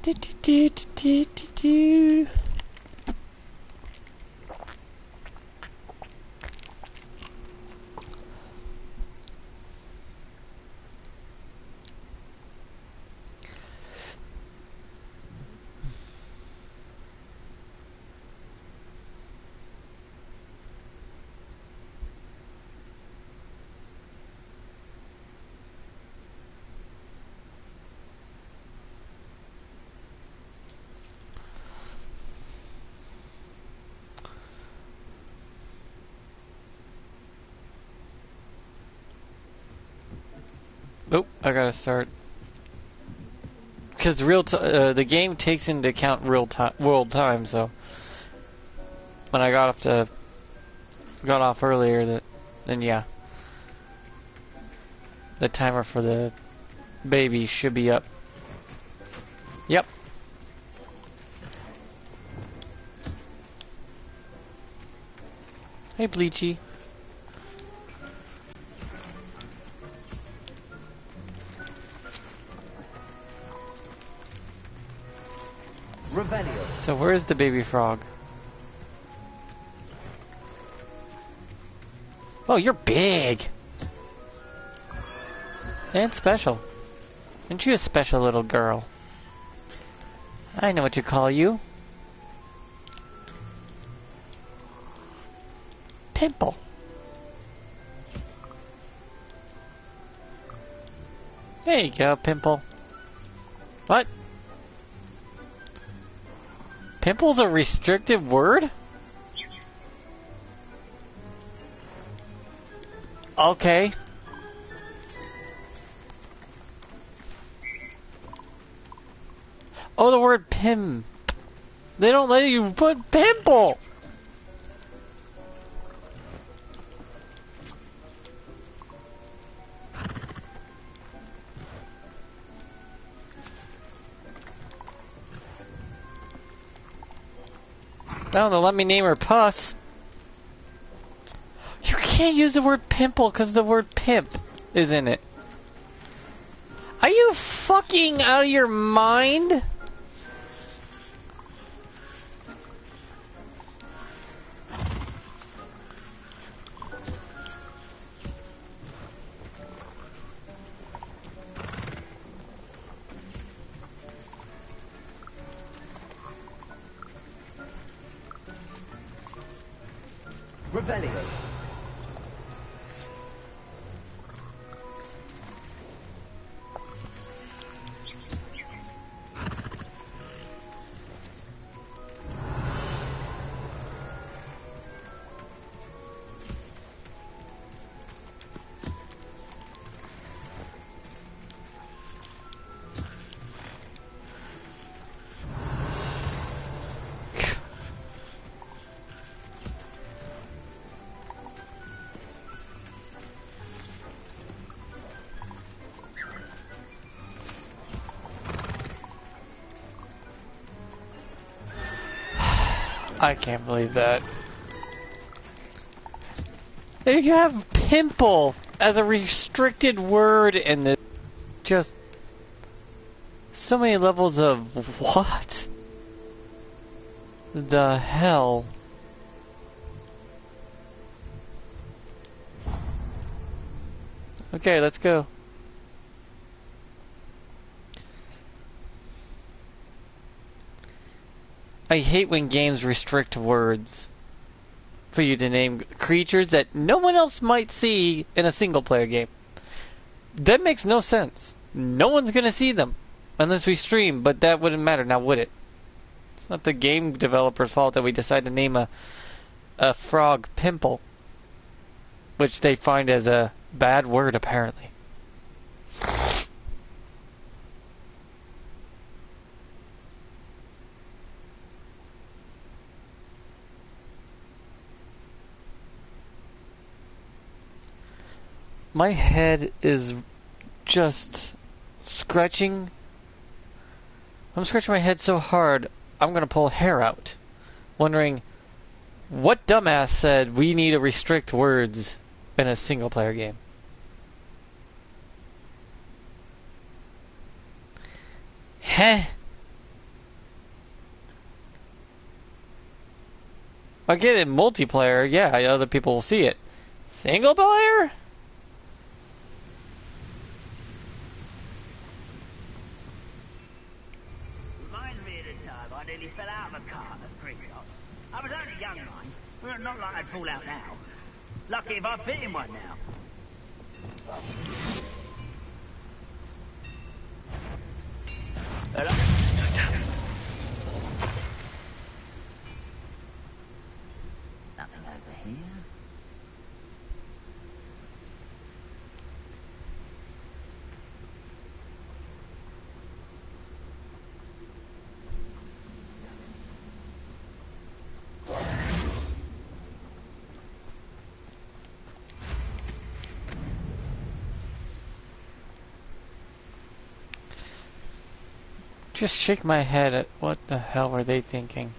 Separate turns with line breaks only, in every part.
Do, do, do, do, do, do. Nope, I gotta start. Because the game takes into account world time, so when I got off earlier, then yeah, the timer for the baby should be up. Yep. Hey, Bleachy. So where's the baby frog? Oh, you're big! And special. Aren't you a special little girl? I know what to call you. Pimple. There you go, Pimple. What? Pimple's a restricted word? Okay. Oh, the word pimp. They don't let you put pimple. No, they'll let me name her Puss. You can't use the word pimple because the word pimp is in it. Are you fucking out of your mind?
Rebellion.
I can't believe that. You have pimple as a restricted word in the just so many levels of what the hell. Okay, let's go. I hate when games restrict words for you to name creatures that no one else might see in a single player game. That makes no sense. No one's gonna see them unless we stream, but that wouldn't matter now, would it? It's not the game developer's fault that we decide to name a frog Pimple, which they find as a bad word apparently. My head is just scratching. I'm scratching my head so hard, I'm gonna pull hair out. Wondering, what dumbass said we need to restrict words in a single player game? Heh. I get it in multiplayer, yeah, other people will see it. Single player?
Reminds me of the time I nearly fell out of a cart at Gringotts. I was only young, mind. Well, not like I'd fall out now. Lucky if I fit in one now. Hello? Nothing over here.
Just shake my head at what the hell were they thinking?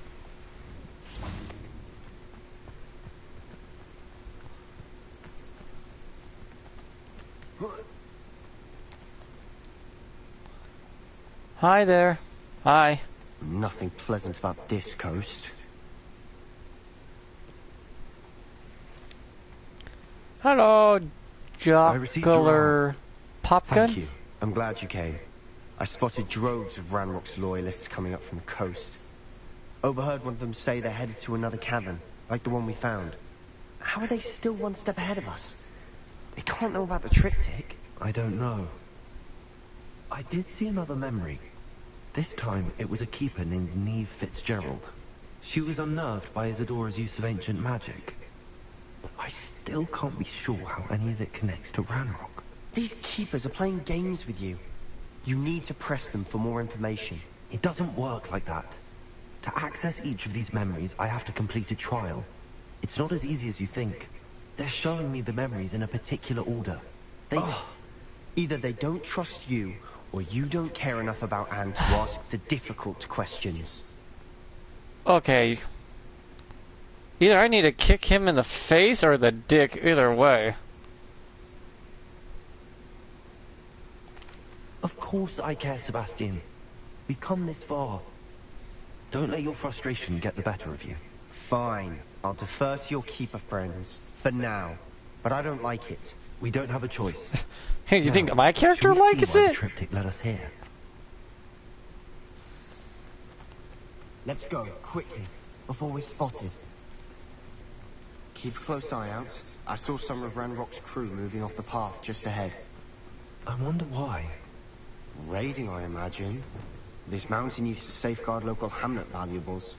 Hi there. Hi.
Nothing pleasant about this coast.
Hello,
I received your
jocular popgun.
Thank you. I'm glad you came. I spotted droves of Ranrock's loyalists coming up from the coast. Overheard one of them say they're headed to another cavern, like the one we found. How are they still one step ahead of us? They can't know about the triptych.
I don't know. I did see another memory. This time it was a keeper named Neve Fitzgerald. She was unnerved by Isadora's use of ancient magic. But I still can't be sure how any of it connects to Ranrock.
These keepers are playing games with you. You need to press them for more information.
It doesn't work like that. To access each of these memories, I have to complete a trial. It's not as easy as you think. They're showing me the memories in a particular order.
Either they don't trust you, or you don't care enough about Anne to ask the difficult questions.
Okay. Either I need to kick him in the face or the dick, either way.
Of course I care, Sebastian. We've come this far. Don't let your frustration get the better of you.
Fine. I'll defer to your keeper friends. For now. But I don't like it.
We don't have a choice.
You
Now,
think my character
shall we
likes
see why the
it?
triptych led us here?
Let's go, quickly, before we're spotted. Keep a close eye out. I saw some of Ranrock's crew moving off the path just ahead.
I wonder why.
Raiding, I imagine. This mountain used to safeguard local hamlet valuables.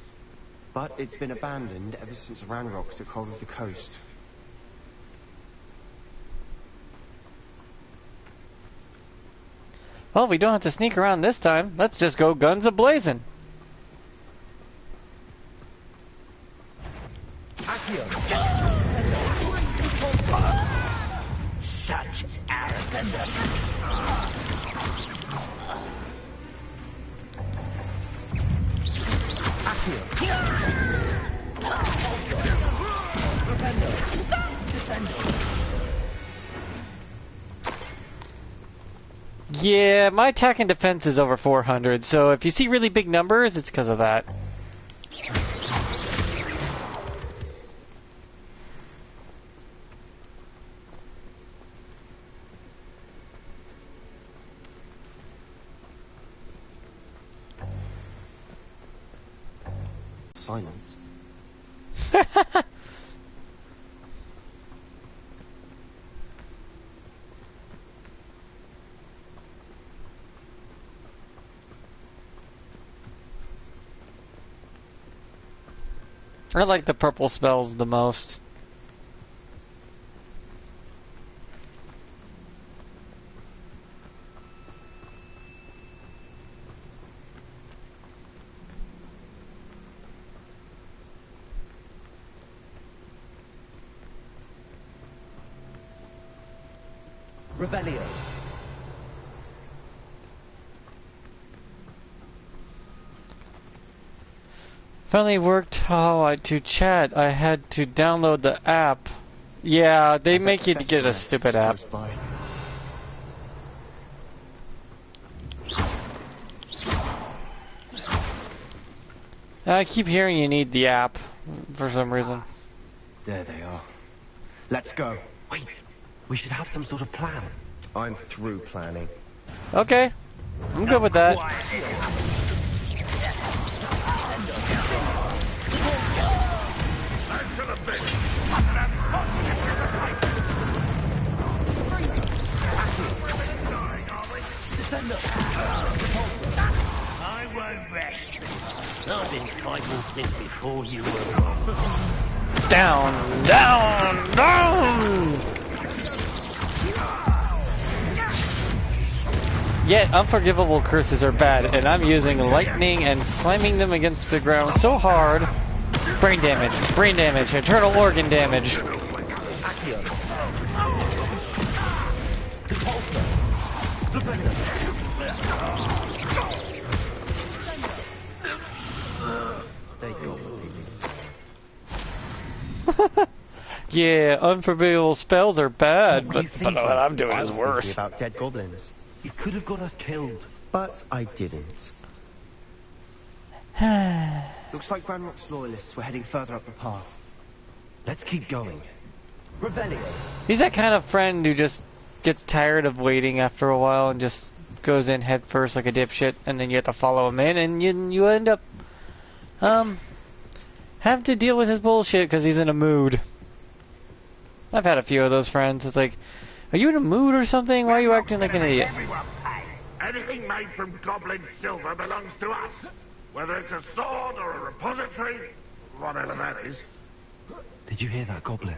But it's been abandoned ever since Ranrock took hold of the coast.
Well, we don't have to sneak around this time. Let's just go guns a-blazing.
Such arrogance.
Yeah, my attack and defense is over 400, so if you see really big numbers, it's because of that.
Silence.
I like the purple spells the most.
Rebellion.
Finally worked how to chat. I had to download the app. Yeah, they make you get a stupid app. I keep hearing you need the app. for some reason.
There they are. Let's go.
Wait, we should have some sort of plan.
I'm through planning.
Okay, I'm good with that.
I won't rest. I've been fighting since before you were born.
Down, down, down! Yet unforgivable curses are bad, and I'm using lightning and slamming them against the ground so hard. Brain damage, internal organ damage.
They got what they deserve.
Yeah, unforgivable spells are bad,
What were
but
you thinking?
what I'm doing
I
is
was thinking
worse.
about dead goblins,
You could have got us killed.
but I didn't. Looks like Ranrock's loyalists were heading further up the path.
Let's keep going. Revelio.
He's that kind of friend who just gets tired of waiting after a while and just goes in head first like a dipshit, and then you have to follow him in, and you end up have to deal with his bullshit because he's in a mood. I've had a few of those friends. It's like, are you in a mood or something? Why are you acting like an idiot?
Everyone pay. Anything made from goblin silver belongs to us. Whether it's a sword or a repository, whatever that is.
Did you hear that, Goblin?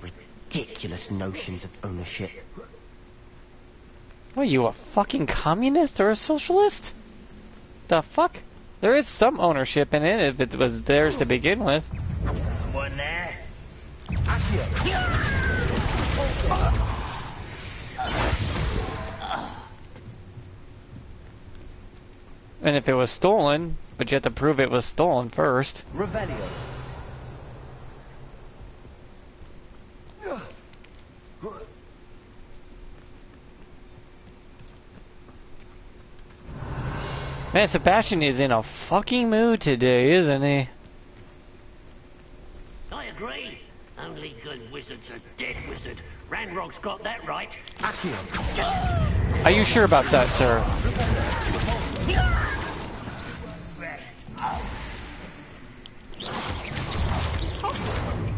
Ridiculous notions of ownership.
What, are you a fucking communist or a socialist? The fuck? There is some ownership in it if it was theirs to begin with.
Someone there?
And if it was stolen, but you have to prove it was stolen first.
Revelio.
Man, Sebastian is in a fucking mood today, isn't he?
I agree. Only good wizards are dead wizard. Ranrock's got that right.
Are you sure about that, sir?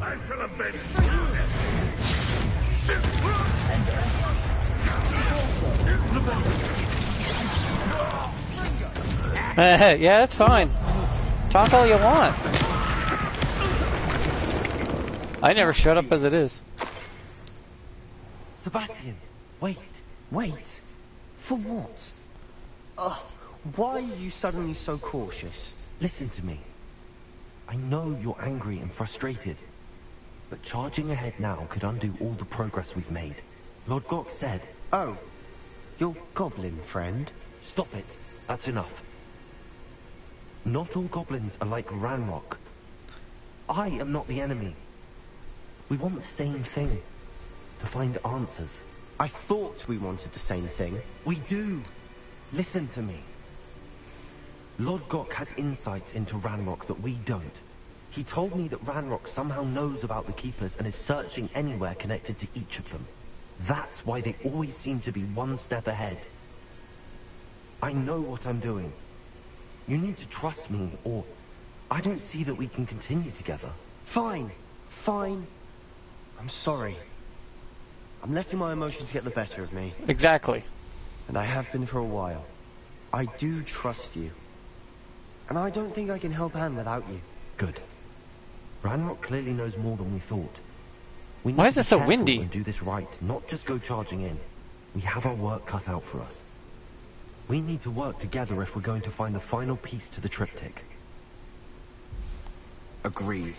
I feel a bit.
Yeah, that's fine. Talk all you want. I never shut up as it is.
Sebastian, wait.
Wait. For what? Why are you suddenly so cautious?
Listen to me. I know you're angry and frustrated, but charging ahead now could undo all the progress we've made. Lord Gok said...
Oh, your goblin friend?
Stop it. That's enough. Not all goblins are like Ranrock. I am not the enemy. We want the same thing. To find answers.
I thought we wanted the same thing.
We do. Listen to me. Lord Gok has insights into Ranrock that we don't. He told me that Ranrock somehow knows about the Keepers and is searching anywhere connected to each of them. That's why they always seem to be one step ahead. I know what I'm doing. You need to trust me, or I don't see that we can continue together.
Fine. I'm sorry. I'm letting my emotions get the better of me.
Exactly.
And I have been for a while. I do trust you. And I don't think I can help Anne without you.
Good. Ranrock clearly knows more than we thought. We need
Why
to
is
be
it so
careful
windy?
and do this right, not just go charging in. We have our work cut out for us. We need to work together if we're going to find the final piece to the triptych.
Agreed.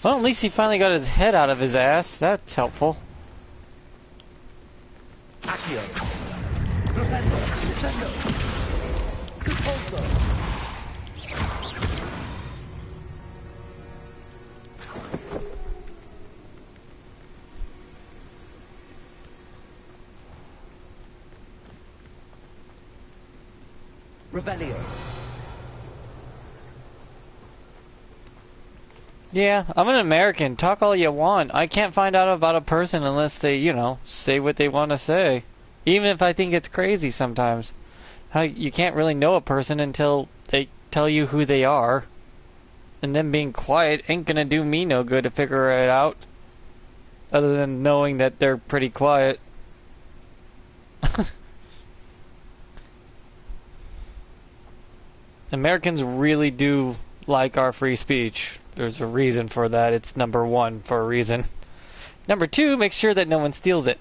Well, at least he finally got his head out of his ass. That's helpful.
Revelio.
Yeah, I'm an American. Talk all you want. I can't find out about a person unless they, say what they want to say. Even if I think it's crazy sometimes. How you can't really know a person until they tell you who they are. And them being quiet ain't gonna do me no good to figure it out. Other than knowing that they're pretty quiet. Americans really do like our free speech. There's a reason for that. It's number one for a reason. Number two, make sure that no one steals it.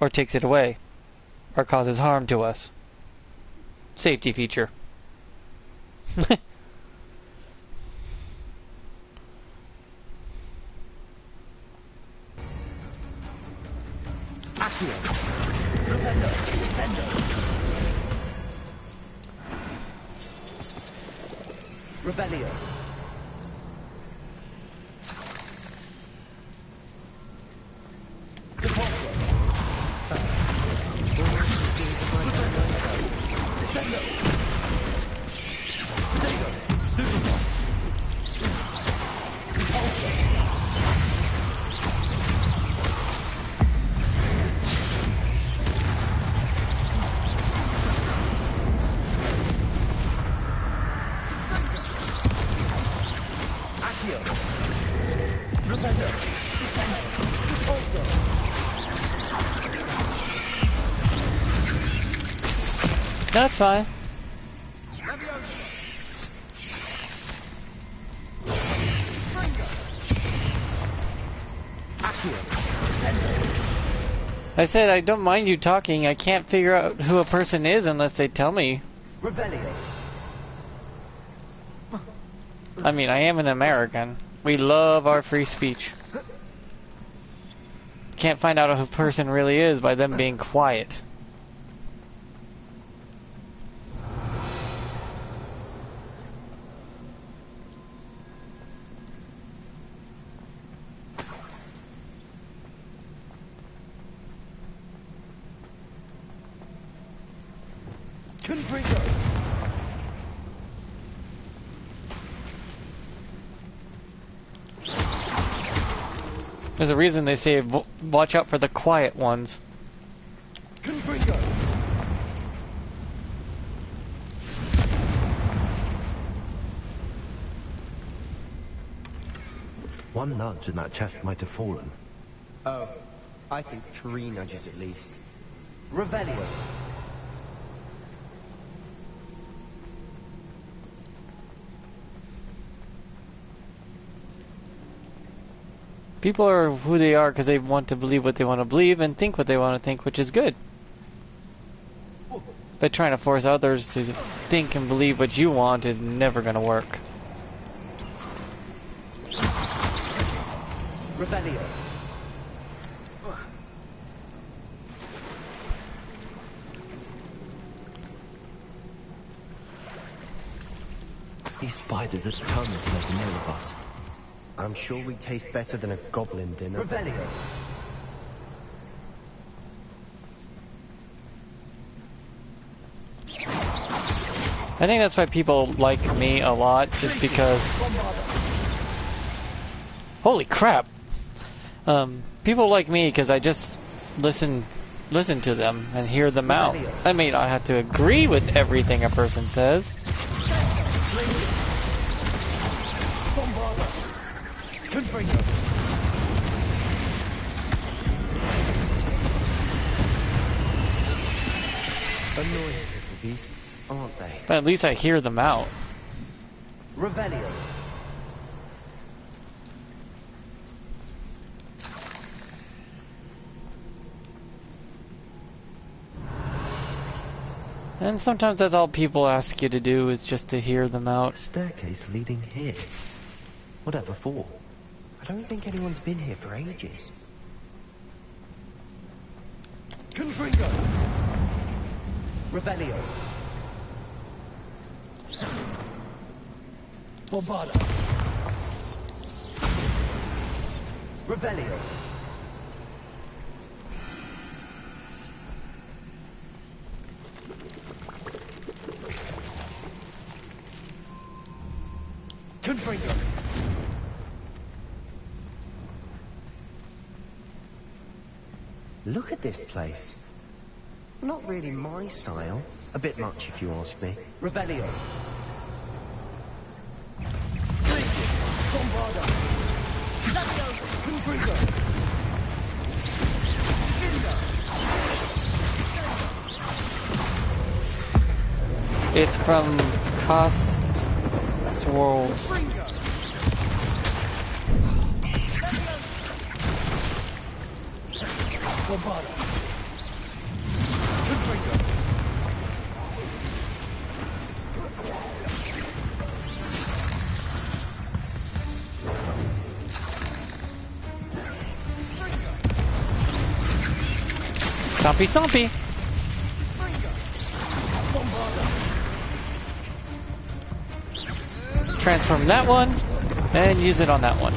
Or takes it away. Or causes harm to us. Safety feature.
Rebellion.
That's fine. I said I don't mind you talking. I can't figure out who a person is unless they tell me. I mean, I am an American. We love our free speech. Can't find out who a person really is by them being quiet. There's a reason they say watch out for the quiet ones.
One nudge and that chest might have fallen.
Oh, I think 3 nudges at least.
Revelio.
People are who they are because they want to believe what they want to believe and think what they want to think, which is good. But trying to force others to think and believe what you want is never going to work.
Revelio. These spiders are determined to make a meal of us.
I'm sure we taste better than a goblin dinner.
Revelio.
I think that's why people like me a lot, is because... Holy crap! People like me because I just listen to them and hear them out. I mean, I have to agree with everything a person says.
Annoying little beasts, aren't they?
But at least I hear them out.
Revelio.
And sometimes that's all people ask you to do, is just to hear them out.
A staircase leading here. Whatever for?
I don't think anyone's been here for ages.
Confringo. Revelio. Bombarda. Revelio. Confringo.
Look at this place. Not really my style. A bit much, if you ask me.
Revelio.
It's from Cost's World. Stompy, stompy. Transform that one and use it on that one.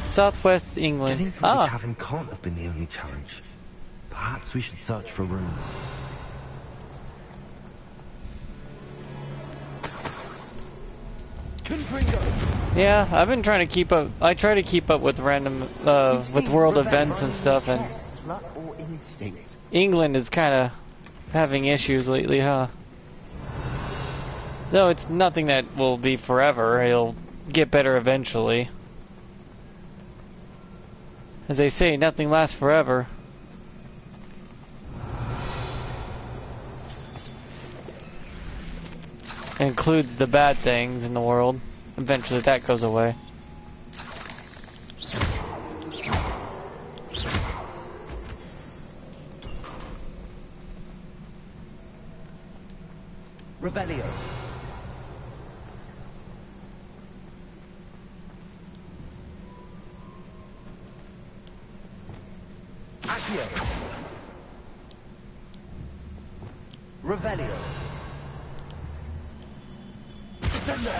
Southwest England.
Getting through the cavern can't have been the only challenge. Perhaps we should search for runes.
Yeah, I've been trying to keep up. I try to keep up with random, with world events and stuff, and England is kind of having issues lately, huh? Though it's nothing that will be forever. It'll get better eventually. As they say, nothing lasts forever. Includes the bad things in the world. Eventually that goes away.
Revelio. Accio. Revelio. Descendo.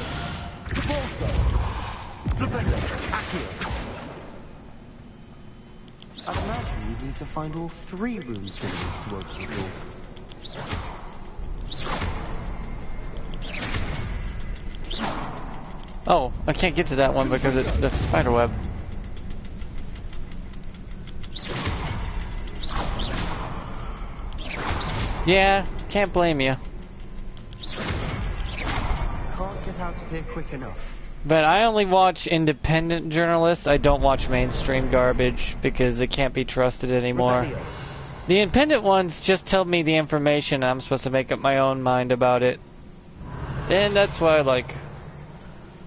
Bolso. Revelio. Accio.
I imagine you need to find all 3 rooms in this to open the door.
Oh, I can't get to that one because it's the spider web. Yeah, can't blame you.
Can't get out of here quick enough.
But I only watch independent journalists. I don't watch mainstream garbage because it can't be trusted anymore.
Revelio.
The independent ones just tell me the information. I'm supposed to make up my own mind about it. And that's why I like...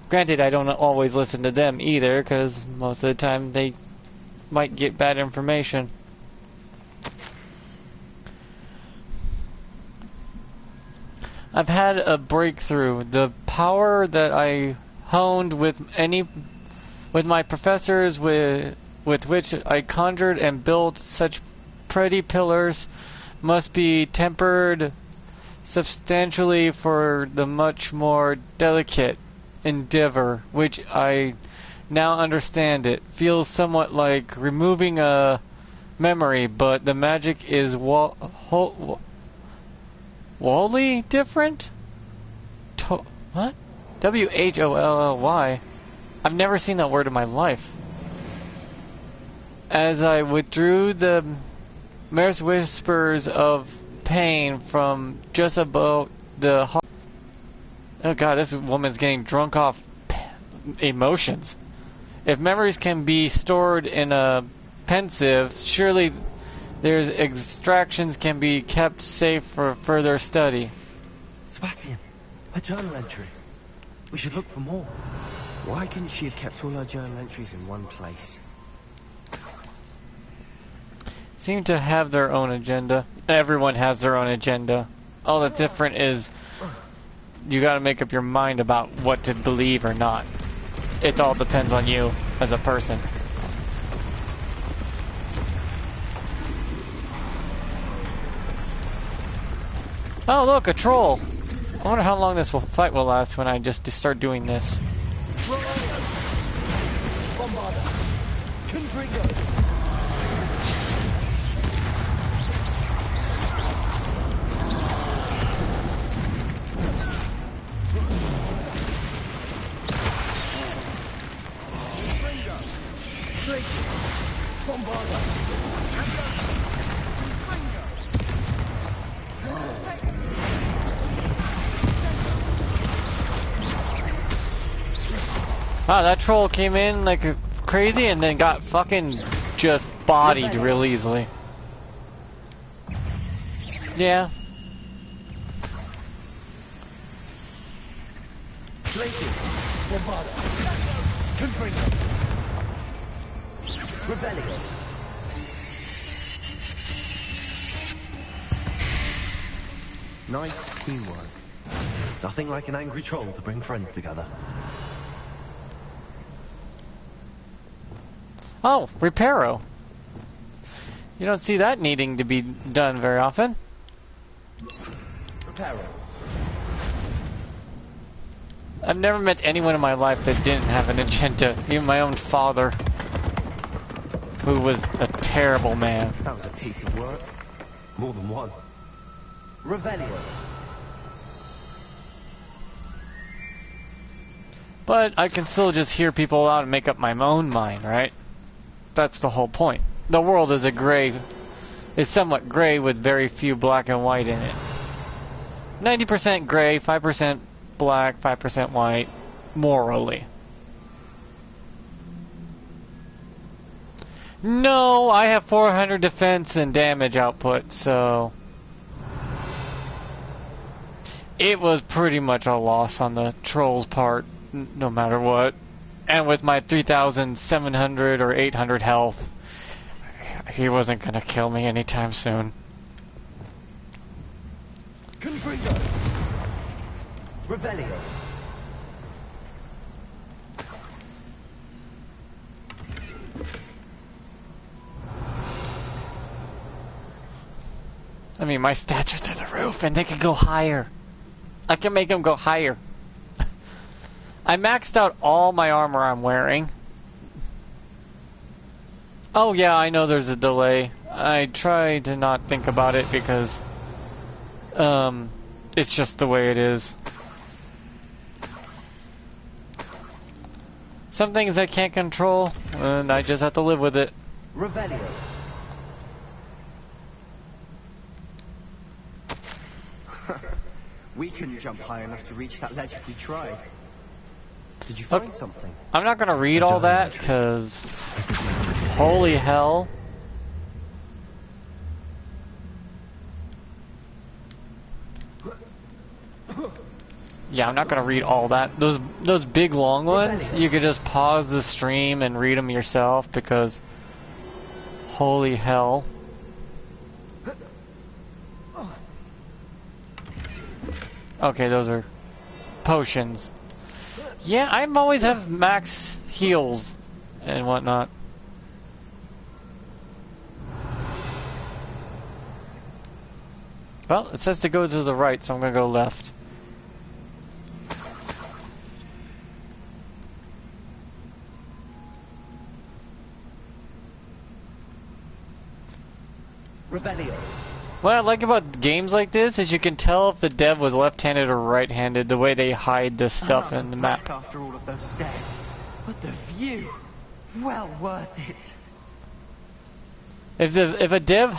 Granted, I don't always listen to them either, because most of the time they might get bad information. I've had a breakthrough. The power that I honed with my professors, with which I conjured and built such pretty pillars, must be tempered substantially for the much more delicate endeavor, which I now understand. It feels somewhat like removing a memory, but the magic is wholly different? What? W-H-O-L-L-Y. I've never seen that word in my life. As I withdrew the merest whispers of pain from just above the heart. Oh god, this woman's getting drunk off emotions. If memories can be stored in a pensive, surely there's extractions can be kept safe for further study.
Sebastian, a journal entry. We should look for more.
Why couldn't she have kept all her journal entries in one place?
Seem to have their own agenda. Everyone has their own agenda. All that's different is you gotta make up your mind about what to believe or not. It all depends on you as a person. Oh look, a troll! I wonder how long this fight will last when I just start doing this. Wow, that troll came in like crazy and then got fucking just bodied real easily. Yeah.
Rebellion.
Nice teamwork.
Nothing like an angry troll to bring friends together.
Oh, Reparo. You don't see that needing to be done very often.
Reparo.
I've never met anyone in my life that didn't have an agenda. Even my own father, who was a terrible man.
That was a piece of work.
More than one. Rebellion.
But I can still just hear people out and make up my own mind, right? That's the whole point. The world is somewhat gray with very few black and white in it. 90% gray, 5% black, 5% white, morally. No, I have 400 defense and damage output, so it was pretty much a loss on the troll's part, no matter what. And with my 3,700 or 800 health, he wasn't gonna kill me anytime soon.
Confringo. Rebellion.
I mean, my stats are through the roof, and they can go higher. I can make them go higher. I maxed out all my armor I'm wearing. Oh yeah, I know there's a delay. I try to not think about it because it's just the way it is. Some things I can't control, and I just have to live with it.
Rebellion.
We couldn't jump high enough to reach that ledge if we tried. Did you find something?
I'm not gonna read all that, because holy hell. Yeah, I'm not gonna read all that. Those big long ones, you could just pause the stream and read them yourself, because holy hell. Okay, those are potions. Yeah, I always have max heals and whatnot. Well, it says to go to the right, so I'm gonna go left.
Rebellion.
What I like about games like this is you can tell if the dev was left-handed or right-handed the way they hide the stuff in the map.
After all of those stairs, but the view, well worth it.
If a dev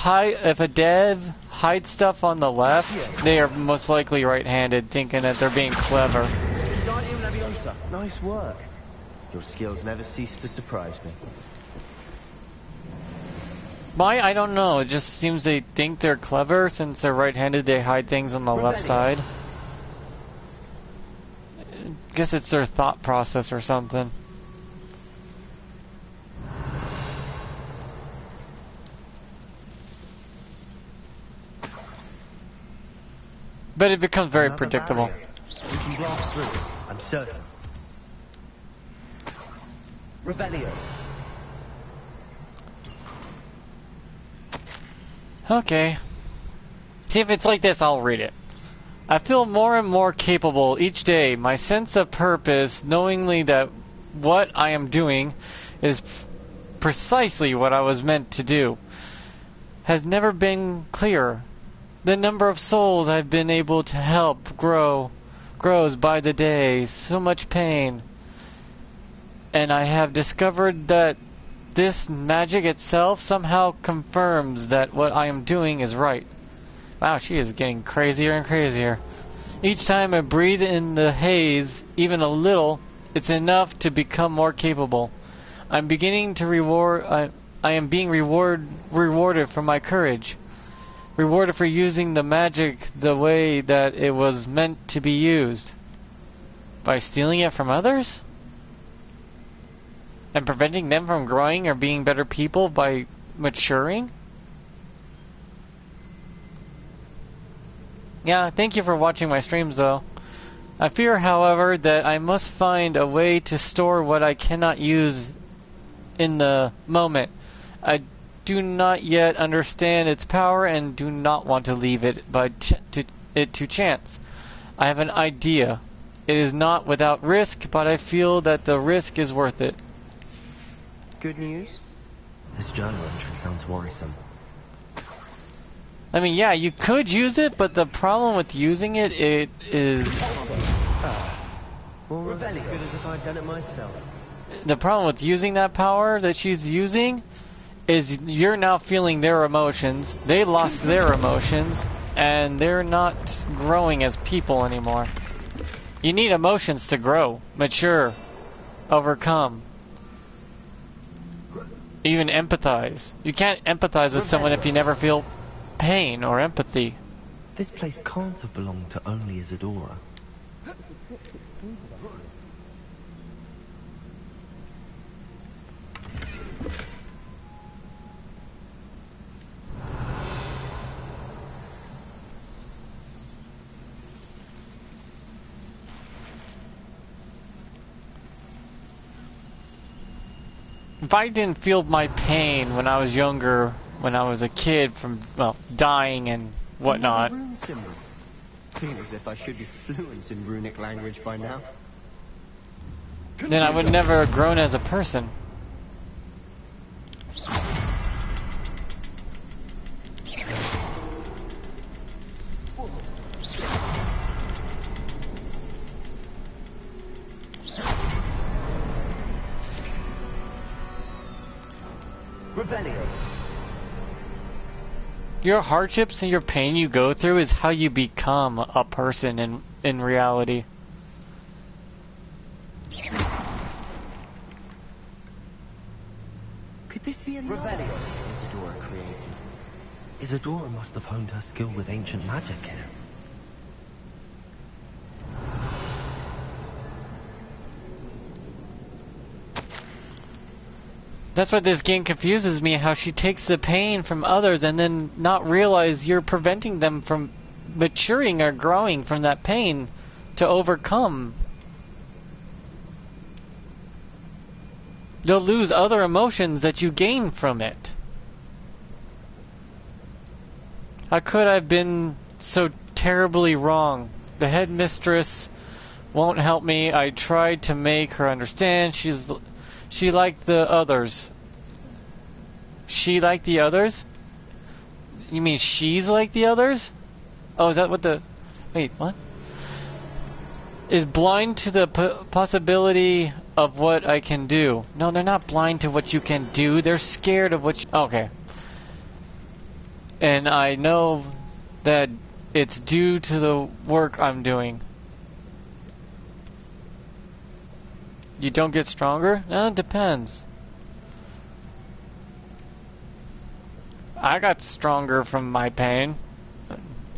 hides stuff on the left, they are most likely right-handed, thinking that they're being clever.
Nice work. Your skills never cease to surprise me.
Why? I don't know. It just seems they think they're clever since they're right-handed. They hide things on the left side. I guess it's their thought process or something. But it becomes very predictable.
Barrier. We can blast through it, I'm certain.
Rebellion.
Okay. See, if it's like this, I'll read it. I feel more and more capable each day. My sense of purpose, knowingly that what I am doing is precisely what I was meant to do, has never been clearer. The number of souls I've been able to help grows by the day. So much pain. And I have discovered that this magic itself somehow confirms that what I am doing is right. Wow, she is getting crazier and crazier. Each time I breathe in the haze, even a little, It's enough to become more capable. I'm beginning to reward. I am being rewarded for my courage. Rewarded for using the magic the way that it was meant to be used. By stealing it from others? And preventing them from growing or being better people by maturing? Yeah, thank you for watching my streams though. I fear, however, that I must find a way to store what I cannot use in the moment. I do not yet understand its power and do not want to leave it to chance. I have an idea. It is not without risk, but I feel that the risk is worth it.
Good news?
This journal entry sounds worrisome.
I mean, yeah, you could use it, but the problem with using it is...
Well, that's as good as if I'd done it myself.
The problem with using that power that she's using is you're now feeling their emotions, they lost their emotions, and they're not growing as people anymore. You need emotions to grow, mature, overcome, even empathize. You can't empathize with someone if you never feel pain or empathy.
This place can't have belonged to only Isadora.
If I didn't feel my pain when I was younger, when I was a kid from, well, dying and whatnot.
Rune symbol. Seems as if I should be fluent in runic language by now.
Then I would never have grown as a person.
Rebellion.
Your hardships and your pain you go through is how you become a person in reality.
Could this be a rebellion Isadora created?
Isadora must have honed her skill with ancient magic here.
That's what this game confuses me, how she takes the pain from others and then not realize you're preventing them from maturing or growing from that pain to overcome. They'll lose other emotions that you gain from it. How could I have been so terribly wrong? The headmistress won't help me. I tried to make her understand. She liked the others. She liked the others? You mean she's like the others? Oh, is that what the... Wait, what? Is blind to the possibility of what I can do. No, they're not blind to what you can do. They're scared of what you... Okay. And I know that it's due to the work I'm doing. You don't get stronger? No, it depends. I got stronger from my pain.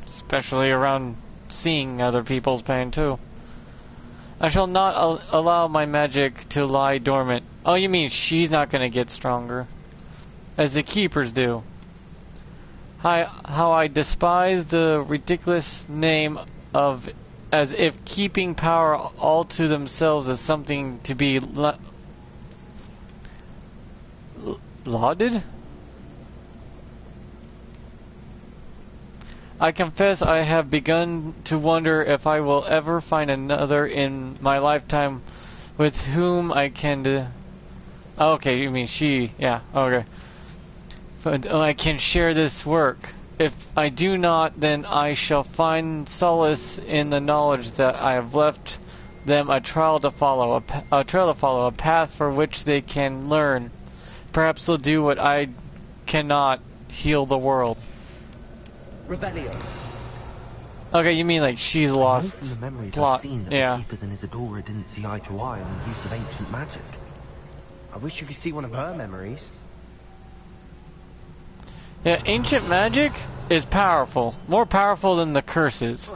Especially around seeing other people's pain too. I shall not allow my magic to lie dormant. Oh, you mean she's not going to get stronger? As the keepers do. How I despise the ridiculous name of... As if keeping power all to themselves is something to be lauded? I confess I have begun to wonder if I will ever find another in my lifetime with whom I can... okay, you mean she. Yeah, okay. But I can share this work. If I do not, then I shall find solace in the knowledge that I have left them a trail to follow, a path for which they can learn. Perhaps they'll do what I cannot, heal the world.
Rebellion.
Okay, you mean like she's
I know
lost
from the memories
plot.
I've seen that
Yeah.
the Keepers and Isadora didn't see eye to eye on the use of ancient magic.
I wish you could see one of her memories.
Yeah, ancient magic is powerful. More powerful than the curses.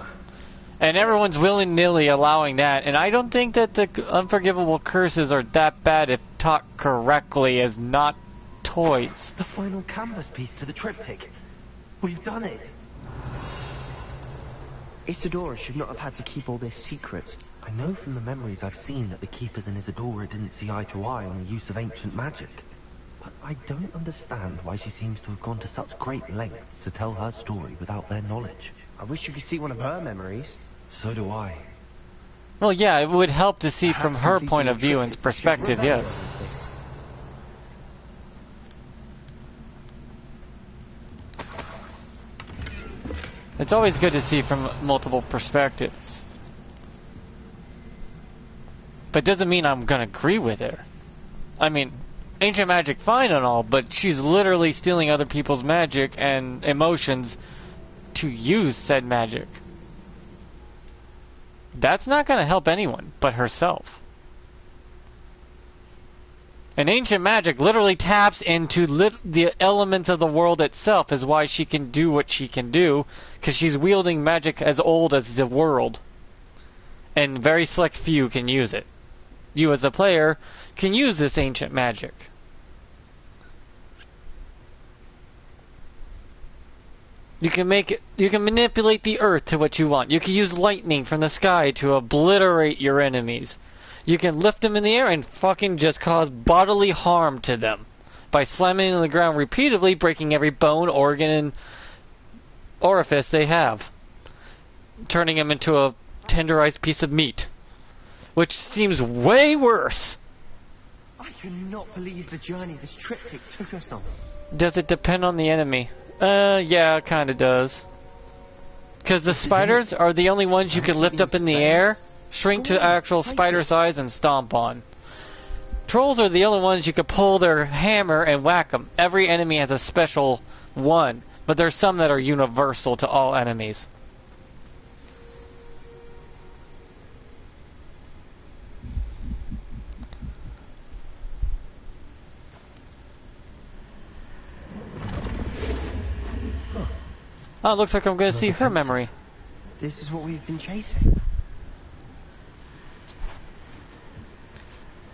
And everyone's willy-nilly allowing that. And I don't think that the unforgivable curses are that bad if taught correctly as not toys.
The final canvas piece to the triptych. We've done it.
Isadora should not have had to keep all this secret.
I know from the memories I've seen that the Keepers and Isadora didn't see eye to eye on the use of ancient magic. But I don't understand why she seems to have gone to such great lengths to tell her story without their knowledge.
I wish you could see one of her memories.
So do I.
Well, yeah, it would help to see from
Perhaps
her
completing
point
the
of view and
triptych should
perspective,
remember
yes.
all of this.
It's always good to see from multiple perspectives. But doesn't mean I'm gonna agree with her. I mean, ancient magic fine and all, but she's literally stealing other people's magic and emotions to use said magic. That's not gonna help anyone but herself. And ancient magic literally taps into the elements of the world itself, is why she can do what she can do, because she's wielding magic as old as the world. And very select few can use it. You as a player can use this ancient magic. You can manipulate the earth to what you want. You can use lightning from the sky to obliterate your enemies. You can lift them in the air and fucking just cause bodily harm to them by slamming on the ground repeatedly, breaking every bone, organ, and orifice they have, turning them into a tenderized piece of meat, which seems way worse.
I cannot believe the journey this triptych took us on.
Does it depend on the enemy? Yeah, it kind of does. Because the spiders are the only ones you can lift up in the air, shrink to actual spider size, and stomp on. Trolls are the only ones you can pull their hammer and whack them. Every enemy has a special one, but there's some that are universal to all enemies. Oh, it looks like I'm going to see her memory.
This is what we've been chasing.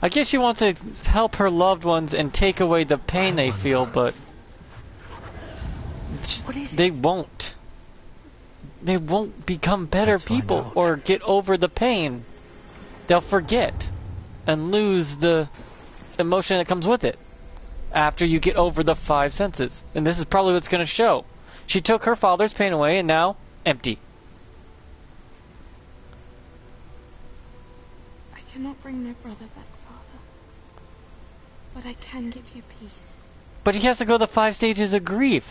I guess she wants to help her loved ones and take away the pain they feel, but
What is
they
it?
won't. They won't become better
Let's find
people
out.
or get over the pain. They'll forget and lose the emotion that comes with it after you get over the 5 senses. And this is probably what's going to show. She took her father's pain away and now empty.
I cannot bring my brother back, Father. But I can give you peace.
But he has to go the 5 stages of grief,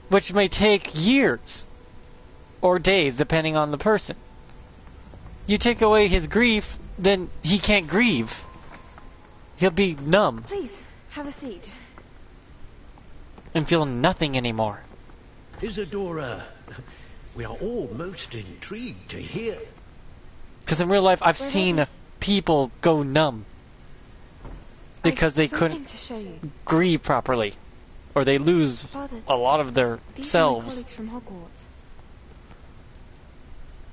which may take years or days depending on the person. You take away his grief, then he can't grieve. He'll be numb
Please, have a seat.
and feel nothing anymore.
Isadora, we are all most intrigued to hear.
Because in real life, I've
Where
seen
is it?
people go numb because they
I've
couldn't
something to show you.
grieve properly, or they lose
Father,
a lot of their
these are my
selves.
colleagues from Hogwarts.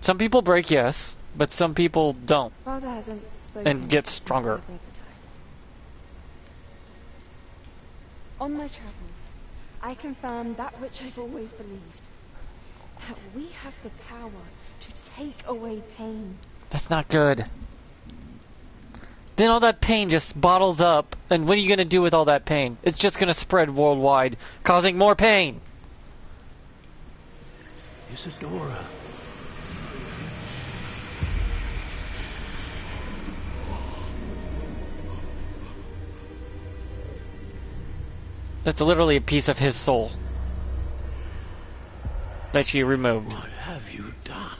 Some people break, yes, but some people don't.
Father hasn't spoken
And get
since
stronger.
my brother died. On my travels, I confirmed that which I've always believed. That we have the power to take away pain.
That's not good. Then all that pain just bottles up, and what are you going to do with all that pain? It's just going to spread worldwide, causing more pain.
Isadora.
That's literally a piece of his soul that she removed.
What have you done?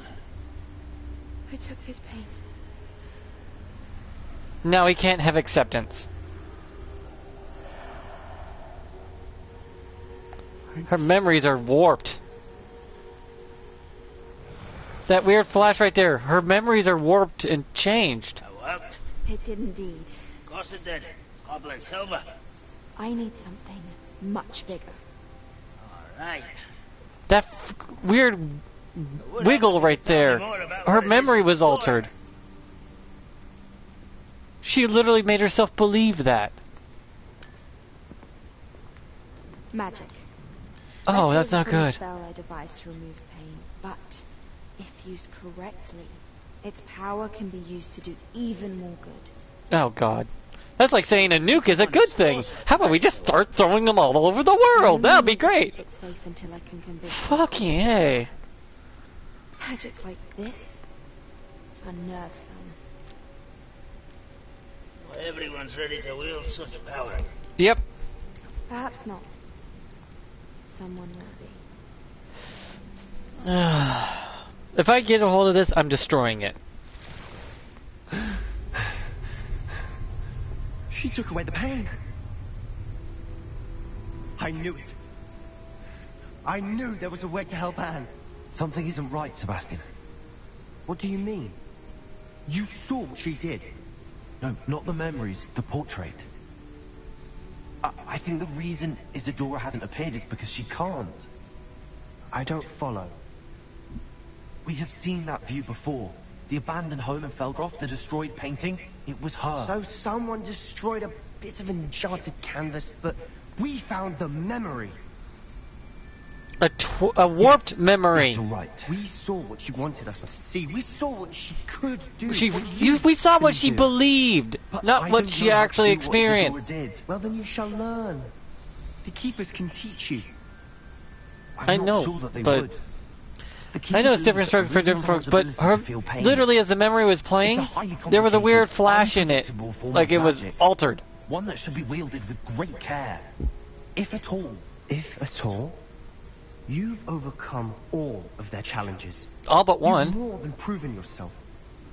I took his pain.
Now he can't have acceptance. Her memories are warped. That weird flash right there. Her memories are warped and changed.
It worked.
It did indeed.
Of course it did. Goblin silver.
I need something much bigger.
Alright.
That weird wiggle right there. Her memory was altered. She literally made herself believe that.
Magic.
Oh, that's not good.
Spell I devised to remove pain, but if used correctly, its power can be used to do even more good.
Oh god. That's like saying a nuke is a good thing. How about we just start throwing them all over the world? That'd be great.
It's safe until I can convince
Fucking hey.
Magic like this unnerves them.
Well, everyone's ready to wield such power.
Yep.
Perhaps not. Someone will be.
If I get a hold of this, I'm destroying it.
She took away the pain. I knew it. I knew there was a way to help Anne.
Something isn't right, Sebastian.
What do you mean? You saw what she did.
No, not the memories, the portrait. I think the reason Isadora hasn't appeared is because she can't.
I don't follow.
We have seen that view before. The abandoned home in Feldroth, the destroyed painting, it was her.
So someone destroyed a bit of enchanted canvas, but we found the memory.
A warped memory.
That's all right.
We saw what she wanted us to see. We saw what she could do.
We saw what she believed,
But
not
I
what
don't
she
know how to
actually
do what Isadora
experienced.
did. Well, then you shall learn. The Keepers can teach you.
I'm
I
not
know,
sure that they
but
would.
I know it's different instructions for different folks, but her, literally as the memory was playing, there was a weird flash in it, like it was altered.
One that should be wielded with great care. If at all.
If at all, you've overcome all of their challenges.
All but
You've
one.
more than proven yourself.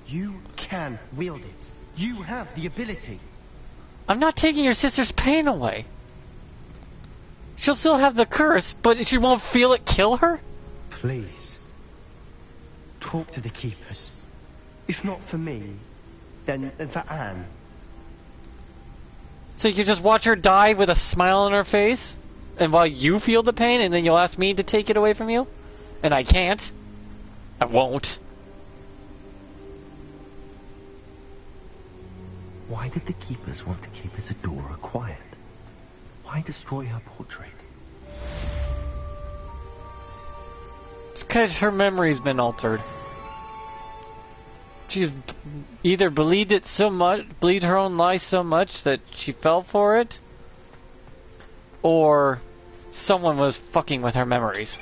You can wield it. You have the ability.
I'm not taking your sister's pain away. She'll still have the curse, but she won't feel it kill her?
Please. Talk to the Keepers. If not for me, then for Anne.
So you just watch her die with a smile on her face? And while you feel the pain, and then you'll ask me to take it away from you? And I can't. I won't.
Why did the Keepers want to keep Isadora quiet? Why destroy her portrait?
It's because her memory's been altered. She's either believed it so much, believed her own lies so much that she fell for it, or someone was fucking with her memories.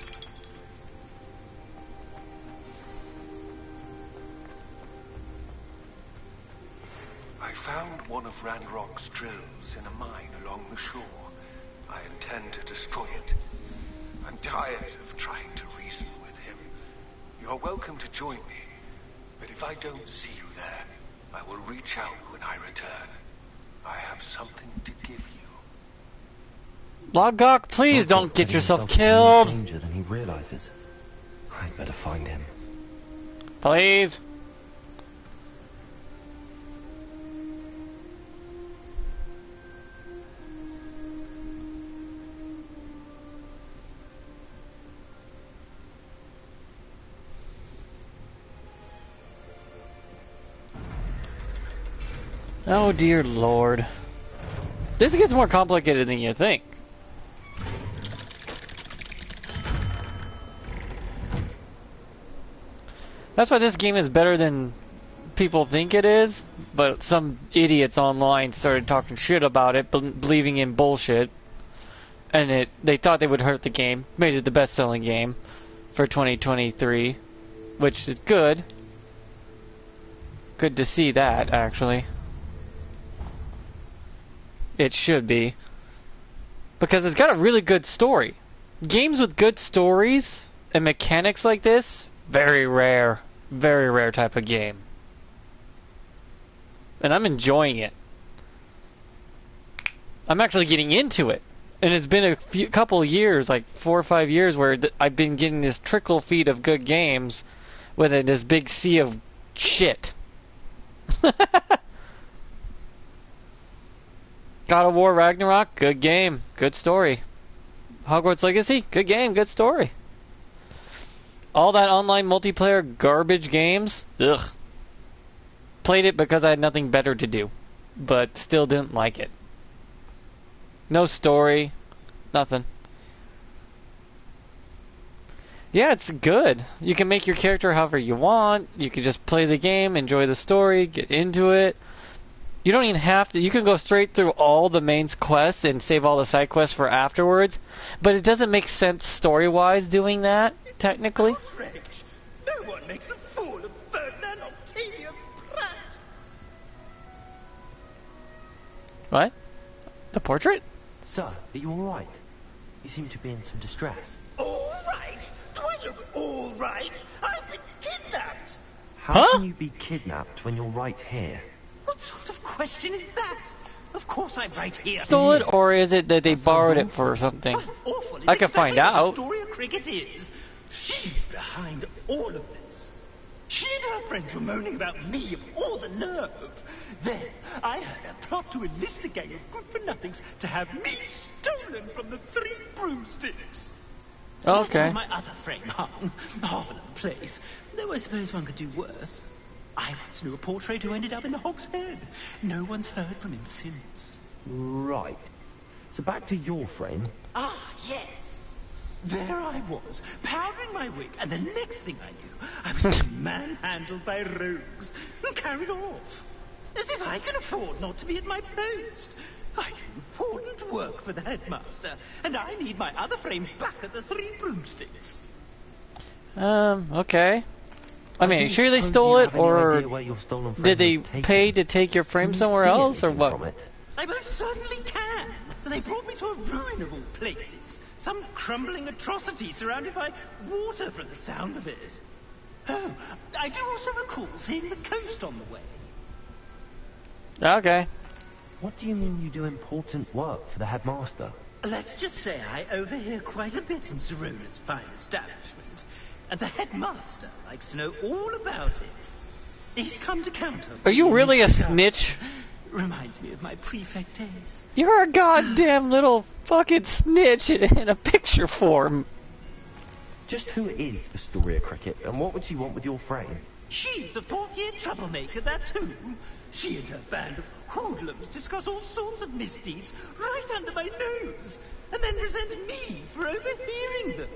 I found one of Ranrock's drills in a mine along the shore. I intend to destroy it. I'm tired of trying to reason with him. You're welcome to join me, but if I don't see you there, I will reach out when I return. I have something to give you.
Logok, please don't get
Getting
yourself
himself in
killed.
more danger than he realizes. I'd better find him.
Please. Oh dear lord. This gets more complicated than you think. That's why this game is better than people think it is, but some idiots online started talking shit about it, believing in bullshit, and they thought they would hurt the game, made it the best-selling game for 2023, which is good. Good to see that, actually. It should be. Because it's got a really good story. Games with good stories and mechanics like this, very rare. Very rare type of game. And I'm enjoying it. I'm actually getting into it. And it's been a couple of years, like 4 or 5 years, where I've been getting this trickle feed of good games. with this big sea of shit. God of War Ragnarok, good game, good story. Hogwarts Legacy, good game, good story. All that online multiplayer garbage games, ugh. Played it because I had nothing better to do, but still didn't like it. No story, nothing. Yeah, it's good. You can make your character however you want. You can just play the game, enjoy the story, get into it. You don't even have to. You can go straight through all the main quests and save all the side quests for afterwards. But it doesn't make sense story-wise doing that, technically.
Outrage! No one makes a fool of Ferdinand Octavius Pratt!
What? The portrait?
Sir, are you alright? You seem to be in some distress.
All right? Do I look all right? I've been kidnapped!
How can you be kidnapped when you're right here?
What sort of question is that? Of course I'm right here.
Stole it, or is it that they borrowed it for something?
How awful is
I can
exactly
find
what
out.
Astoria Cricket is. She's behind all of this. She and her friends were moaning about me of all the nerve. Then I heard a plot to enlist a gang of good-for-nothings to have me stolen from the Three Broomsticks. That's
Okay.
where my other frame hung. Marvelous place. Though I suppose one could do worse. I once knew a portrait who ended up in the Hog's Head. No one's heard from him since.
Right. So back to your frame.
Ah, yes. There I was, powdering my wig, and the next thing I knew, I was being manhandled by rogues and carried off. As if I can afford not to be at my post. I do important work for the headmaster, and I need my other frame back at the Three Broomsticks.
Okay. I mean,
do
sure they
suppose
stole
you
it,
have any
or
idea where your stolen frame
did they
was taken?
pay to take your frame
Can you
somewhere
see
else, or
anything
what?
from it?
I most certainly can. They brought me to a ruin of all places. Some crumbling atrocity surrounded by water from the sound of it. Oh, I do also recall seeing the coast on the way.
Okay.
What do you mean you do important work for the headmaster?
Let's just say I overhear quite a bit in Serona's fine establishment, and the headmaster likes to know all about it. He's come to count on
Are you
me
really a
in his cigar.
snitch?
Reminds me of my prefect days.
You're a goddamn little fucking snitch in a picture form.
Just who is Astoria Cricket, and what would she want with your frame?
She's a fourth-year troublemaker, that's who. She and her band of hoodlums discuss all sorts of misdeeds right under my nose, and then resent me for overhearing them.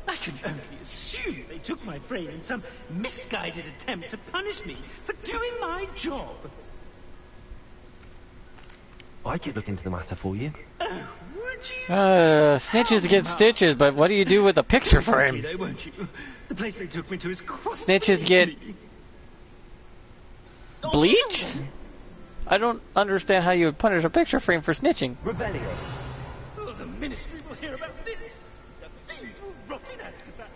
I can only assume they took my frame in some misguided attempt to punish me for doing my job.
I could look into the matter for you.
Oh, would you?
Snitches get stitches, but what do you do with a picture
You'll
frame?
though, won't you? The place they took me to is quite
Snitches get
me.
bleached? I don't understand how you would punish a picture frame for snitching.
Rebellion.
Oh, the ministry will hear about this. The thieves will rot in Azkaban.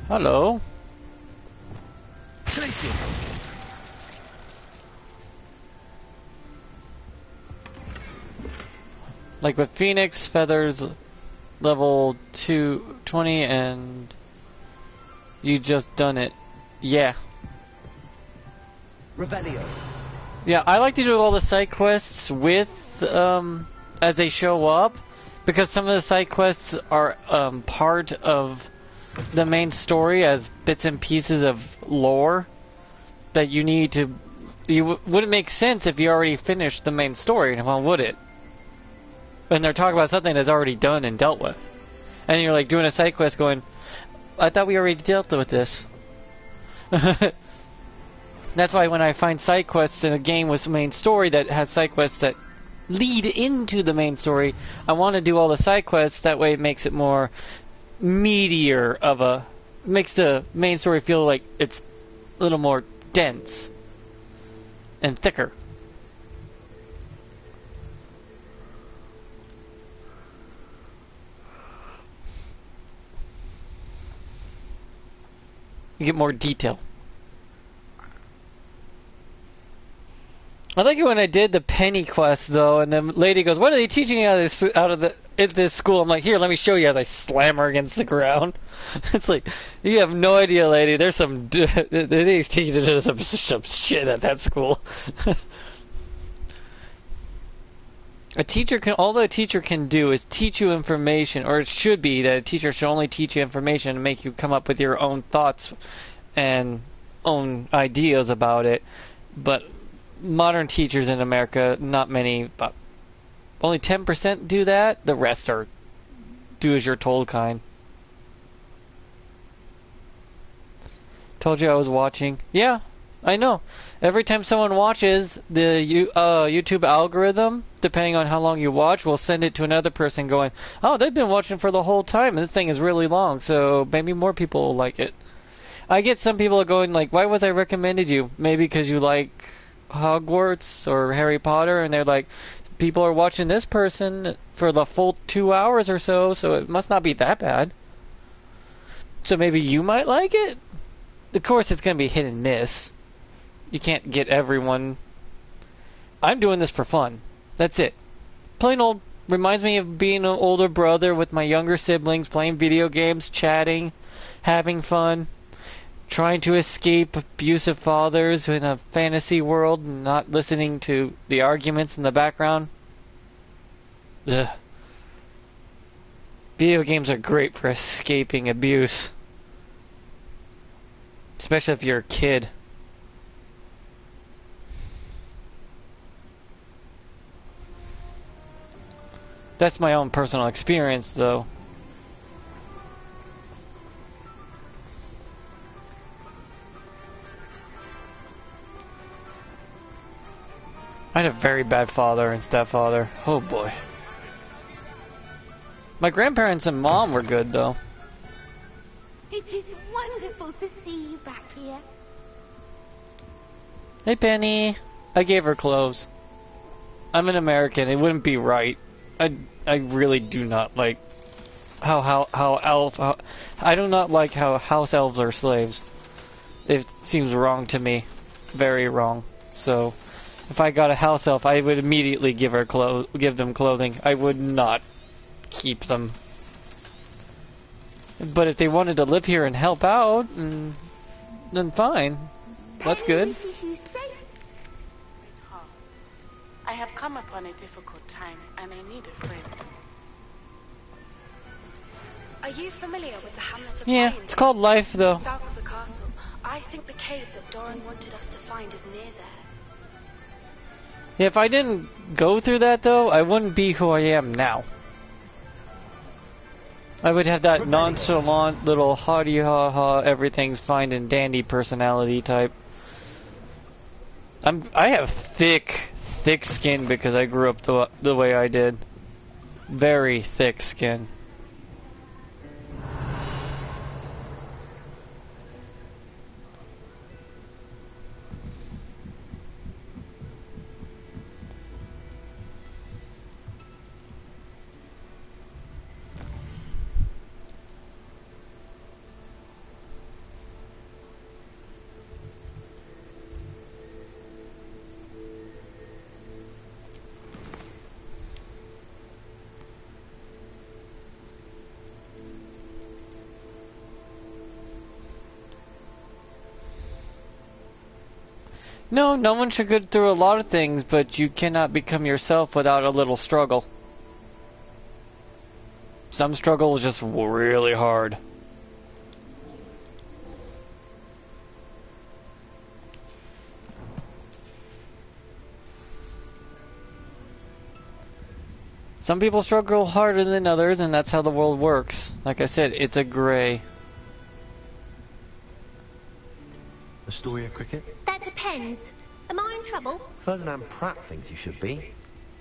Hello.
Places.
Like with Phoenix, Feathers, level 220, and you just done it. Yeah.
Rebellion.
Yeah, I like to do all the side quests with, as they show up, because some of the side quests are part of the main story as bits and pieces of lore that you need to. Wouldn't make sense if you already finished the main story, well, would it? And they're talking about something that's already done and dealt with. And you're like doing a side quest going, I thought we already dealt with this. That's why when I find side quests in a game with main story that has side quests that lead into the main story, I want to do all the side quests. That way it makes it more meatier of a... makes the main story feel like it's a little more dense and thicker. You get more detail. I like it when I did the penny quest though, and the lady goes, "What are they teaching you at this school?" I'm like, "Here, let me show you." As I slam her against the ground, it's like, you have no idea, lady. There's some they teaching some shit at that school. All a teacher can do is teach you information, or it should be that a teacher should only teach you information and make you come up with your own thoughts and own ideas about it. But modern teachers in America, not many, but only 10% do that. The rest are do as you're told kind. Told you I was watching. Yeah, I know. Every time someone watches, the YouTube algorithm, depending on how long you watch, will send it to another person going, "Oh, they've been watching for the whole time, and this thing is really long, so maybe more people will like it." I get some people going like, "Why was I recommended you?" Maybe because you like Hogwarts or Harry Potter, and they're like, "People are watching this person for the full 2 hours or so it must not be that bad. So maybe you might like it?" Of course, it's going to be hit and miss. You can't get everyone. I'm doing this for fun. That's it. Plain old. Reminds me of being an older brother with my younger siblings, playing video games, chatting, having fun, trying to escape abusive fathers in a fantasy world and not listening to the arguments in the background. Ugh. Video games are great for escaping abuse. Especially if you're a kid. That's my own personal experience, though. I had a very bad father and stepfather. Oh boy. My grandparents and mom were good, though.
It is wonderful to see you back here.
Hey, Penny. I gave her clothes. I'm an American. It wouldn't be right. I really do not like how I do not like how house elves are slaves. It seems wrong to me. Very wrong. So, if I got a house elf, I would immediately give them clothing. I would not keep them. But if they wanted to live here and help out, then fine. That's good.
I have come upon a difficult time, and I need a friend.
Are you familiar with the hamlet of
Yeah, it's called life, though.
South of the castle. I think the cave that Doran wanted us to find is near there.
Yeah, if I didn't go through that, though, I wouldn't be who I am now. I would have that nonchalant little ha-ha, everything's fine and dandy personality type. I have thick skin because I grew up the way I did. Very thick skin. No one should go through a lot of things, but you cannot become yourself without a little struggle. Some struggle is just really hard. Some people struggle harder than others, and that's how the world works. Like I said, it's a gray.
Astoria Cricket?
That depends. Am I in trouble?
Ferdinand Pratt thinks you should be.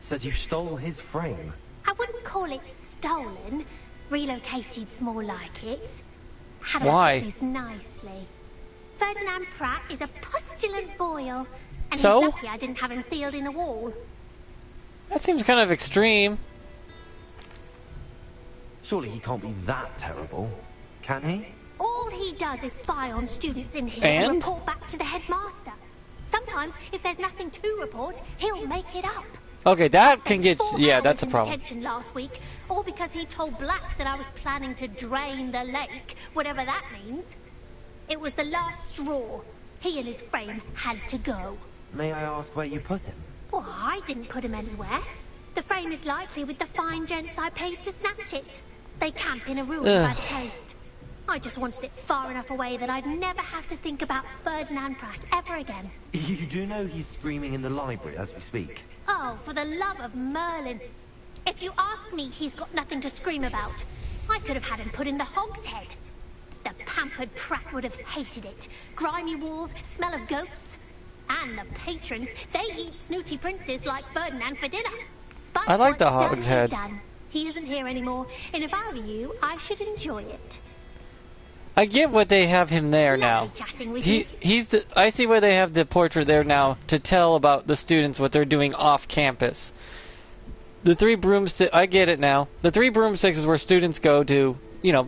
Says you stole his frame.
I wouldn't call it stolen. Relocated's more like it. How do
Why?
I put this nicely? Ferdinand Pratt is a postulant boil, and
So?
he's lucky I didn't have him sealed in a wall.
That seems kind of extreme.
Surely he can't be that terrible, can he?
All he does is spy on students in here
And?
report back to the headmaster. Sometimes, if there's nothing to report, he'll make it up.
Okay, that can get...
4
Yeah,
hours
that's a
in
problem.
detention last week, all because he told Black that I was planning to drain the lake, whatever that means. It was the last straw. He and his frame had to go.
May I ask where you put him?
Well, I didn't put him anywhere. The frame is likely with the fine gents I paid to snatch it. They camp in a ruin by the coast. I just wanted it far enough away that I'd never have to think about Ferdinand Pratt ever again.
You do know he's screaming in the library as we speak.
Oh, for the love of Merlin. If you ask me, he's got nothing to scream about. I could have had him put in the hogshead. The pampered Pratt would have hated it. Grimy walls, smell of goats. And the patrons, they eat snooty princes like Ferdinand for dinner. But
I like the
what's done is
hogshead.
done. He isn't here anymore, and if I were you, I should enjoy it.
I get what they have him there now.
Lovely chatting with you.
I see why they have the portrait there now to tell about the students what they're doing off campus. The 3 broomsticks, I get it now. The 3 broomsticks is where students go to, you know,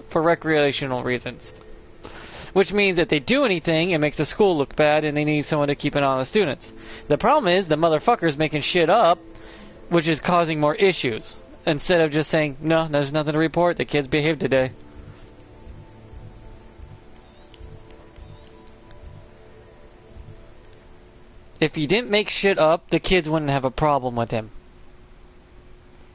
for recreational reasons. Which means if they do anything, it makes the school look bad and they need someone to keep an eye on the students. The problem is the motherfucker's making shit up, which is causing more issues. Instead of just saying, no, there's nothing to report, the kids behaved today. If he didn't make shit up, the kids wouldn't have a problem with him.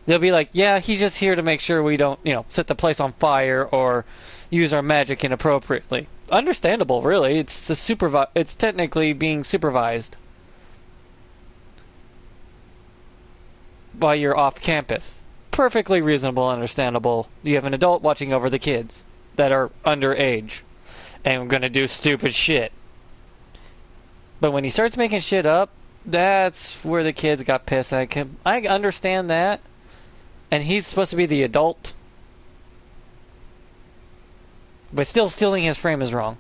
They'll be like, yeah, he's just here to make sure we don't, you know, set the place on fire or use our magic inappropriately. Understandable, really. It's technically being supervised while you're off campus. Perfectly reasonable, understandable. You have an adult watching over the kids that are underage and gonna do stupid shit. But when he starts making shit up, that's where the kids got pissed. I understand that. And he's supposed to be the adult. But still stealing his frame is wrong.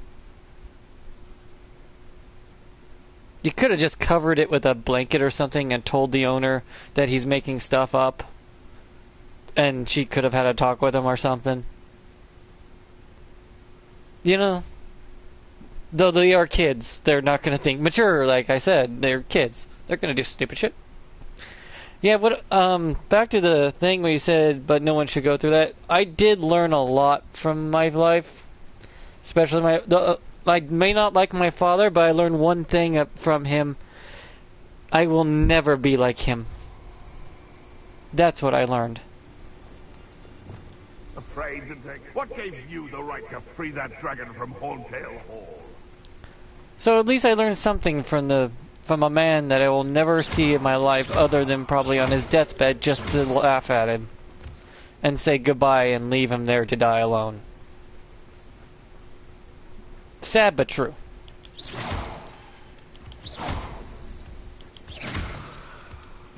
You could have just covered it with a blanket or something and told the owner that he's making stuff up. And she could have had a talk with him or something. You know? Though they are kids, they're not going to think mature, like I said. They're kids. They're going to do stupid shit. Yeah, back to the thing where you said, but no one should go through that. I did learn a lot from my life. Especially I may not like my father, but I learned one thing from him. I will never be like him. That's what I learned.
Afraid to take... What gave you the right to free that dragon from Horntail Hall?
So at least I learned something from a man that I will never see in my life other than probably on his deathbed just to laugh at him and say goodbye and leave him there to die alone. Sad but true.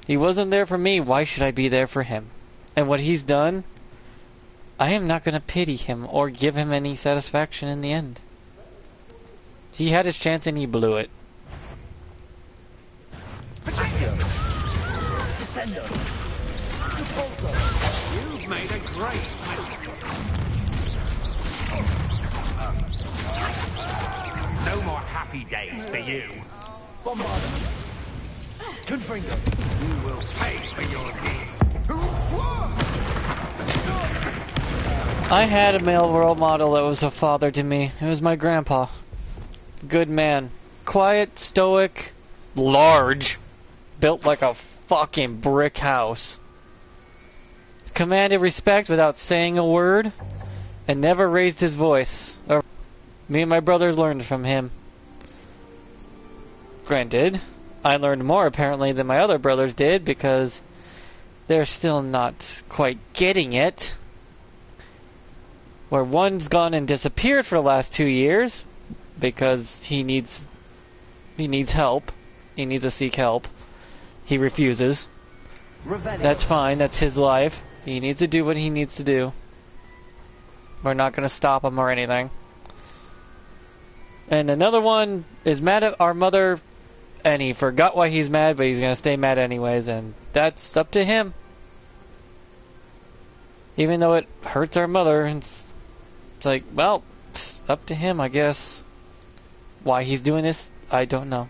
He wasn't there for me, why should I be there for him? And what he's done, I am not going to pity him or give him any satisfaction in the end. He had his chance and he blew it.
You've made a great mistake. No more happy days for you. Confringo, you will pay for your deed.
I had a male role model that was a father to me. It was my grandpa. Good man. Quiet, stoic, large. Built like a fucking brick house. Commanded respect without saying a word. And never raised his voice. Me and my brothers learned from him. Granted, I learned more apparently than my other brothers did because they're still not quite getting it. Where one's gone and disappeared for the last 2 years because he needs help. He needs to seek help. He refuses. That's fine. That's his life. He needs to do what he needs to do. We're not going to stop him or anything. And another one is mad at our mother, and he forgot why he's mad, but he's going to stay mad anyways, and that's up to him. Even though it hurts our mother, it's like, well, it's up to him, I guess. Why he's doing this, I don't know.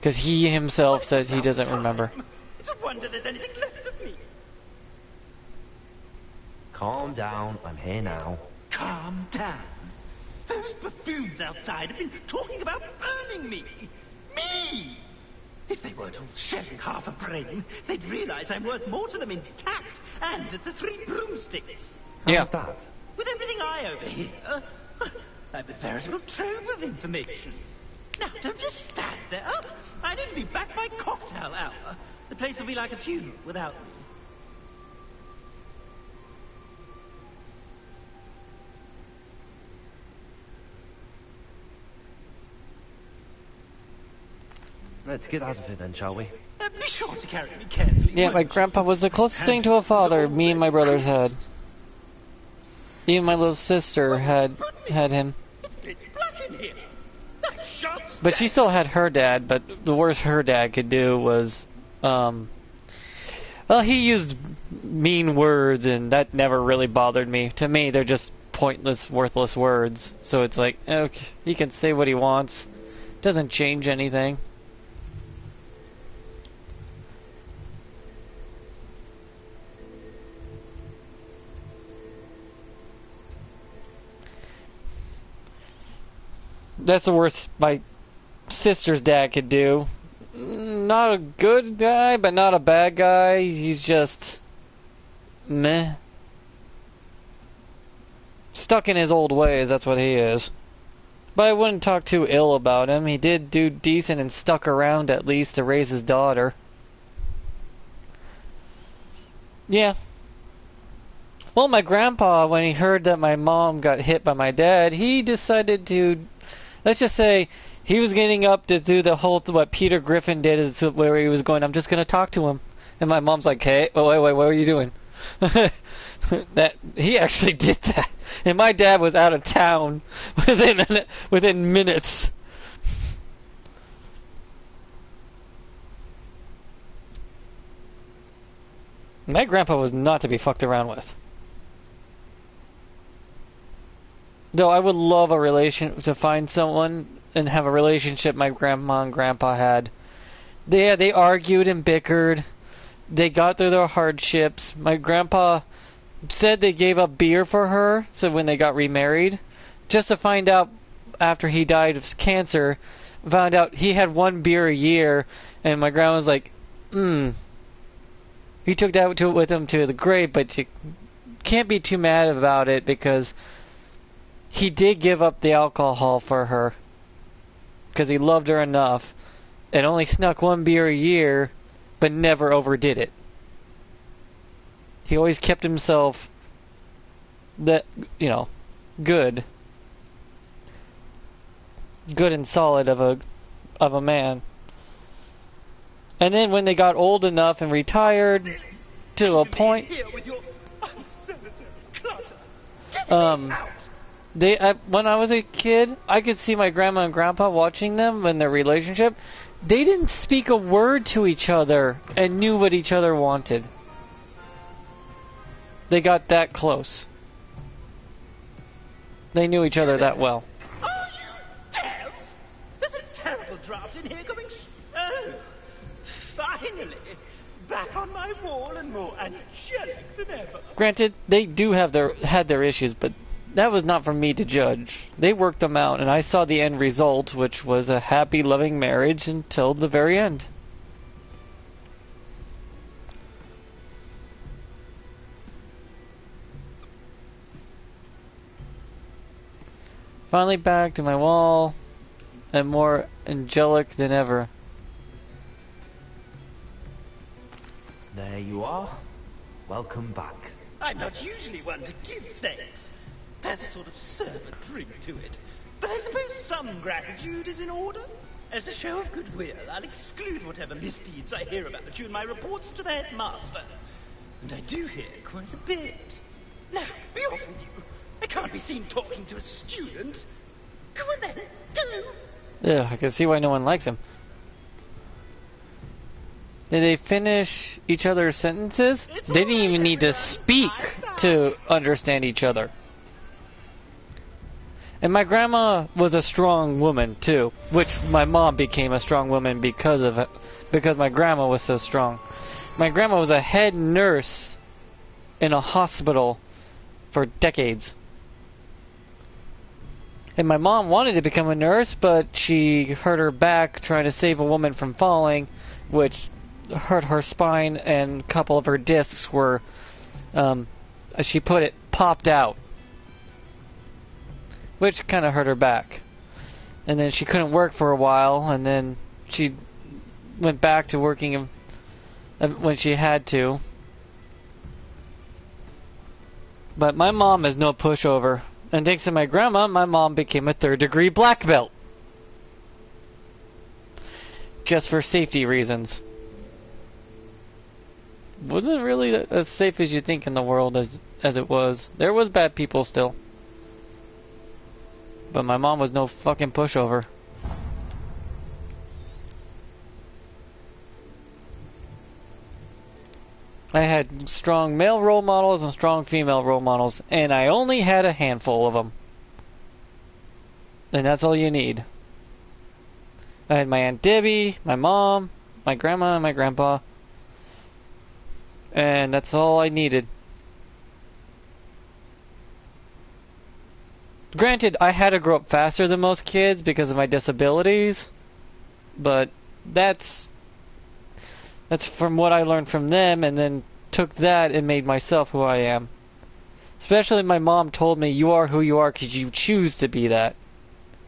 Because he himself said he doesn't remember.
It's a wonder there's anything left of me.
Calm down, I'm here now.
Calm down. Those buffoons outside have been talking about burning me. Me! If they weren't all sharing half a brain, they'd realize I'm worth more to them intact and at the 3 broomsticks.
Yeah.
How's that?
With everything I overhear, I'm a veritable trove of information. Now, don't just stand there. I need to be back by cocktail hour. The place will be like a funeral without me.
Let's get out of here then, shall we?
Be sure to carry me carefully.
Yeah, my grandpa was the closest thing to a father me and my brothers had. Even my little sister had him. But she still had her dad, but the worst her dad could do was, well, he used mean words, and that never really bothered me. To me, they're just pointless, worthless words. So it's like, okay, he can say what he wants. Doesn't change anything. That's the worst my sister's dad could do. Not a good guy, but not a bad guy. He's just meh. Stuck in his old ways, that's what he is. But I wouldn't talk too ill about him. He did do decent and stuck around at least to raise his daughter. Yeah. Well, my grandpa, when he heard that my mom got hit by my dad, he decided to... Let's just say he was getting up to do the whole what Peter Griffin did, is where he was going, I'm just going to talk to him. And my mom's like, hey, oh, wait, what are you doing? That he actually did that. And my dad was out of town within minutes. My grandpa was not to be fucked around with. Though I would love to find someone and have a relationship my grandma and grandpa had. They argued and bickered. They got through their hardships. My grandpa said they gave up beer for her, so when they got remarried, just to find out after he died of cancer, found out he had 1 beer a year, and my grandma was like, He took that with him to the grave, but you can't be too mad about it because he did give up the alcohol for her because he loved her enough and only snuck 1 beer a year but never overdid it. He always kept himself good and solid of a man. And then when they got old enough and retired to a point, when I was a kid, I could see my grandma and grandpa watching them in their relationship. They didn't speak a word to each other and knew what each other wanted. They got that close. They knew each other that well.
Are you deaf? There's a terrible draft in here coming. Oh, finally, back on my wall and more angelic than ever.
Granted, they do had their issues, but that was not for me to judge. They worked them out, and I saw the end result, which was a happy, loving marriage until the very end. Finally back to my wall, and more angelic than ever.
There you are. Welcome back.
I'm not usually one to give thanks. There's a sort of servant ring to it. But I suppose some gratitude is in order. As a show of goodwill, I'll exclude whatever misdeeds I hear about you in my reports to the headmaster. And I do hear quite a bit. Now, be off with you. I can't be seen talking to a student. Go on then, go.
Yeah, I can see why no one likes him. Did they finish each other's sentences? They didn't even need to speak to understand each other. And my grandma was a strong woman too, which my mom became a strong woman because of it, because my grandma was so strong. My grandma was a head nurse in a hospital for decades. And my mom wanted to become a nurse, but she hurt her back trying to save a woman from falling, which hurt her spine, and a couple of her discs were, as she put it, popped out, which kind of hurt her back. And then she couldn't work for a while, and then she went back to working when she had to. But my mom is no pushover. And thanks to my grandma, my mom became a 3rd-degree black belt. Just for safety reasons. Wasn't really as safe as you think in the world as it was. There was bad people still. But my mom was no fucking pushover. I had strong male role models and strong female role models, and I only had a handful of them. And that's all you need. I had my Aunt Debbie, my mom, my grandma, and my grandpa. And that's all I needed. Granted, I had to grow up faster than most kids because of my disabilities, but that's from what I learned from them, and then took that and made myself who I am. Especially my mom told me, you are who you are because you choose to be that,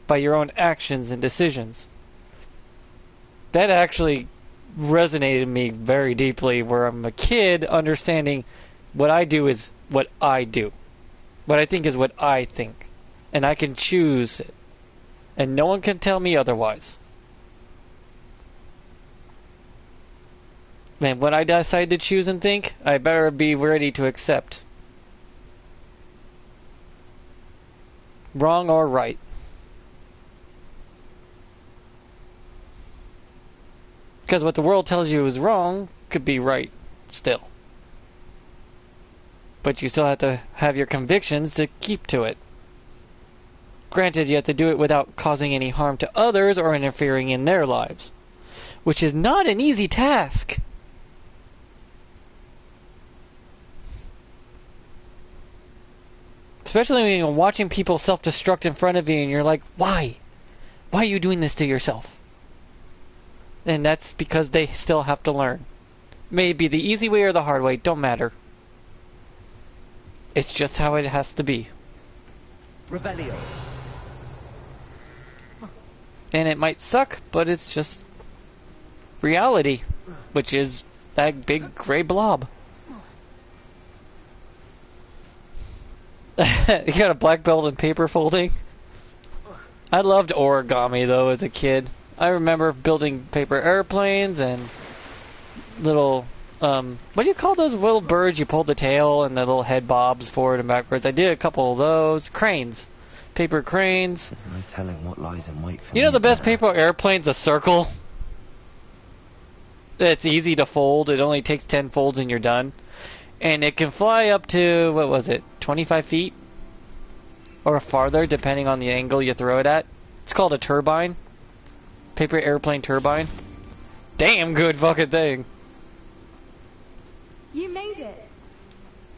by your own actions and decisions. That actually resonated with me very deeply, where I'm a kid understanding what I do is what I do. What I think is what I think. And I can choose it. And no one can tell me otherwise. Man, when I decide to choose and think, I better be ready to accept. Wrong or right. Because what the world tells you is wrong could be right still. But you still have to have your convictions to keep to it. Granted, you have to do it without causing any harm to others or interfering in their lives. Which is not an easy task. Especially when you're watching people self-destruct in front of you and you're like, why? Why are you doing this to yourself? And that's because they still have to learn. Maybe the easy way or the hard way, don't matter. It's just how it has to be.
Revelio.
And it might suck, but it's just reality, which is that big gray blob. You got a black belt in paper folding? I loved origami though as a kid. I remember building paper airplanes and little, what do you call those little birds you pull the tail and the little head bobs forward and backwards? I did a couple of those. Cranes. Paper cranes.
There's no telling what lies in wait for
You know
me
the best
there.
paper airplane's a circle? It's easy to fold. It only takes 10 folds and you're done. And it can fly up to, what was it, 25 feet? Or farther, depending on the angle you throw it at. It's called a turbine. Paper airplane turbine. Damn good fucking thing.
You made it.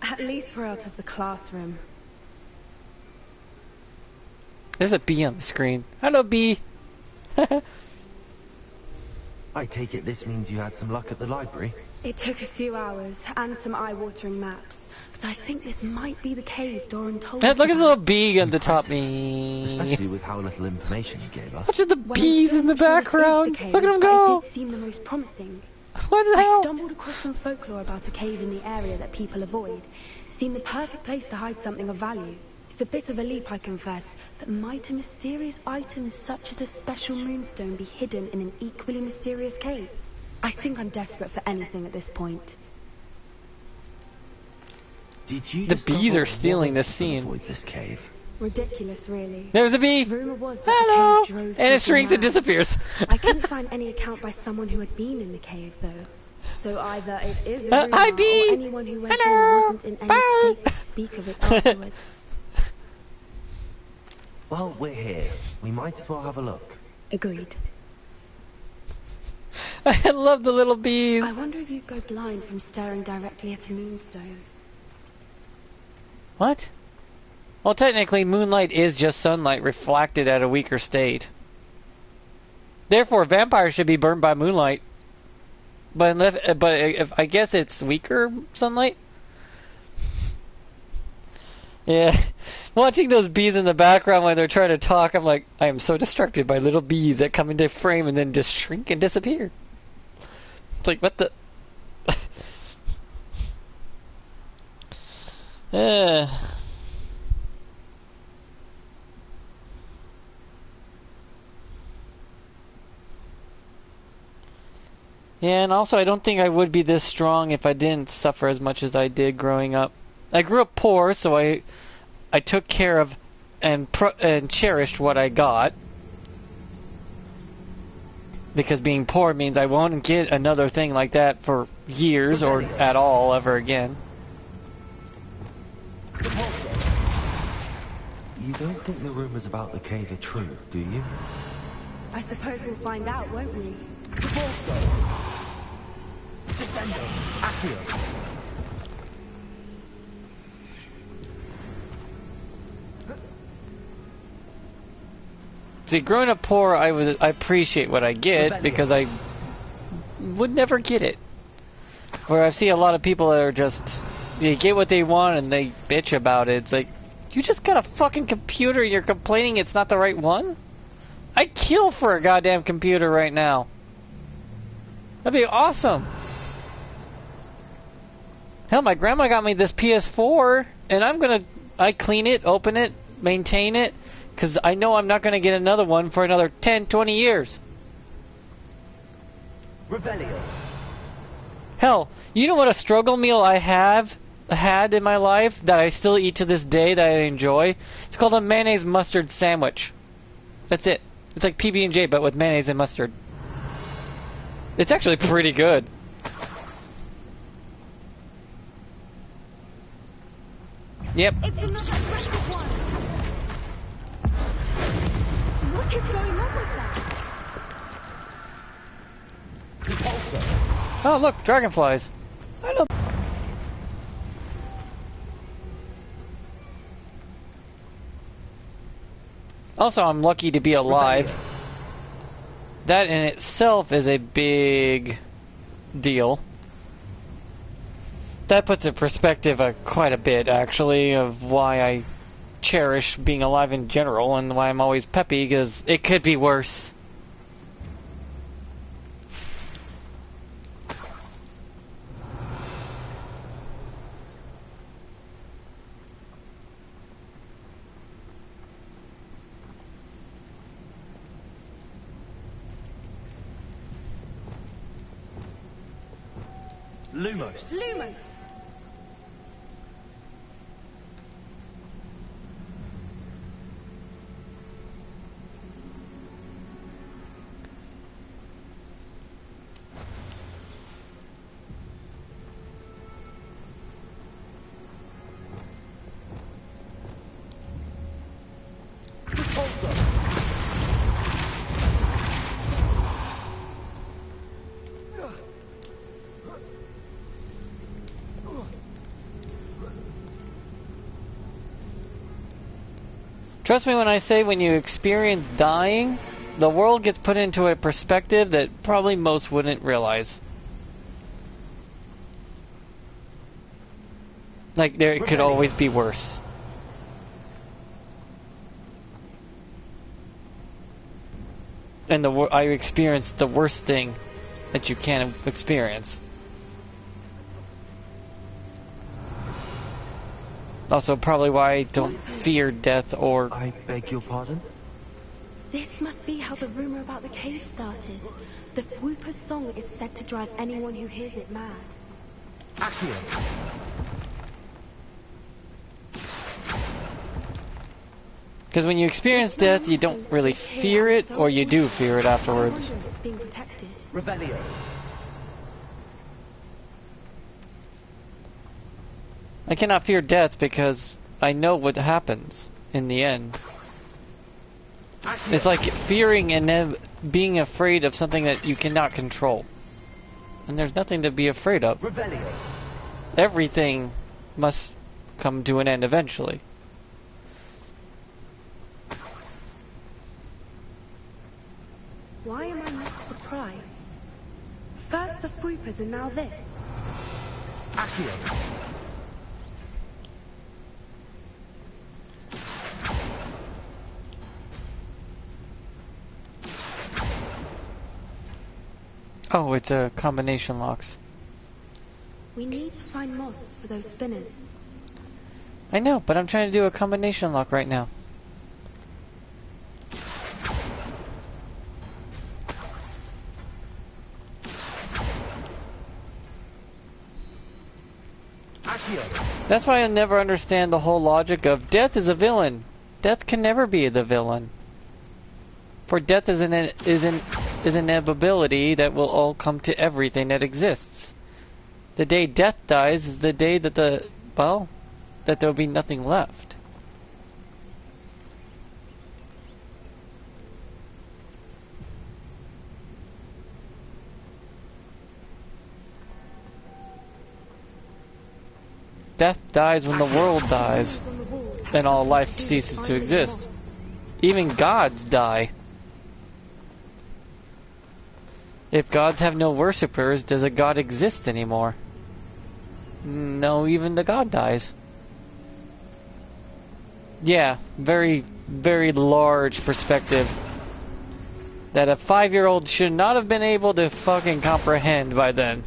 At least we're out of the classroom.
There's a bee on the screen. Hello, bee.
I take it this means you had some luck at the library?
It took a few hours and some eye-watering maps, but I think this might be the cave Doran told
Hey,
us
look at the
about.
little bee on the top.
Especially with how little information you gave us.
Watch the
When I
bees in the
searched for this
background.
Easter cave,
Look at them
but
go.
It did seem the most promising.
What the
I
hell?
stumbled across some folklore about a cave in the area that people avoid. Seemed the perfect place to hide something of value. It's a bit of a leap, I confess, but might a mysterious item such as a special moonstone be hidden in an equally mysterious cave? I think I'm desperate for anything at this point.
Did you
The
discover
bees are
why
stealing this
people
scene.
avoid this cave?
Ridiculous, really.
There's a bee.
Rumor was that
Hello.
the cave drove
And it
people
shrinks and
mad.
disappears.
I couldn't find any account by someone who had been in the cave, though. So either it is a rumor,
hi, bee.
or anyone who went
Hello.
in wasn't in any
Bye.
state to speak of it afterwards.
Well, we're here. We might as well have a look.
Agreed.
I love the little bees.
I wonder if you'd go blind from staring directly at a moonstone.
What? Well, technically, moonlight is just sunlight reflected at a weaker state. Therefore, vampires should be burned by moonlight. But if I guess it's weaker sunlight. Yeah, watching those bees in the background when they're trying to talk, I'm like, I am so distracted by little bees that come into frame and then just shrink and disappear. It's like, what the? Yeah, and also I don't think I would be this strong if I didn't suffer as much as I did growing up. I grew up poor, so I took care of and cherished what I got. Because being poor means I won't get another thing like that for years or at all ever again.
You don't think the rumors about the cave are true, do you?
I suppose we'll find out, won't we?
Descendo, Accio.
See, growing up poor, I appreciate what I get because I would never get it. Where I see a lot of people that are just, they get what they want and they bitch about it. It's like, you just got a fucking computer and you're complaining it's not the right one? I'd kill for a goddamn computer right now. That'd be awesome. Hell, my grandma got me this PS4 and I clean it, open it, maintain it. Because I know I'm not going to get another one for another 10, 20 years.
Rebellion.
Hell, you know what a struggle meal I have had in my life that I still eat to this day that I enjoy? It's called a mayonnaise mustard sandwich. That's it. It's like PB&J but with mayonnaise and mustard. It's actually pretty good. Yep.
It's another aggressive one. What is going on with that?
Oh, look, dragonflies. I know. Also, I'm lucky to be alive. That in itself is a big deal. That puts in perspective quite a bit, actually, of why I cherish being alive in general and why I'm always peppy, because it could be worse.
Lumos.
Lumos!
Trust me when I say when you experience dying, the world gets put into a perspective that probably most wouldn't realize. Like, it could always be worse. And I experienced the worst thing that you can experience. Also, probably why I don't fear death or...
I beg your pardon?
This must be how the rumor about the cave started. The Whooper's song is said to drive anyone who hears it mad.
Accio.
Because when you experience death, you don't really fear it, or you do fear it afterwards.
I wonder if it's being protected.
Rebellion.
I cannot fear death because I know what happens in the end. It's like fearing and then being afraid of something that you cannot control. And there's nothing to be afraid of. Everything must come to an end eventually.
Why am I not surprised? First the Fruipers and now this.
Oh, it's a combination locks.
We need to find moths for those spinners.
I know, but I'm trying to do a combination lock right now. That's why I never understand the whole logic of death is a villain. Death can never be the villain. For death is an inevitability that will all come to everything that exists. The day death dies is the day that that there will be nothing left. Death dies when the world dies, and all life ceases to exist. Even gods die. If gods have no worshippers, does a god exist anymore? No, even the god dies. Yeah, very, very large perspective that a 5-year-old should not have been able to fucking comprehend by then.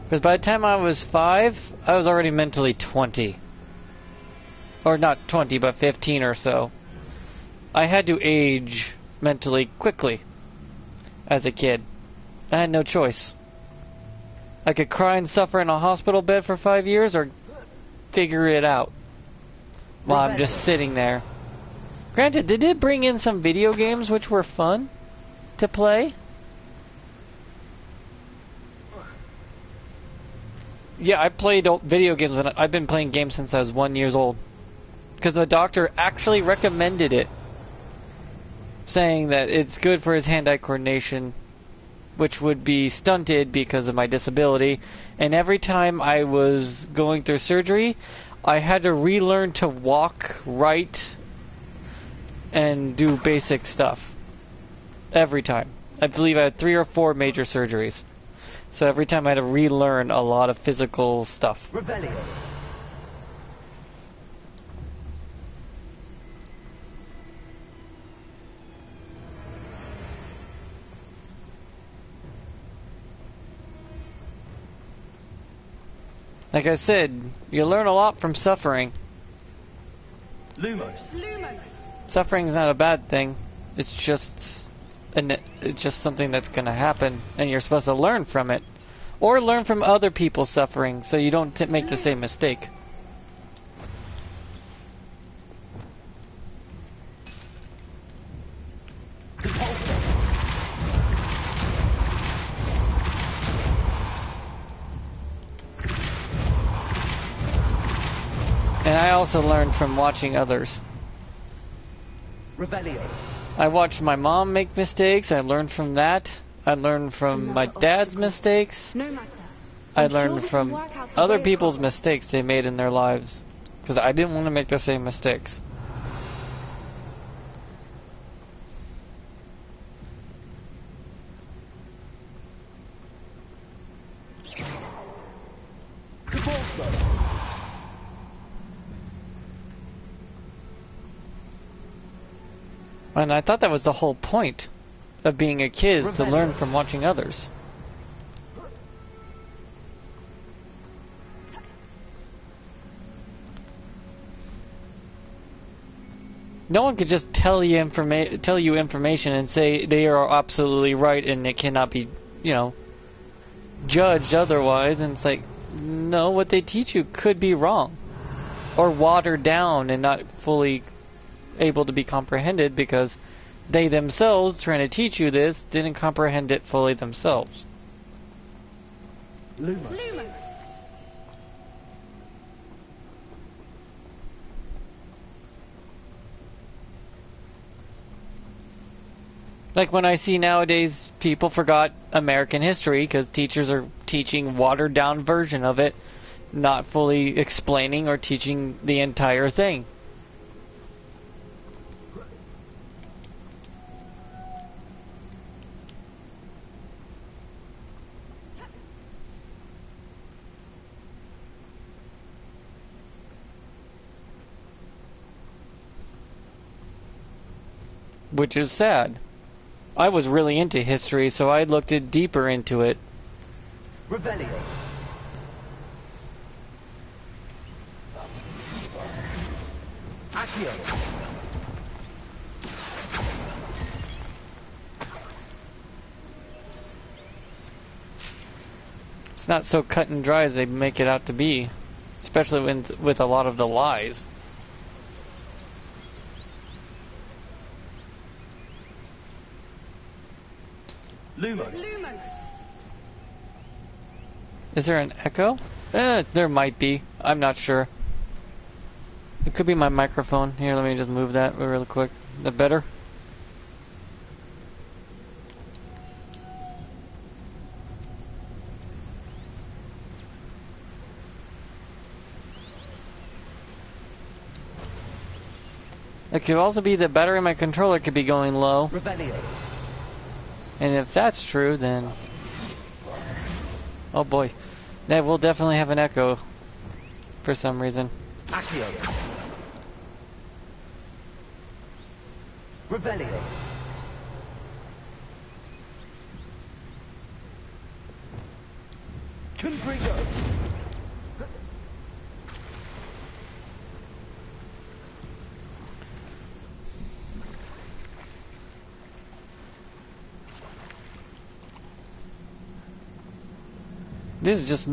Because by the time I was 5, I was already mentally 20. Or not 20, but 15 or so. I had to age mentally quickly as a kid. I had no choice. I could cry and suffer in a hospital bed for 5 years or figure it out while I'm just sitting there. Granted, they did bring in some video games which were fun to play. Yeah, I played video games, and I've been playing games since I was 1 year old. Because the doctor actually recommended it, saying that it's good for his hand-eye coordination, which would be stunted because of my disability. And every time I was going through surgery, I had to relearn to walk right and do basic stuff. Every time. I believe I had 3 or 4 major surgeries. So every time I had to relearn a lot of physical stuff.
Rebellion.
Like I said, you learn a lot from suffering.
Lumos.
Suffering's not a bad thing. It's just something that's going to happen, and you're supposed to learn from it, or learn from other people's suffering, so you don't make the same mistake. And I also learned from watching others.
Rebellion.
I watched my mom make mistakes. I learned from that. I learned from my dad's mistakes.
No matter.
I learned from other people's mistakes they made in their lives. Because I didn't want to make the same mistakes. And I thought that was the whole point of being a kid, is to learn from watching others. No one could just tell you information and say they are absolutely right and it cannot be, judged otherwise. And it's like, no, what they teach you could be wrong, or watered down and not fully able to be comprehended because they themselves, trying to teach you this, didn't comprehend it fully themselves.
Lumos.
Like when I see nowadays people forgot American history because teachers are teaching watered down version of it, not fully explaining or teaching the entire thing. Which is sad. I was really into history, so I looked deeper into it.
Revelio. Accio.
It's not so cut and dry as they make it out to be, especially with a lot of the lies.
Lumos.
Is there an echo? There might be. I'm not sure. It could be my microphone. Here, let me just move that real quick. Is that better? It could also be the battery in my controller could be going low.
Revelio.
And if that's true, then... oh boy. That will definitely have an echo. For some reason.
Accio. Revelio. Confringo.
This is just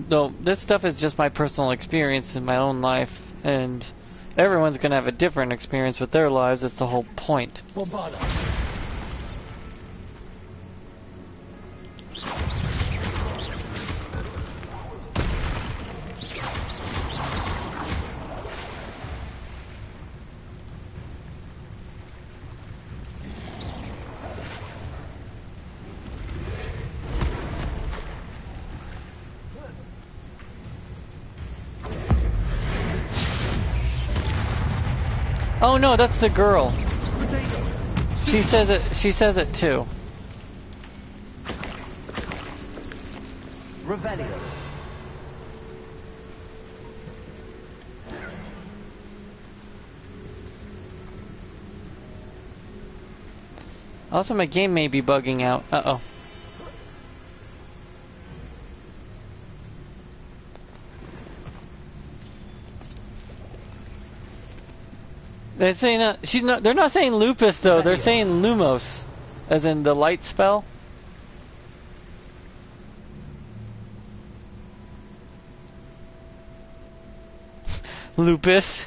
this stuff is just my personal experience in my own life, and everyone's gonna have a different experience with their lives. That's the whole point.
Bombarda.
Oh no, that's the girl. She says it. She says it too.
Revelio.
Also, my game may be bugging out. Uh-oh. They're saying they're not saying lupus though. They're saying lumos, as in the light spell. Lupus.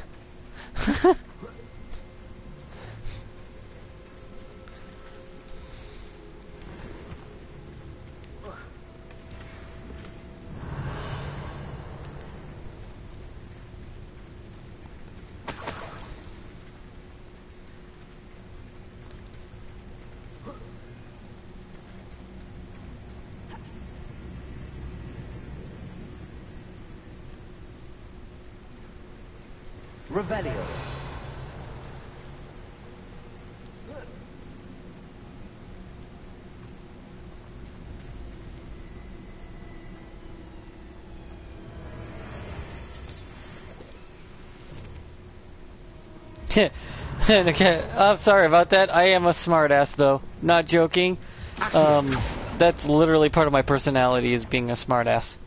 Revelio.
Okay, I'm sorry about that. I am a smartass, though. Not joking. That's literally part of my personality, is being a smartass.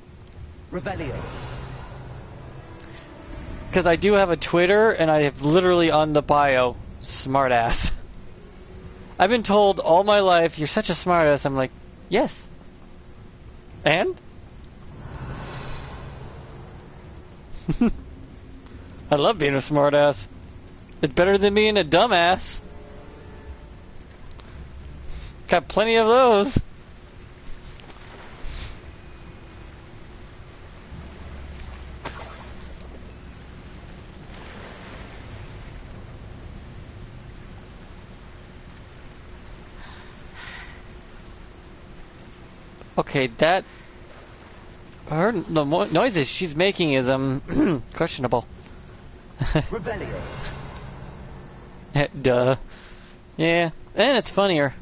Revelio.
Because I do have a Twitter, and I have literally on the bio, smartass. I've been told all my life, you're such a smartass. I'm like, yes. And? I love being a smartass. It's better than being a dumbass. Got plenty of those. Okay, that... the noises she's making is, questionable.
Rebellion.
Duh. Yeah, and it's funnier.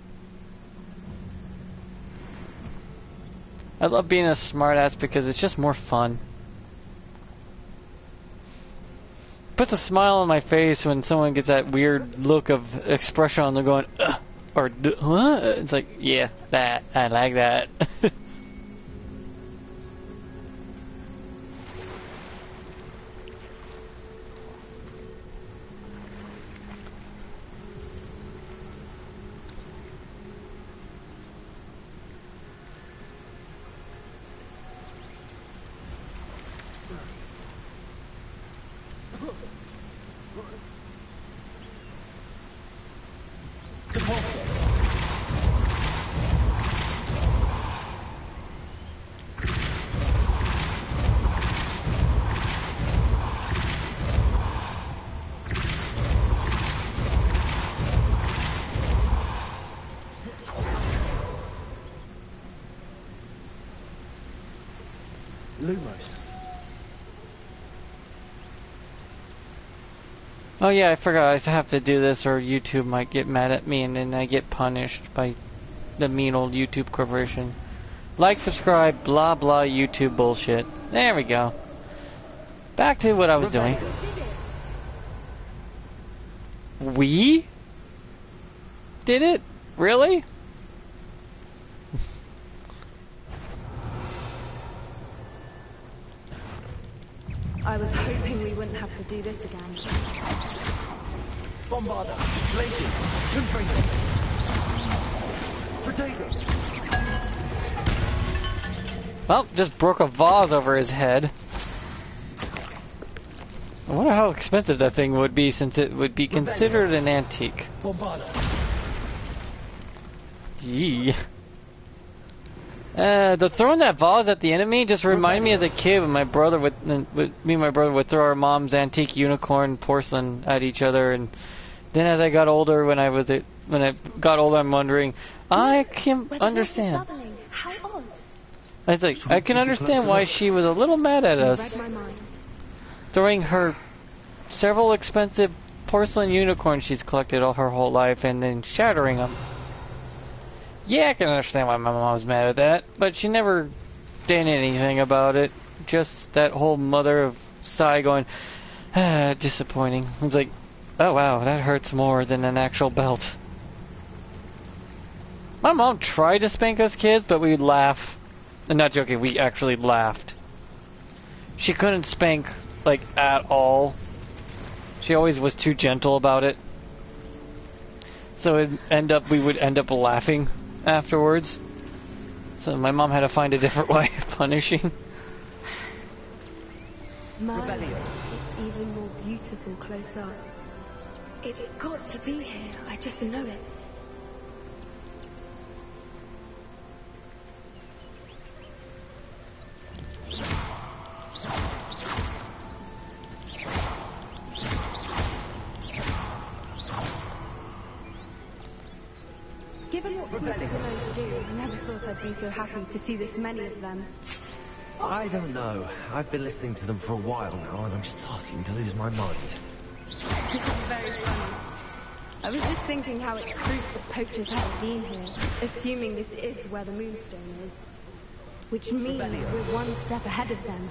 I love being a smartass because it's just more fun. Puts a smile on my face when someone gets that weird look of expression on them going, ugh, or huh? It's like, yeah, that. I like that.
Lumos.
Oh yeah, I forgot I have to do this or YouTube might get mad at me and then I get punished by the mean old YouTube corporation. Like, subscribe, blah blah YouTube bullshit. There we go. Back to what I was doing. We did it? Really?
I was hoping we wouldn't have to do this again.
Bombarder. Blazing. Confringo. Protego.
Well, just broke a vase over his head. I wonder how expensive that thing would be since it would be considered an antique.
Bombarder.
Yee. The throwing that vase at the enemy just reminded me as a kid when my brother me and my brother would throw our mom's antique unicorn porcelain at each other, and then as I got older, when I got older, I'm wondering, I can understand.
How odd.
I was like, I can understand why she was a little mad at us
Read my mind.
throwing her several expensive porcelain unicorns she's collected all her whole life and then shattering them. Yeah, I can understand why my mom was mad at that, but she never did anything about it. Just that whole mother of sigh going, disappointing. It's like, oh wow, that hurts more than an actual belt. My mom tried to spank us kids, but we'd laugh. I'm not joking, we actually laughed. She couldn't spank, like, at all. She always was too gentle about it. So we would end up laughing afterwards. So my mom had to find a different way of punishing.
Merlin, it's even more beautiful close up. It's got to be here. I just know it. Given what creepers are known to do, I never thought I'd be so happy to see this many of them.
I don't know. I've been listening to them for a while now, and I'm starting to lose my mind.
It's very funny. I was just thinking how it's proof that poachers haven't been here, assuming this is where the moonstone is. Which means we're one step ahead of them.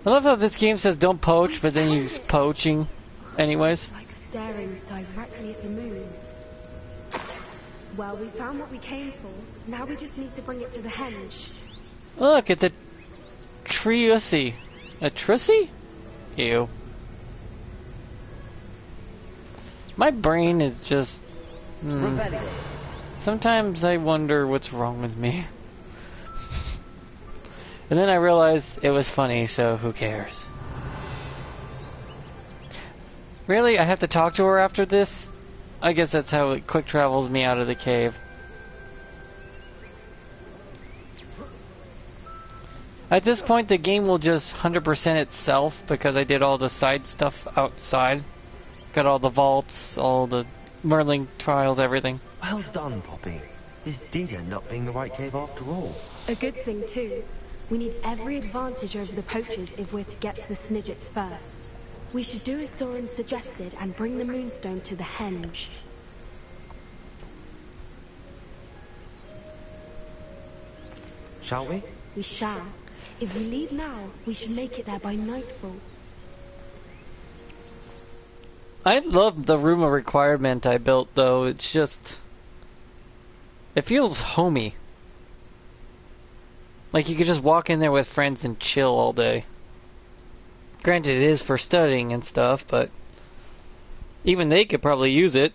I love how this game says don't poach, but then you're poaching anyways.
Like staring directly at the moon. Well, we found what we came for. Now we just need to bring it to the henge.
Look, it's a Triussi. A Trissy? Ew. My brain is just... Sometimes I wonder what's wrong with me. And then I realized it was funny, so who cares? Really? I have to talk to her after this? I guess that's how it quick travels me out of the cave. At this point, the game will just 100% itself because I did all the side stuff outside. Got all the vaults, all the Merlin trials, everything.
Well done, Poppy. This did end up being the right cave after all.
A good thing, too. We need every advantage over the poachers if we're to get to the Snidgets first. We should do as Doran suggested and bring the Moonstone to the henge.
Shall we?
We shall. If we leave now, we should make it there by nightfall.
I love the room of requirement I built, though. It's just... it feels homey. Like you could just walk in there with friends and chill all day. Granted, it is for studying and stuff, but even they could probably use it.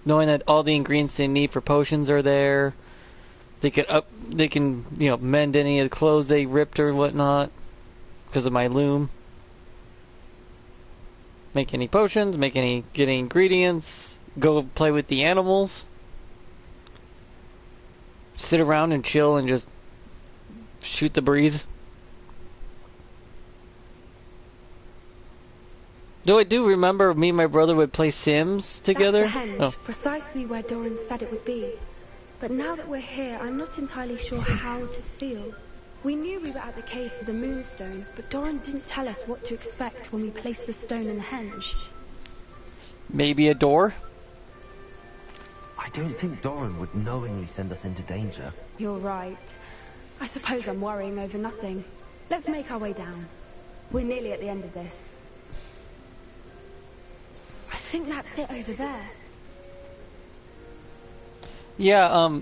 Knowing that all the ingredients they need for potions are there. They can, you know, mend any of the clothes they ripped or whatnot because of my loom. Make any potions, get any ingredients, go play with the animals. Sit around and chill and just shoot the breeze. Though I do remember me and my brother would play Sims together.
That's the henge, precisely where Doran said it would be. But now that we're here, I'm not entirely sure how to feel. We knew we were at the cave for the Moonstone, but Doran didn't tell us what to expect when we placed the stone in the henge.
Maybe a door?
I don't think Doran would knowingly send us into danger.
You're right. I suppose I'm worrying over nothing. Let's make our way down. We're nearly at the end of this. I think that's it over there.
Yeah,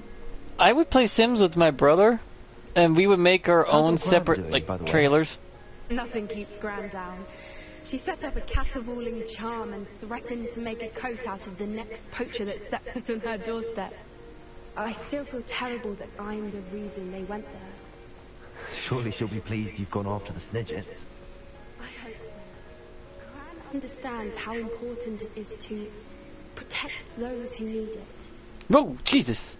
I would play Sims with my brother, and we would make our own separate,
doing,
like, trailers.
Nothing keeps Gran down. She set up a caterwauling charm and threatened to make a coat out of the next poacher that set foot on her doorstep. I still feel terrible that I'm the reason they went there.
Surely she'll be pleased you've gone after the Snidgets.
I hope so. Gran understands how important it is to protect those who need it.
Whoa, Jesus!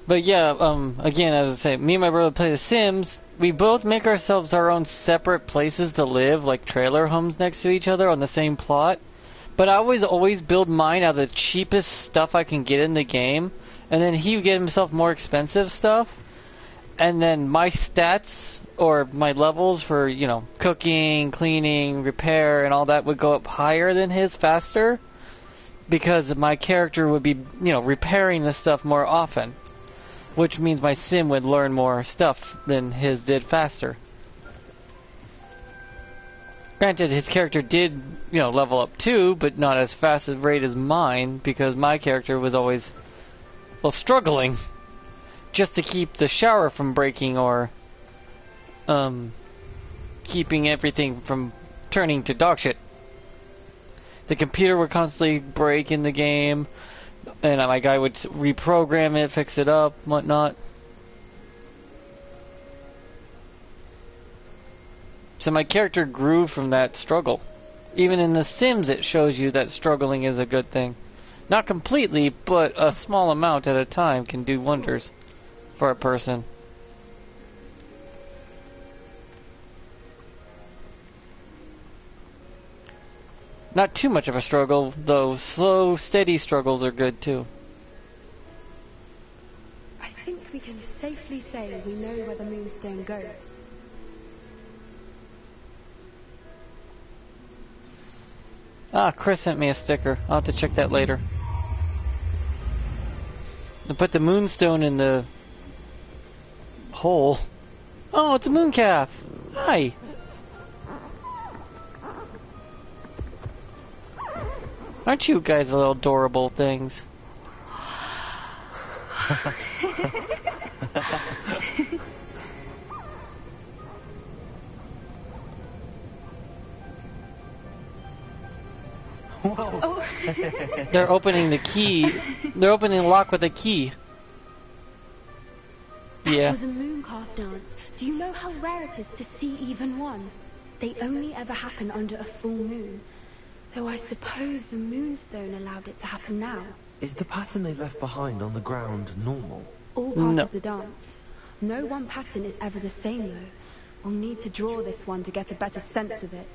But yeah, again, as I say, me and my brother play The Sims. We both make ourselves our own separate places to live, like trailer homes next to each other on the same plot. But I always build mine out of the cheapest stuff I can get in the game, and then he would get himself more expensive stuff. And then my stats, or my levels for, you know, cooking, cleaning, repair, and all that would go up higher than his faster. Because my character would be, you know, repairing the stuff more often. Which means my sim would learn more stuff than his did faster. Granted, his character did, you know, level up too, but not as fast a rate as mine, because my character was always, well, struggling just to keep the shower from breaking, or keeping everything from turning to dog shit. The computer would constantly break in the game, and my guy would reprogram it, fix it up, whatnot. So my character grew from that struggle. Even in The Sims it shows you that struggling is a good thing. Not completely, but a small amount at a time can do wonders for a person. Not too much of a struggle, though slow, steady struggles are good too.
I think we can safely say we know where the Moonstone goes.
Ah, Chris sent me a sticker. I'll have to check that later. I put the Moonstone in the hole. Oh, it's a mooncalf. Hi. Aren't you guys little adorable things?
Whoa.
Oh.
They're opening the key. They're opening the lock with a key.
That was a mooncalf dance. Do you know how rare it is to see even one? They only ever happen under a full moon. Though I suppose the Moonstone allowed it to happen now.
Is the pattern they left behind on the ground normal?
All part
No.
of the dance. No one pattern is ever the same though. We'll need to draw this one to get a better sense of it.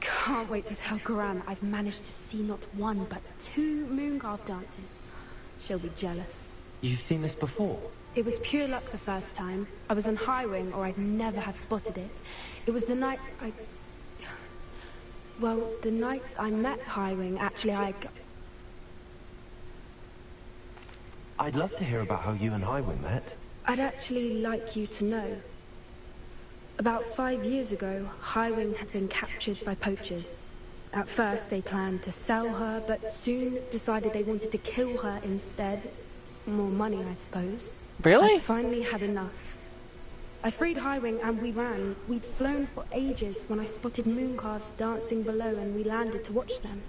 Can't wait to tell Gran I've managed to see not one but 2 Mooncarve dances. She'll be jealous.
You've seen this before?
It was pure luck the first time. I was on Highwing or I'd never have spotted it. It was the night the night I met Highwing, actually
I'd love to hear about how you and Highwing met.
I'd actually like you to know. About 5 years ago, Highwing had been captured by poachers. At first they planned to sell her, but soon decided they wanted to kill her instead. More money, I suppose.
Really?
I finally had enough. I freed Highwing and we ran. We'd flown for ages when I spotted Mooncarves dancing below and we landed to watch them.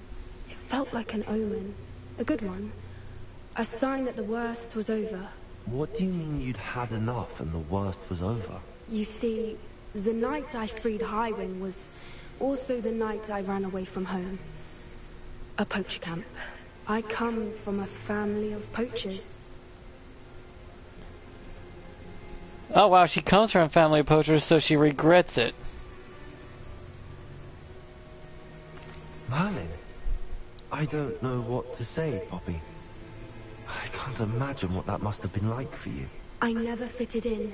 It felt like an omen. A good one. A sign that the worst was over.
What do you mean you'd had enough and the worst was over?
You see, the night I freed Highwing was also the night I ran away from home. A poacher camp. I come from a family of poachers.
Oh wow, she comes from a family of poachers, so she regrets it.
Merlin, I don't know what to say, Poppy. I can't imagine what that must have been like for you.
I never fitted in,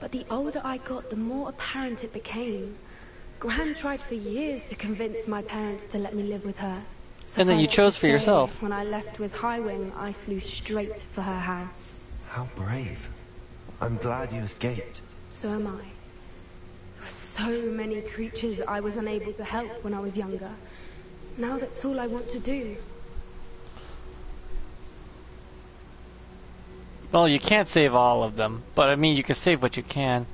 but the older I got, the more apparent it became. Gran tried for years to convince my parents to let me live with her.
And then you
Suffice
chose
to
for
say,
yourself.
When I left with Highwing, I flew straight for her house.
How brave. I'm glad you escaped.
So am I. There were so many creatures I was unable to help when I was younger. Now that's all I want to do.
Well, you can't save all of them, but I mean, you can save what you can.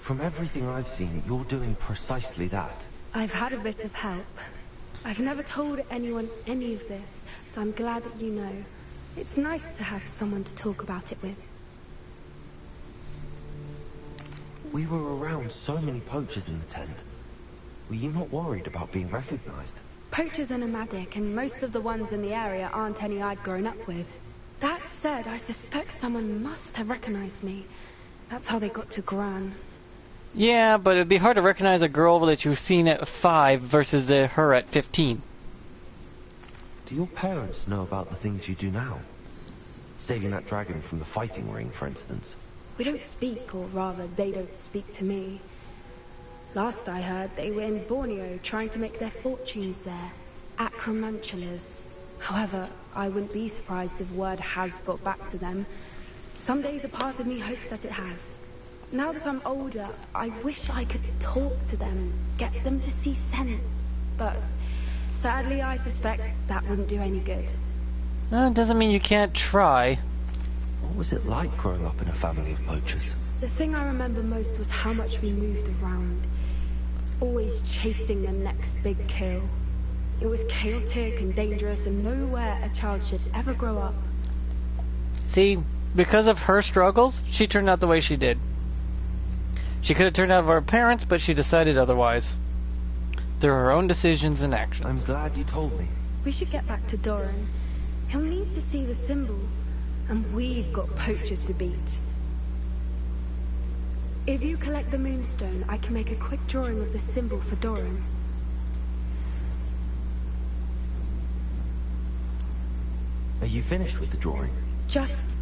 From everything I've seen, you're doing precisely that.
I've had a bit of help. I've never told anyone any of this, but I'm glad that you know. It's nice to have someone to talk about it with.
We were around so many poachers in the tent. Were you not worried about being recognized?
Poachers are nomadic, and most of the ones in the area aren't any I'd grown up with. That said, I suspect someone must have recognized me. That's how they got to Gran.
Yeah, but it'd be hard to recognize a girl that you've seen at 5 versus her at 15.
Do your parents know about the things you do now? Saving that dragon from the fighting ring, for instance.
We don't speak, or rather, they don't speak to me. Last I heard, they were in Borneo trying to make their fortunes there. Acromantulas. However, I wouldn't be surprised if word has got back to them. Some days a part of me hopes that it has. Now that I'm older, I wish I could talk to them, get them to see sense. But sadly, I suspect that wouldn't do any good.
It doesn't mean you can't try.
What was it like growing up in a family of poachers?
The thing I remember most was how much we moved around. Always chasing the next big kill. It was chaotic and dangerous and nowhere a child should ever grow up.
See, because of her struggles, she turned out the way she did. She could have turned out of her parents, but she decided otherwise. Through her own decisions and actions.
I'm glad you told me.
We should get back to Doran. He'll need to see the symbol. And we've got poachers to beat. If you collect the moonstone, I can make a quick drawing of the symbol for Doran.
Are you finished with the drawing?
Just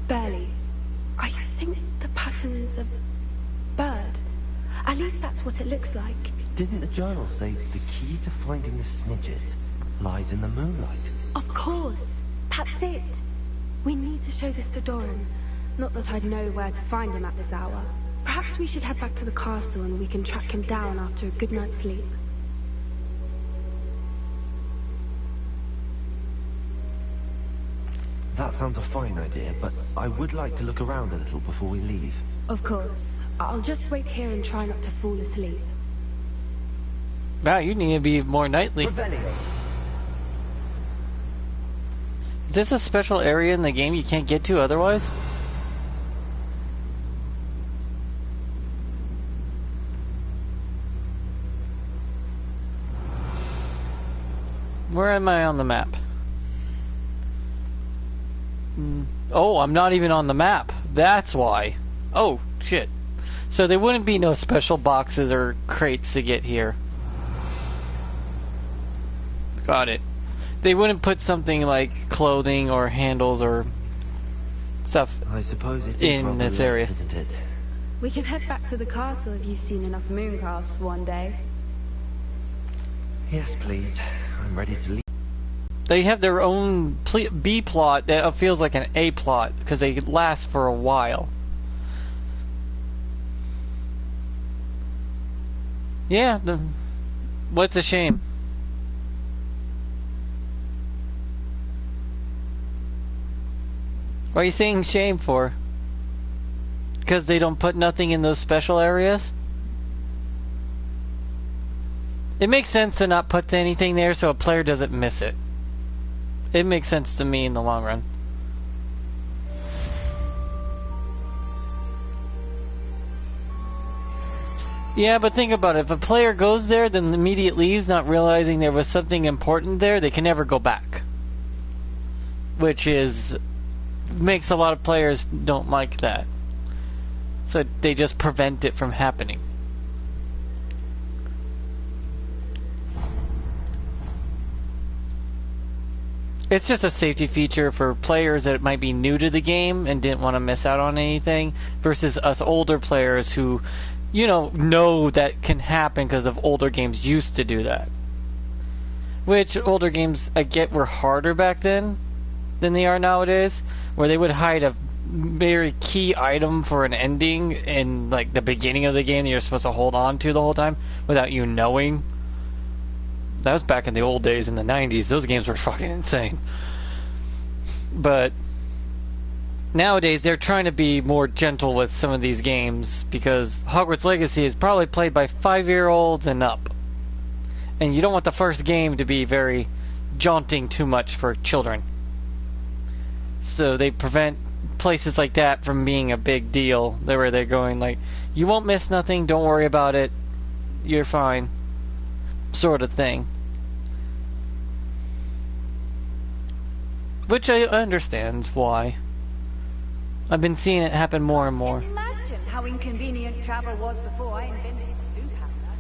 barely. I think the pattern's a bird. At least that's what it looks like.
Didn't the journal say the key to finding the Snidget lies in the moonlight?
Of course. That's it. We need to show this to Doran. Not that I'd know where to find him at this hour. Perhaps we should head back to the castle and we can track him down after a good night's sleep.
That sounds a fine idea, but I would like to look around a little before we leave.
Of course. I'll just wait here and try not to fall asleep.
Wow, you need to be more nightly. Is this a special area in the game you can't get to otherwise? Where am I on the map? Oh, I'm not even on the map. That's why. Oh, shit. So there wouldn't be no special boxes or crates to get here. Got it. They wouldn't put something like clothing or handles or stuff
I suppose it is
in
rather
this
late,
area.
isn't it?
We can head back to the castle if you've seen enough mooncalves one day.
Yes, please. I'm ready to leave.
They have their own B plot that feels like an A plot because they last for a while. Yeah, what's a shame? What are you saying shame for? Because they don't put nothing in those special areas? It makes sense to not put anything there so a player doesn't miss it. It makes sense to me in the long run. Yeah, but think about it. If a player goes there, then immediately leaves, not realizing there was something important there, they can never go back. Which makes a lot of players don't like that. So they just prevent it from happening. It's just a safety feature for players that might be new to the game and didn't want to miss out on anything, versus us older players who, know that can happen because of older games used to do that. Which older games, I get, were harder back then than they are nowadays, where they would hide a very key item for an ending in like the beginning of the game that you're supposed to hold on to the whole time without you knowing. That was back in the old days in the 90s. Those games were fucking insane. But nowadays they're trying to be more gentle with some of these games because Hogwarts Legacy is probably played by 5-year-olds and up. And you don't want the first game to be very jaunting too much for children. So they prevent places like that from being a big deal. Where they're going like, you won't miss nothing, don't worry about it, you're fine, sort of thing. Which I understand why. I've been seeing it happen more and more.
Imagine how inconvenient travel was before I invented the blue calendar.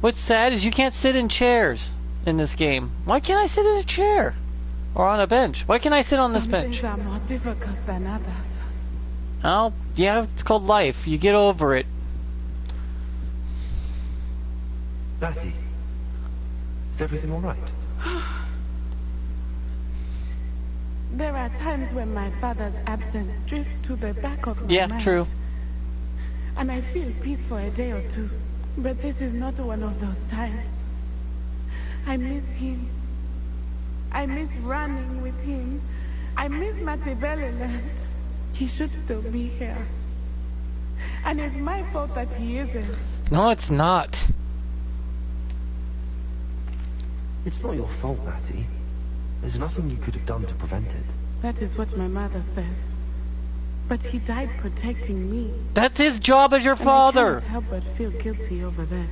What's sad is you can't sit in chairs in this game. Why can't I sit in a chair? Or on a bench? Why can't I sit on this bench?
Some things are more difficult than others.
Oh, yeah, it's called life. You get over it.
Lassie, is everything alright?
There are times when my father's absence drifts to the back of my mind.
Yeah, true.
And I feel peace for a day or two. But this is not one of those times. I miss him. I miss running with him. I miss Machiavelliland. He should still be here. And it's my fault that he isn't.
No, it's not.
It's not your fault, Natty. There's nothing you could have done to prevent it.
That is what my mother says. But he died protecting me.
That's his job as your father.
I can't help but feel guilty over that.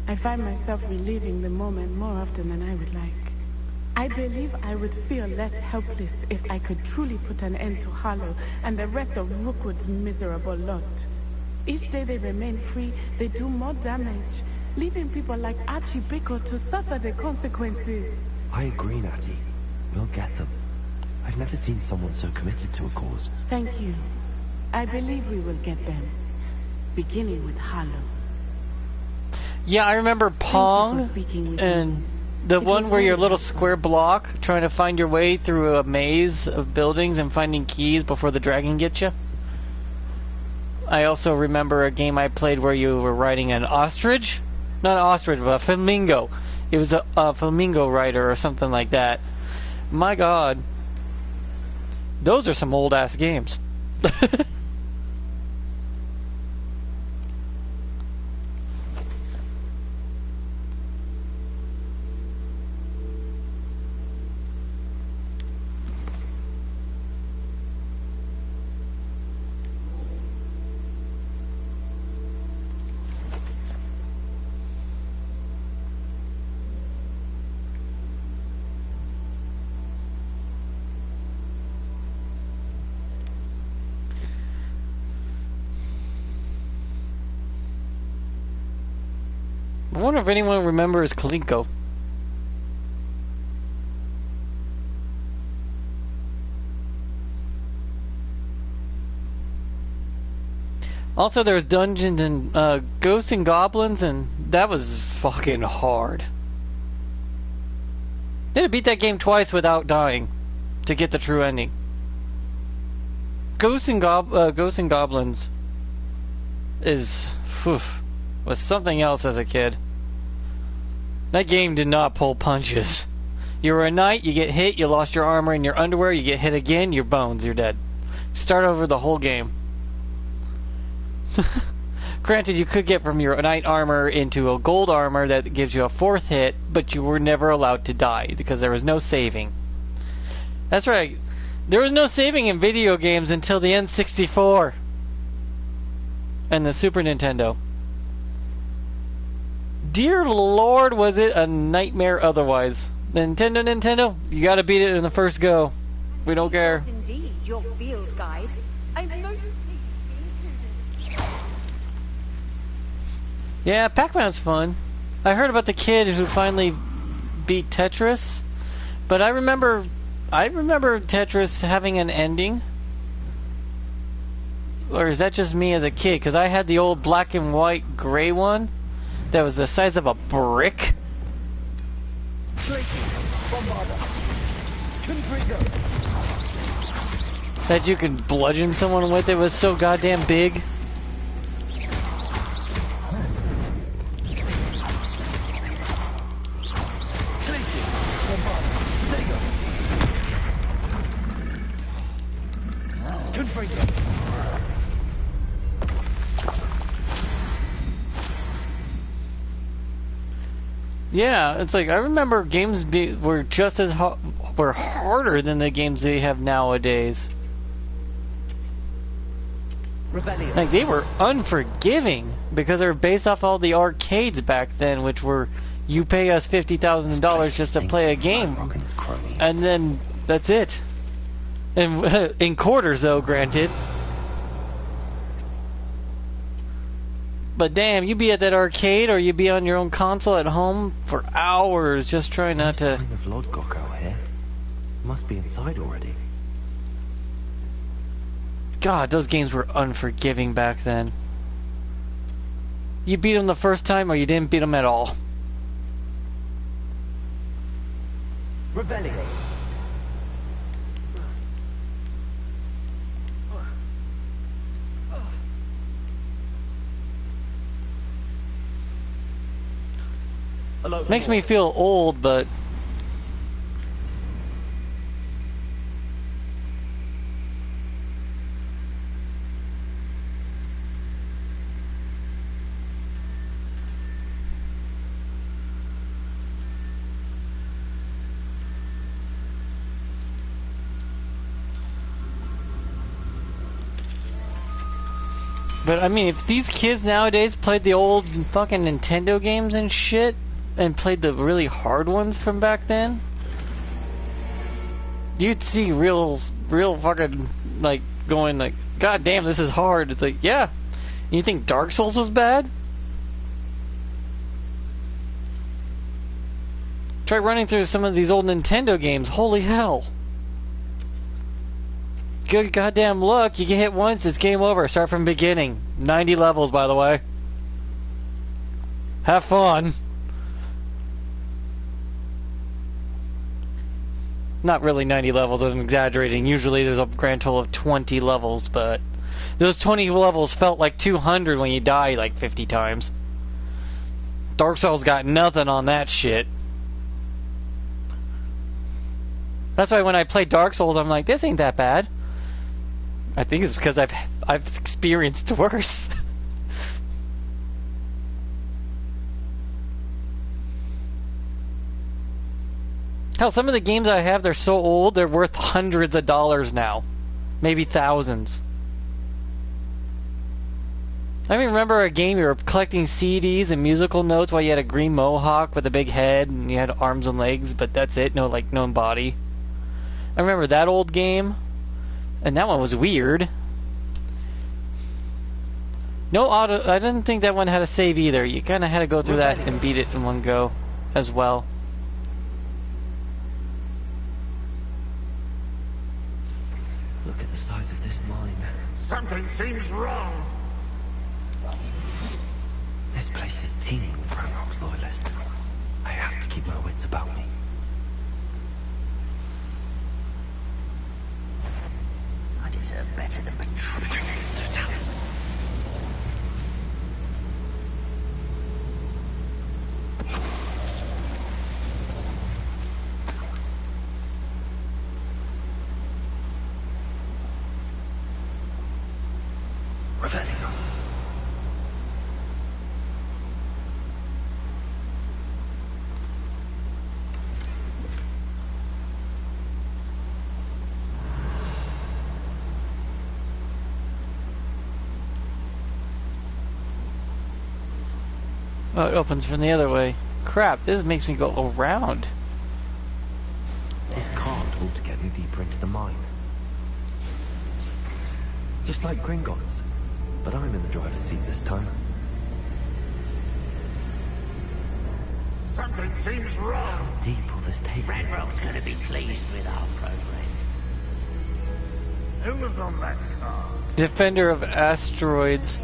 I find myself reliving the moment more often than I would like. I believe I would feel less helpless if I could truly put an end to Harlow and the rest of Rookwood's miserable lot. Each day they remain free, they do more damage, leaving people like Archie Bickle to suffer the consequences.
I agree, Natty. We'll get them. I've never seen someone so committed to a cause.
Thank you. I believe we will get them. Beginning with Harlow.
Yeah, I remember Pong and the one where you're a little square block trying to find your way through a maze of buildings and finding keys before the dragon gets you. I also remember a game I played where you were riding an ostrich. Not an ostrich, but a flamingo. It was a flamingo rider or something like that. My god. Those are some old ass games. I wonder if anyone remembers Kalinko. Also, there's Dungeons and Ghosts and Goblins, and that was fucking hard. They had to beat that game twice without dying to get the true ending. Ghosts and Goblins was something else as a kid. That game did not pull punches. You were a knight, you get hit, you lost your armor and your underwear, you get hit again, your bones, you're dead. Start over the whole game. Granted, you could get from your knight armor into a gold armor that gives you a 4th hit, but you were never allowed to die because there was no saving. That's right. There was no saving in video games until the N64 and the Super Nintendo. Dear Lord, was it a nightmare otherwise. Nintendo, you gotta beat it in the first go. We don't care.
Yes, indeed, your field guide. I noticed.
Yeah, Pac-Man's fun. I heard about the kid who finally beat Tetris, but I remember Tetris having an ending. Or is that just me as a kid? Because I had the old black and white gray one that was the size of a brick. That you could bludgeon someone with. It was so goddamn big. Yeah, it's like I remember games were just as were harder than the games they have nowadays.
Rebellion.
Like they were unforgiving because they were based off all the arcades back then, which were you pay us $50,000 just to play a game, and then that's it. And in quarters, though, granted. But damn, you'd be at that arcade or you'd be on your own console at home for hours just trying not to...
Sign of Lodgok out here. Must be inside already.
God, those games were unforgiving back then. You beat them the first time or you didn't beat them at all.
Rebellion.
Makes me feel old, but... But I mean, if these kids nowadays played the old fucking Nintendo games and shit, and played the really hard ones from back then, you'd see real fucking, like, going like, God damn, this is hard. It's like, yeah. You think Dark Souls was bad? Try running through some of these old Nintendo games. Holy hell. Good goddamn luck. You get hit once, it's game over. Start from beginning. 90 levels, by the way. Have fun. Not really 90 levels, I'm exaggerating. Usually there's a grand total of 20 levels, but those 20 levels felt like 200 when you die like 50 times. Dark Souls got nothing on that shit. That's why when I play Dark Souls, I'm like, this ain't that bad. I think it's because I've experienced worse. Hell, some of the games I have, they're so old, they're worth hundreds of dollars now. Maybe thousands. I remember a game you were collecting CDs and musical notes while you had a green mohawk with a big head and you had arms and legs, but that's it, no body. I remember that old game, and that one was weird. No auto. I didn't think that one had a save either. You kind of had to go through that and beat it in one go, as well.
Look at the size of this mine.
Something seems wrong.
This place is teeming with Ranrock's loyalists. I have to keep my wits about me.
I deserve better than betraying Mr. Dallas.
Revelio.
Oh, it opens from the other way. Crap, this makes me go around.
This can't ought to get me deeper into the mine. Just like Gringotts. But I'm in the driver's seat this time.
Something seems wrong.
How deep will this take me?
Ranrock's going to be pleased with our progress.
Who was on that car?
Defender of Asteroids.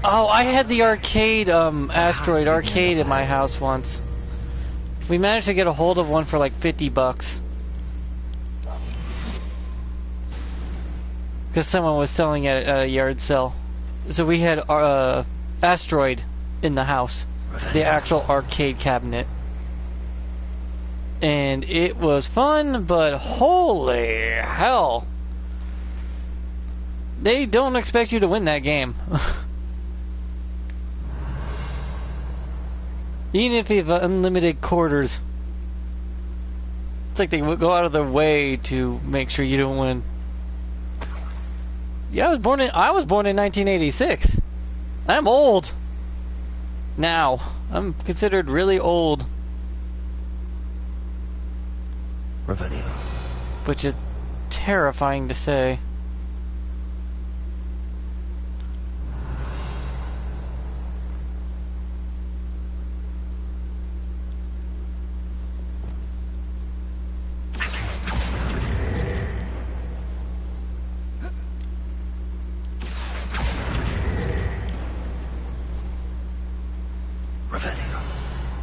Oh, I had the arcade, Asteroid arcade in my house once. We managed to get a hold of one for like $50. Because someone was selling it at a yard sale. So we had Asteroid in the house. The actual arcade cabinet. And it was fun, but holy hell. They don't expect you to win that game. Even if you have unlimited quarters. It's like they would go out of their way to make sure you don't win. Yeah, I was born in 1986. I'm old. Now. I'm considered really old.
Revelio.
Which is terrifying to say.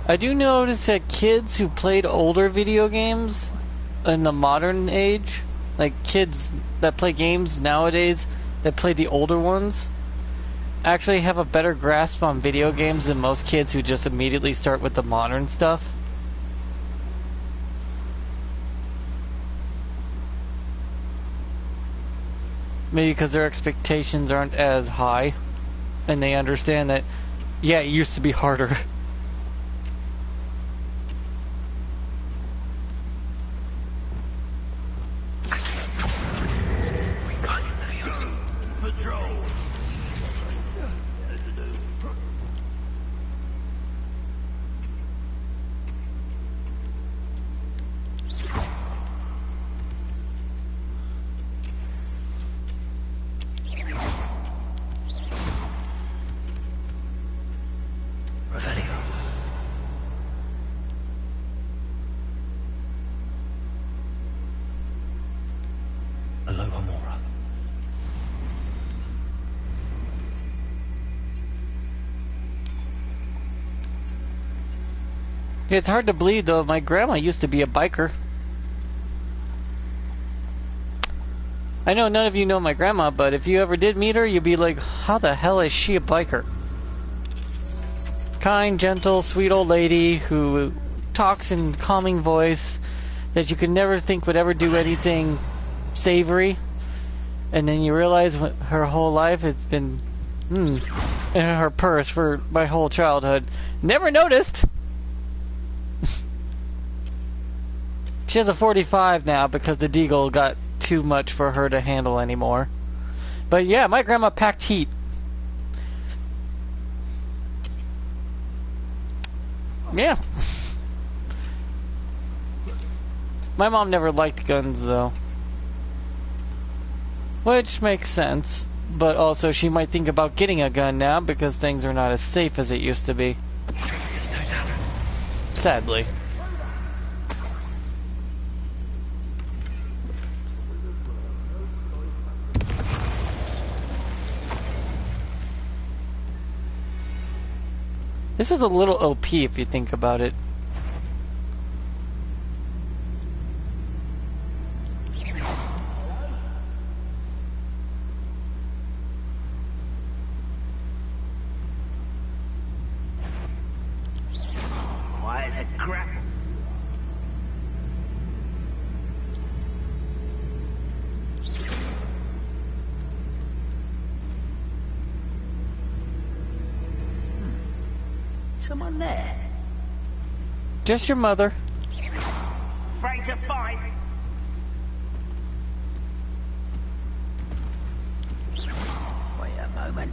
I do notice that kids who played older video games in the modern age, like kids that play games nowadays that play the older ones, actually have a better grasp on video games than most kids who just immediately start with the modern stuff. Maybe because their expectations aren't as high, and they understand that, yeah, it used to be harder. It's hard to believe, though. My grandma used to be a biker. I know none of you know my grandma, but if you ever did meet her, you'd be like, how the hell is she a biker? Kind, gentle, sweet old lady who talks in calming voice that you could never think would ever do anything savory. And then you realize her whole life it's been in her purse for my whole childhood. Never noticed! She has a 45 now because the Deagle got too much for her to handle anymore. But yeah, my grandma packed heat. Yeah. My mom never liked guns though. Which makes sense. But also she might think about getting a gun now because things are not as safe as it used to be. Sadly. This is a little OP if you think about it.
Why is it grapple? Someone there?
Just your mother.
Afraid to fight? Wait a moment.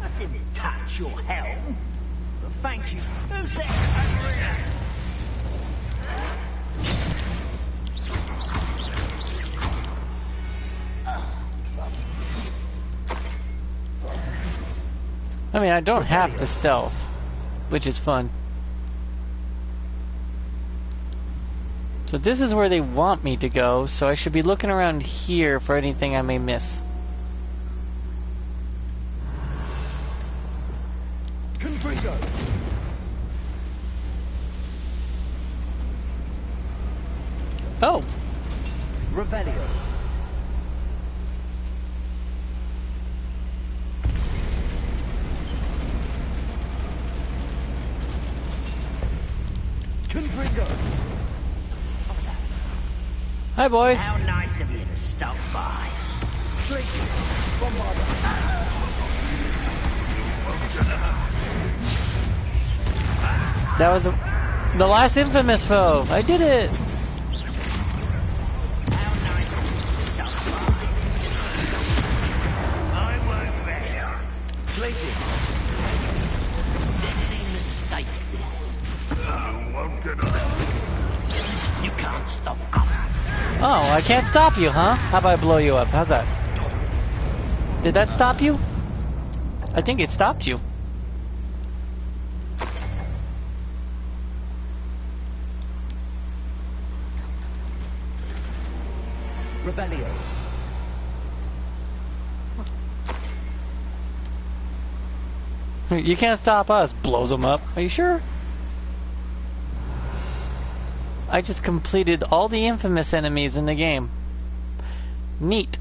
I didn't touch your helm. But thank you. Who's there?
I mean, I don't have to stealth, which is fun. So this is where they want me to go, so I should be looking around here for anything I may miss.
Confringo.
Oh!
Revelio.
Confringo.
Hi, boys.
How nice of you to stop by.
That was the last infamous foe. I did it.
How nice of you to stop by. I won't bear.
Blazing.
Deadly mistake, this.
You won't get up.
You can't stop us.
Oh, I can't stop you, huh? How about I blow you up? How's that? Did that stop you? I think it stopped you.
Revelio.
You can't stop us. Blows them up. Are you sure? I just completed all the infamous enemies in the game. Neat.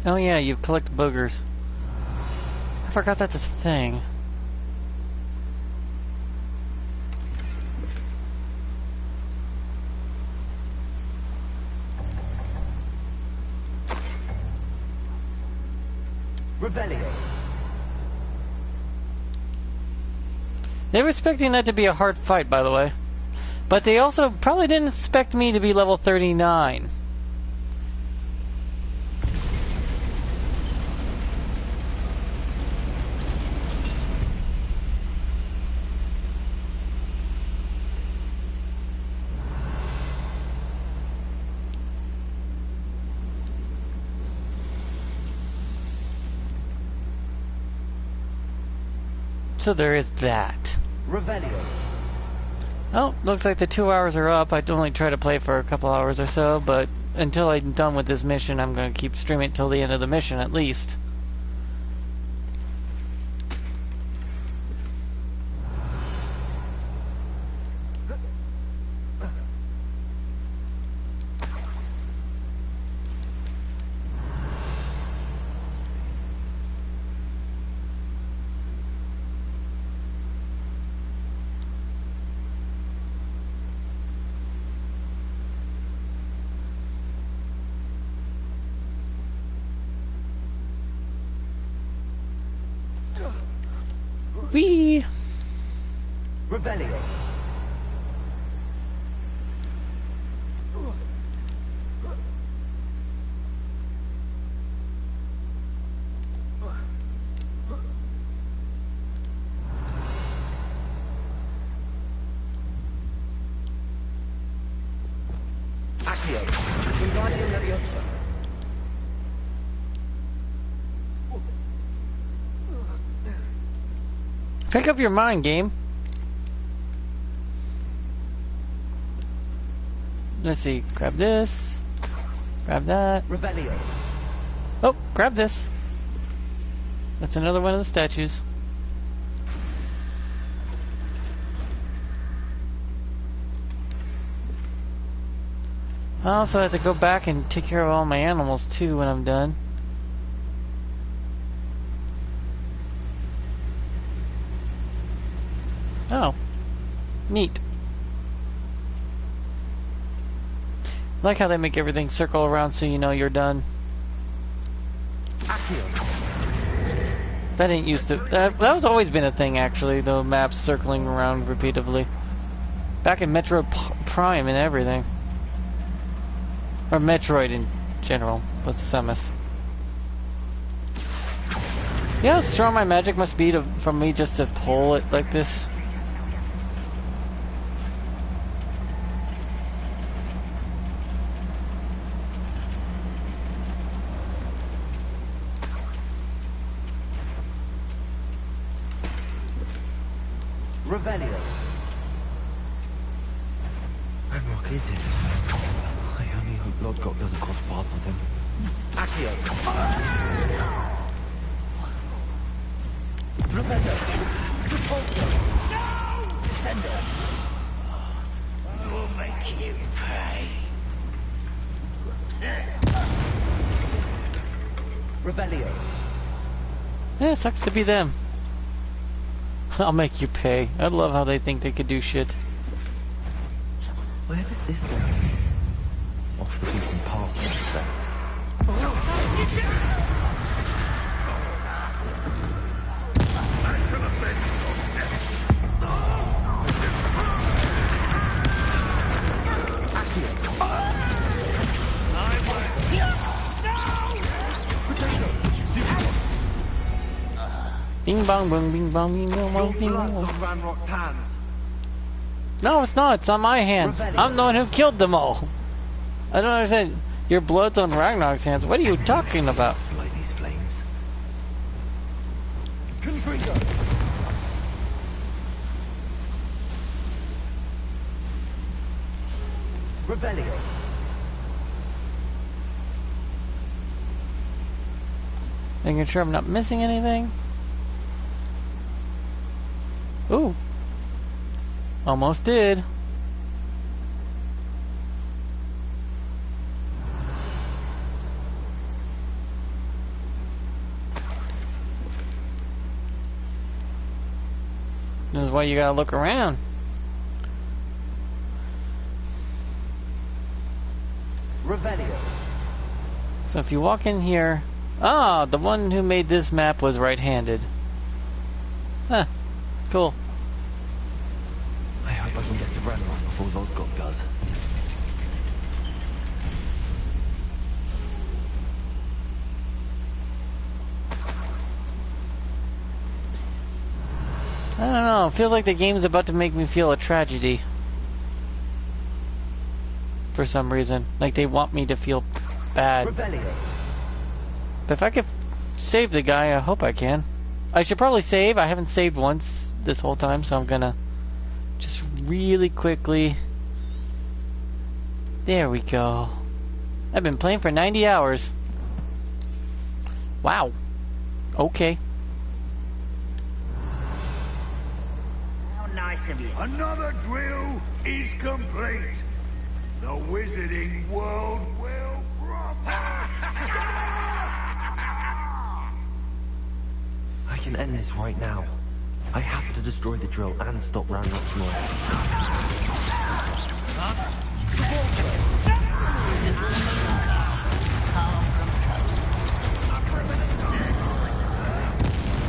Oh yeah, you collect boogers. I forgot that's a thing.
Revelio.
They were expecting that to be a hard fight, by the way. But they also probably didn't expect me to be level 39. So there is that.
Revelio.
Oh, looks like the 2 hours are up. I'd only try to play for a couple hours or so, but until I'm done with this mission, I'm going to keep streaming till the end of the mission at least. Whee!
Revelio. Accio. Wingardium Leviosa.
Pick up your mind, game. Let's see. Grab this. Grab that.
Revelio.
Oh, grab this. That's another one of the statues. I also have to go back and take care of all my animals too when I'm done. Oh. Neat. I like how they make everything circle around so you know you're done. That ain't used to... That was always been a thing, actually, the maps circling around repeatedly. Back in Metroid Prime and everything. Or Metroid in general, with Samus. Yeah, how strong my magic must be for me just to pull it like this.
Revelio. Ranrock is it? I only hope Lodgok doesn't cross paths with him. Accio. Revelio. Repulsor. No! Descender. I will make you pay. Revelio.
Yeah, sucks to be them. I'll make you pay. I love how they think they could do shit.
Where does this go? Off the beaten path, I expect.
Bing bong boom, bing bong, bing bong, bong, bing
Blood's
bong.
on Ranrock's hands.
No, it's not. It's on my hands. I'm the one who killed them all. I don't understand. Your blood's on Ragnarok's hands. What are you talking about?
Light these flames. Confringo. Revelio.
Making sure I'm not missing anything. Ooh. Almost did. This is why you gotta look around.
Revelio.
So if you walk in here... Ah, the one who made this map was right-handed. Huh. Cool.
I hope I can get to Ranrock before Lodgok does.
I don't know. It feels like the game's about to make me feel a tragedy. For some reason. Like they want me to feel bad.
Revelio.
But if I could save the guy, I hope I can. I should probably save. I haven't saved once this whole time, so I'm gonna just really quickly... There we go. I've been playing for 90 hours. Wow. Okay.
How nice of you.
Another drill is complete. The wizarding world will
I can end this right now. I have to destroy the drill and stop Ranrock's noise.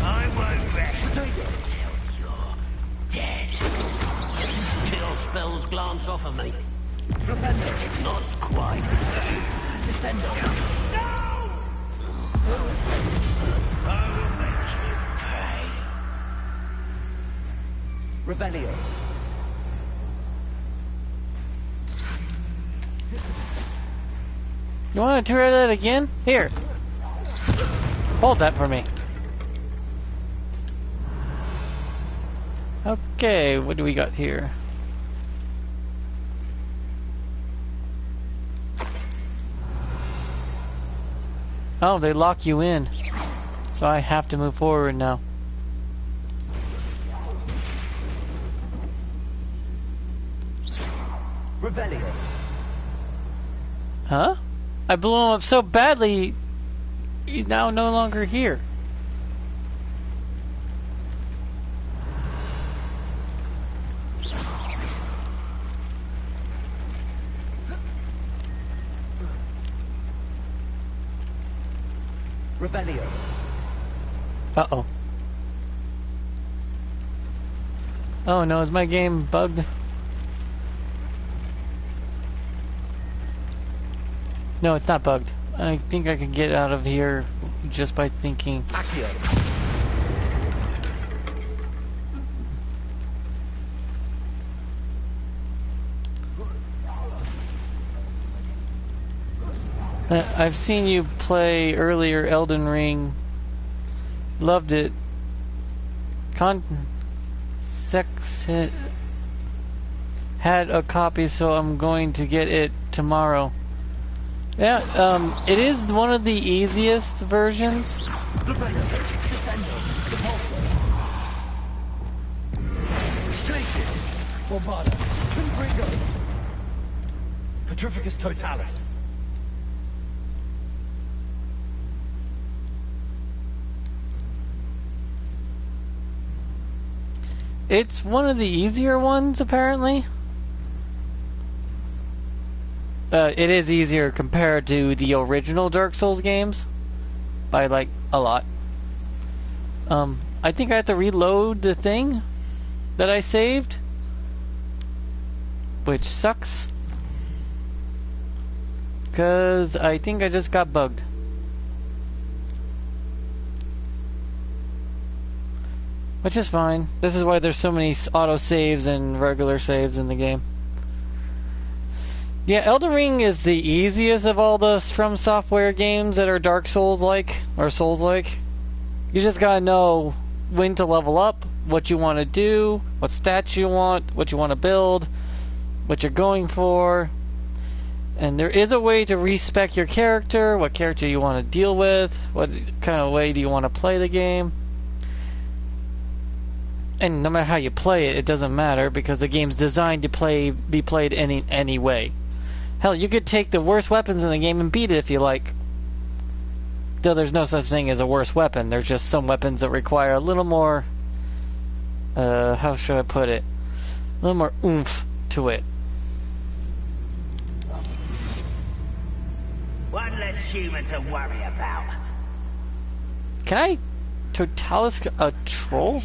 I won't rest until you're dead.
Kill spells glanced off of me.
Not quite.
Descender.
I will make you pay.
Revelio.
You want to try that again? Here. Hold that for me. Okay, what do we got here? Oh, they lock you in. So I have to move forward now.
Rebellion.
Huh? I blew him up so badly, he's now no longer here.
Rebellion.
Uh-oh. Oh no, is my game bugged? No, it's not bugged. I think I can get out of here just by thinking.
Accio.
I've seen you play earlier Elden Ring. Loved it. Had a copy, so I'm going to get it tomorrow. Yeah, it is one of the easiest versions.
Petrificus totalis.
It's one of the easier ones, apparently. It is easier compared to the original Dark Souls games by like a lot. I think I have to reload the thing that I saved, which sucks, because I think I just got bugged. Which is fine. This is why there's so many auto saves and regular saves in the game. Yeah, Elden Ring is the easiest of all the From Software games that are Dark Souls-like, or Souls-like. You just gotta know when to level up, what you want to do, what stats you want, what you want to build, what you're going for. And there is a way to respec your character, what character you want to deal with, what kind of way do you want to play the game. And no matter how you play it, it doesn't matter, because the game's designed to be played any way. Hell, you could take the worst weapons in the game and beat it if you like. Though there's no such thing as a worse weapon. There's just some weapons that require a little more... how should I put it? A little more oomph to it.
One less human to worry about.
Can I totalis a troll?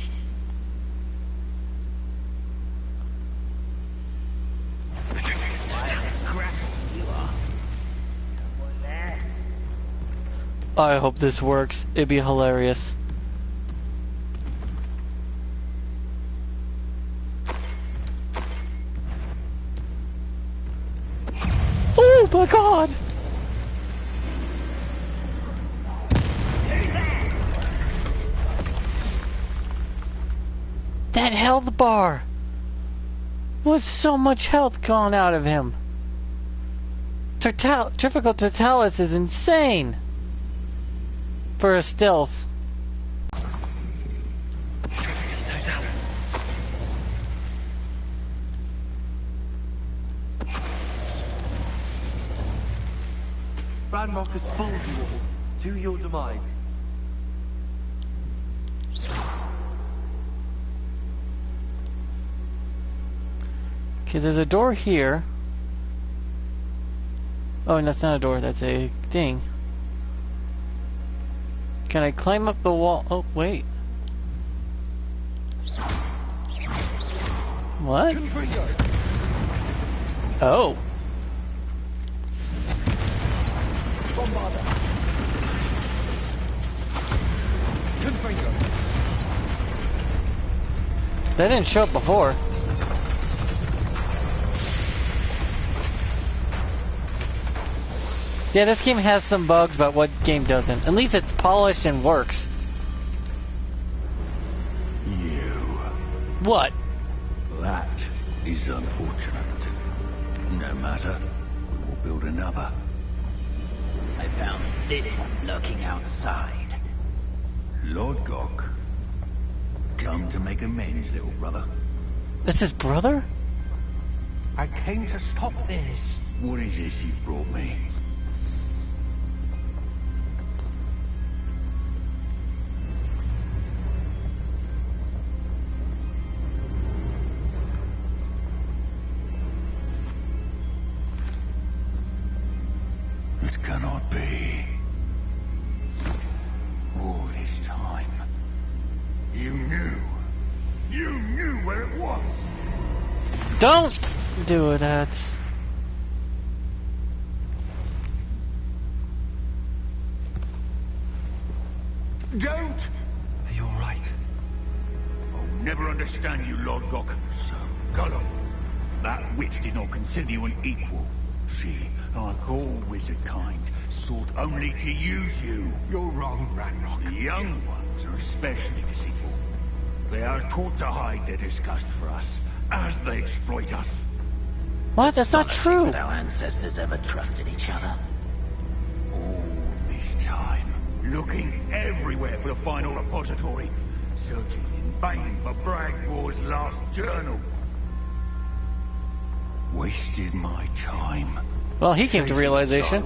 I hope this works. It'd be hilarious. Oh my god! That health bar was so much health gone out of him. Trifical Totalis is insane for a stealth.
Ranrock has fooled you all to your demise.
Okay, there's a door here. Oh, and that's not a door, that's a thing. Can I climb up the wall? Oh, wait. What? Oh. That didn't show up before. Yeah, this game has some bugs, but what game doesn't? At least it's polished and works.
You.
What?
That is unfortunate. No matter. We will build another.
I found this one lurking outside.
Lord Gok. Come to make amends, little brother.
That's his brother?
I came to stop this. What is this you've brought me? It cannot be. All this time. You knew where it was.
Don't do that.
Don't! Are you alright? I'll never understand you, Lord Gok. So gullible. That witch did not consider you an equal. She, like all wizard kind, sought only to use you. You're wrong, Ranrock. The young ones are especially deceitful. They are taught to hide their disgust for us, as they exploit us.
What? That's not true.
That our ancestors ever trusted each other.
All this time, looking everywhere for the final repository, searching in vain for Bragwar's last journal. Wasted my time.
Well, he came to realization.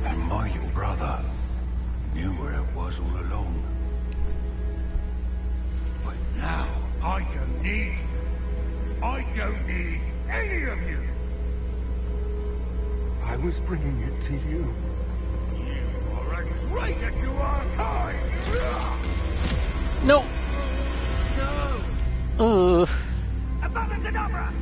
And my little brother knew where it was all along. But now, I don't need you. I don't need any of you. I was bringing it to you. You are a traitor to our kind.
No.
No.
Abacadabra!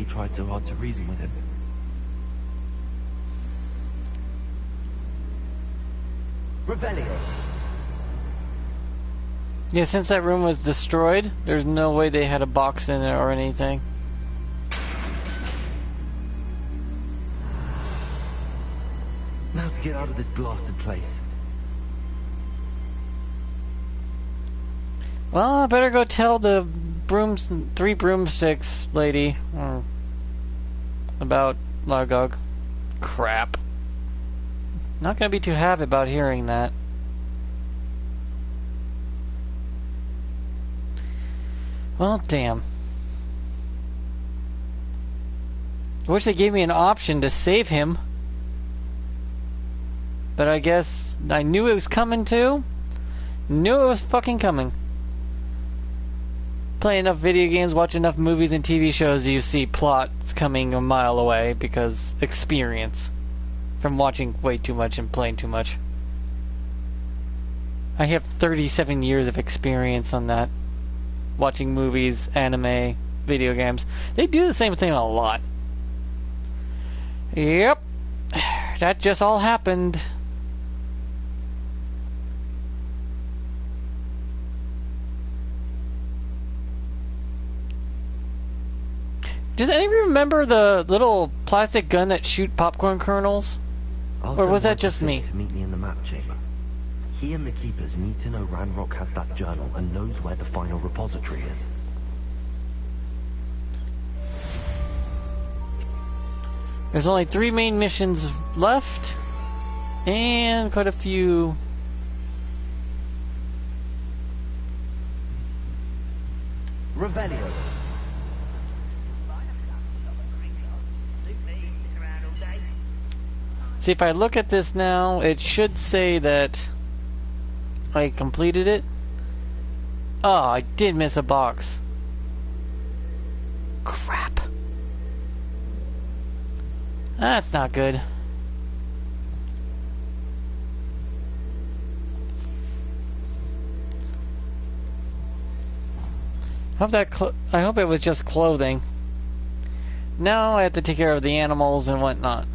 Tried so hard to reason with him. Revelio.
Yeah, since that room was destroyed, there's no way they had a box in it or anything.
Now to get out of this blasted place.
Well, I better go tell the three broomsticks lady about Largog. Crap. Not gonna be too happy about hearing that. Well, damn. I wish they gave me an option to save him. But I guess I knew it was coming too. Knew it was fucking coming. Play enough video games, watch enough movies and TV shows, you see plots coming a mile away because experience from watching way too much and playing too much. I have 37 years of experience on that. Watching movies, anime, video games. They do the same thing a lot. Yep. That just all happened. Does anybody remember the little plastic gun that shoot popcorn kernels? Or was that just me?
To meet me in the map chamber. He and the keepers need to know Ranrock has that journal and knows where the final repository is.
There's only 3 main missions left, and quite a few.
Revelio.
See, if I look at this now, it should say that I completed it. Oh, I did miss a box. Crap. That's not good. I hope it was just clothing. Now I have to take care of the animals and whatnot.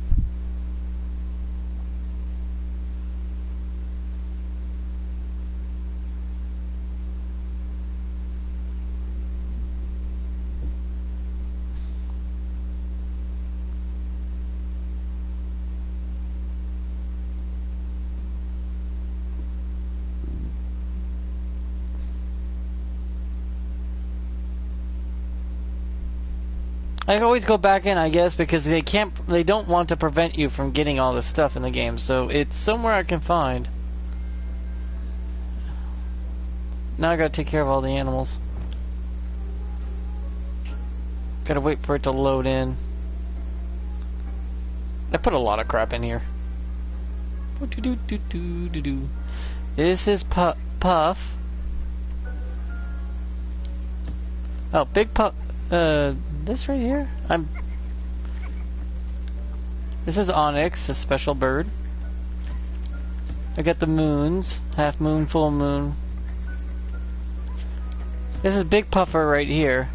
I always go back in, I guess, because they don't want to prevent you from getting all this stuff in the game, so it's somewhere I can find. Now I gotta take care of all the animals. Gotta wait for it to load in. I put a lot of crap in here. This is Puff. Oh, Big Puff. This right here? This is Onyx, a special bird. I got the moons. Half moon, full moon. This is Big Puffer right here.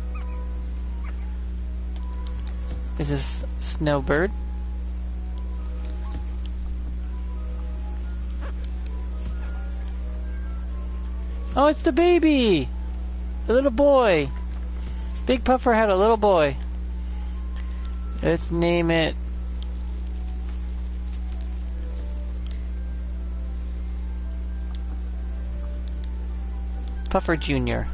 This is Snowbird. Oh, it's the baby! The little boy! Big Puffer had a little boy. Let's name it... Puffer Jr.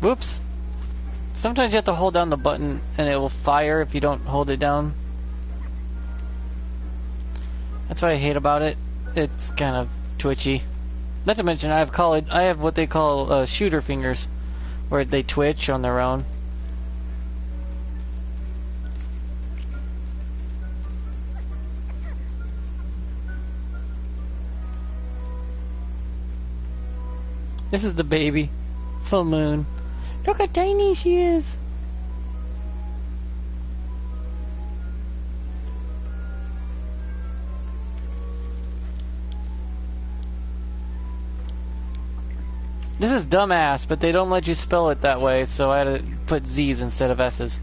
Whoops. Sometimes you have to hold down the button and it will fire if you don't hold it down. That's what I hate about it. It's kind of twitchy. Not to mention I have what they call shooter fingers, where they twitch on their own. This is the baby. Full moon. Look how tiny she is. This is dumbass, but they don't let you spell it that way, so I had to put Z's instead of S's.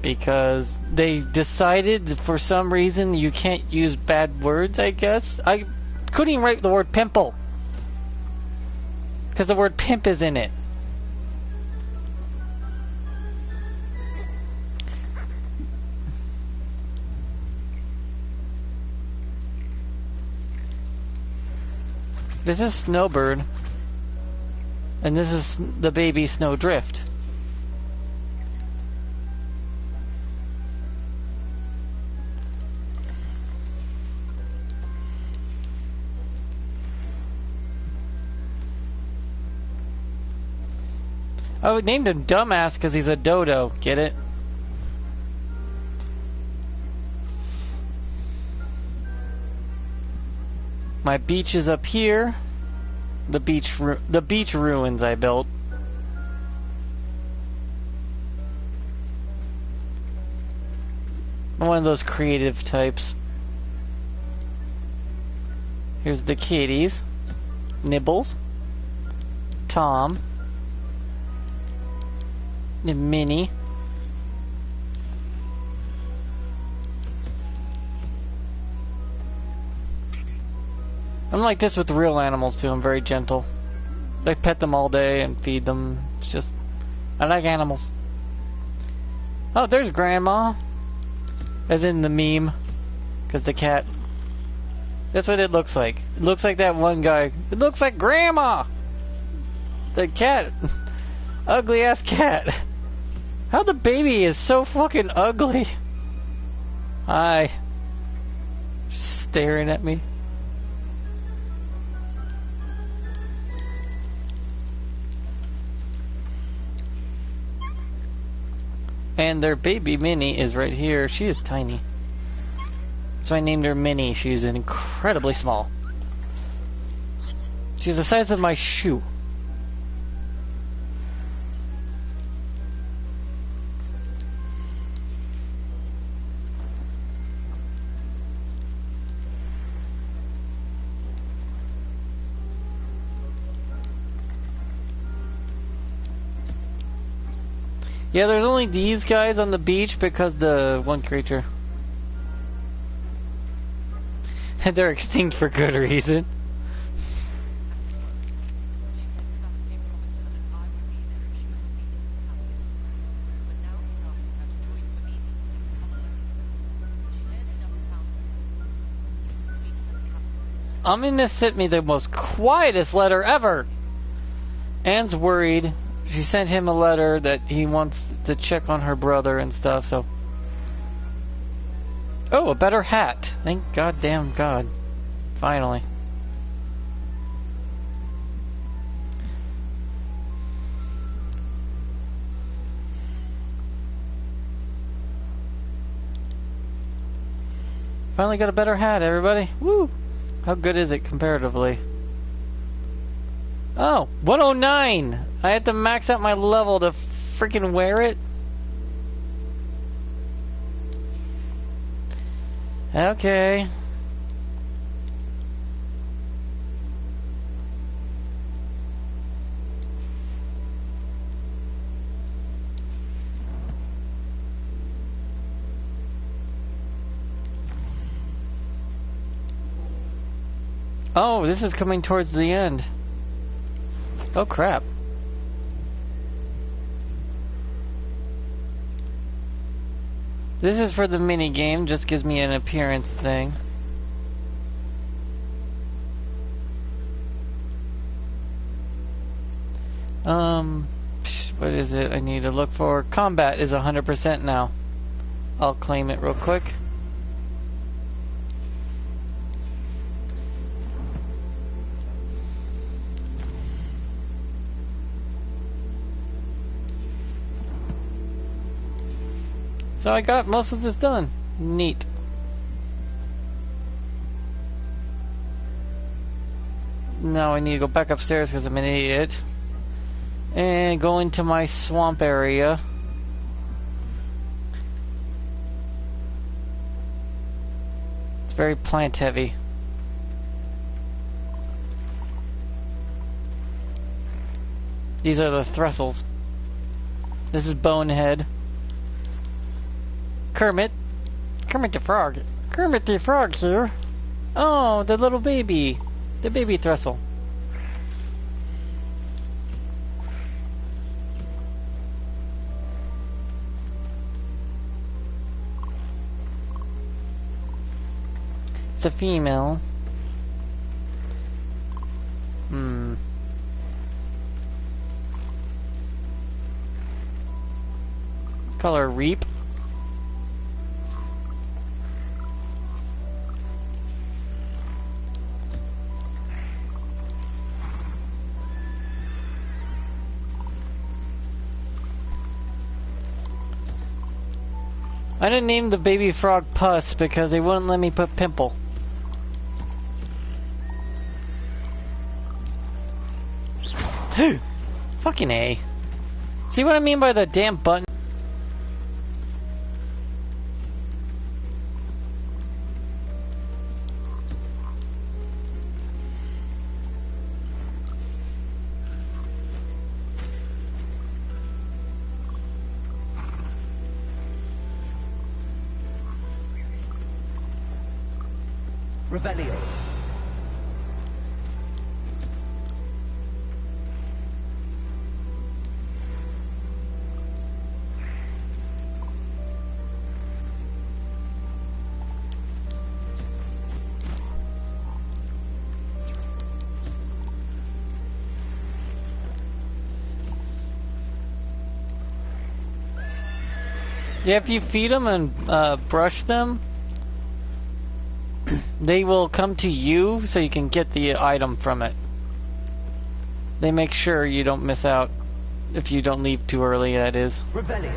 Because they decided for some reason you can't use bad words, I guess. I couldn't even write the word pimple. Because the word pimp is in it. This is Snowbird. And this is the baby Snowdrift. I named him Dumbass because he's a dodo. Get it? My beach is up here. The beach ruins I built. I'm one of those creative types. Here's the kitties. Nibbles. Tom. And Minnie. I'm like this with real animals too. I'm very gentle. I pet them all day and feed them. It's just, I like animals. Oh, there's Grandma. As in the meme. Because the cat. That's what it looks like. It looks like that one guy. It looks like Grandma! The cat. Ugly ass cat. How the baby is so fucking ugly. Hi. Just staring at me. And their baby Minnie is right here. She is tiny. So I named her Minnie. She's incredibly small. She's the size of my shoe. Yeah, there's only these guys on the beach because the one creature. And they're extinct for good reason. Aminus sent me the most quietest letter ever. Anne's worried. She sent him a letter that he wants to check on her brother and stuff, so... Oh, a better hat. Thank goddamn God. Finally. Finally got a better hat, everybody. Woo! How good is it comparatively? Oh, 109! I had to max out my level to freaking wear it? Okay. Oh, this is coming towards the end. Oh crap. This is for the mini game, just gives me an appearance thing. What is it I need to look for? Combat is 100% now. I'll claim it real quick. So I got most of this done. Neat. Now I need to go back upstairs because I'm an idiot. And go into my swamp area. It's very plant heavy. These are the Threstles. This is Bonehead. Kermit the Frog. Kermit the Frog here. Oh, the little baby. The baby Threstle. It's a female. Color Reap. I didn't name the baby frog Puss because they wouldn't let me put Pimple. Fucking A. See what I mean by the damn button?
Rebellion.
Yeah, if you feed them and brush them, they will come to you so you can get the item from it. They make sure you don't miss out if you don't leave too early, that is.
Rebellion.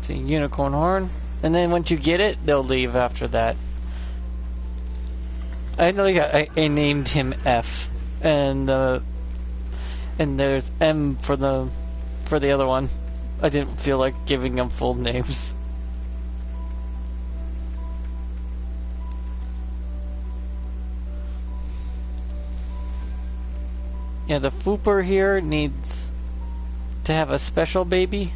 See, unicorn horn. And then once you get it, they'll leave after that. I named him F. And there's M for the other one. I didn't feel like giving them full names. Yeah, the Fooper here needs to have a special baby.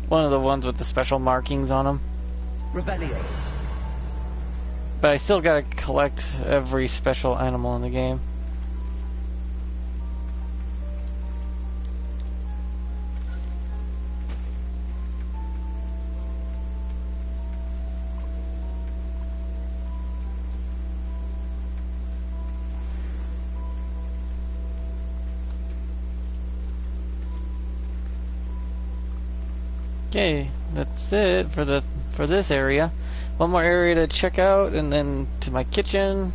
One of the ones with the special markings on them.
Rebellion.
But I still gotta collect every special animal in the game. Okay, that's it for this area. One more area to check out, and then to my kitchen.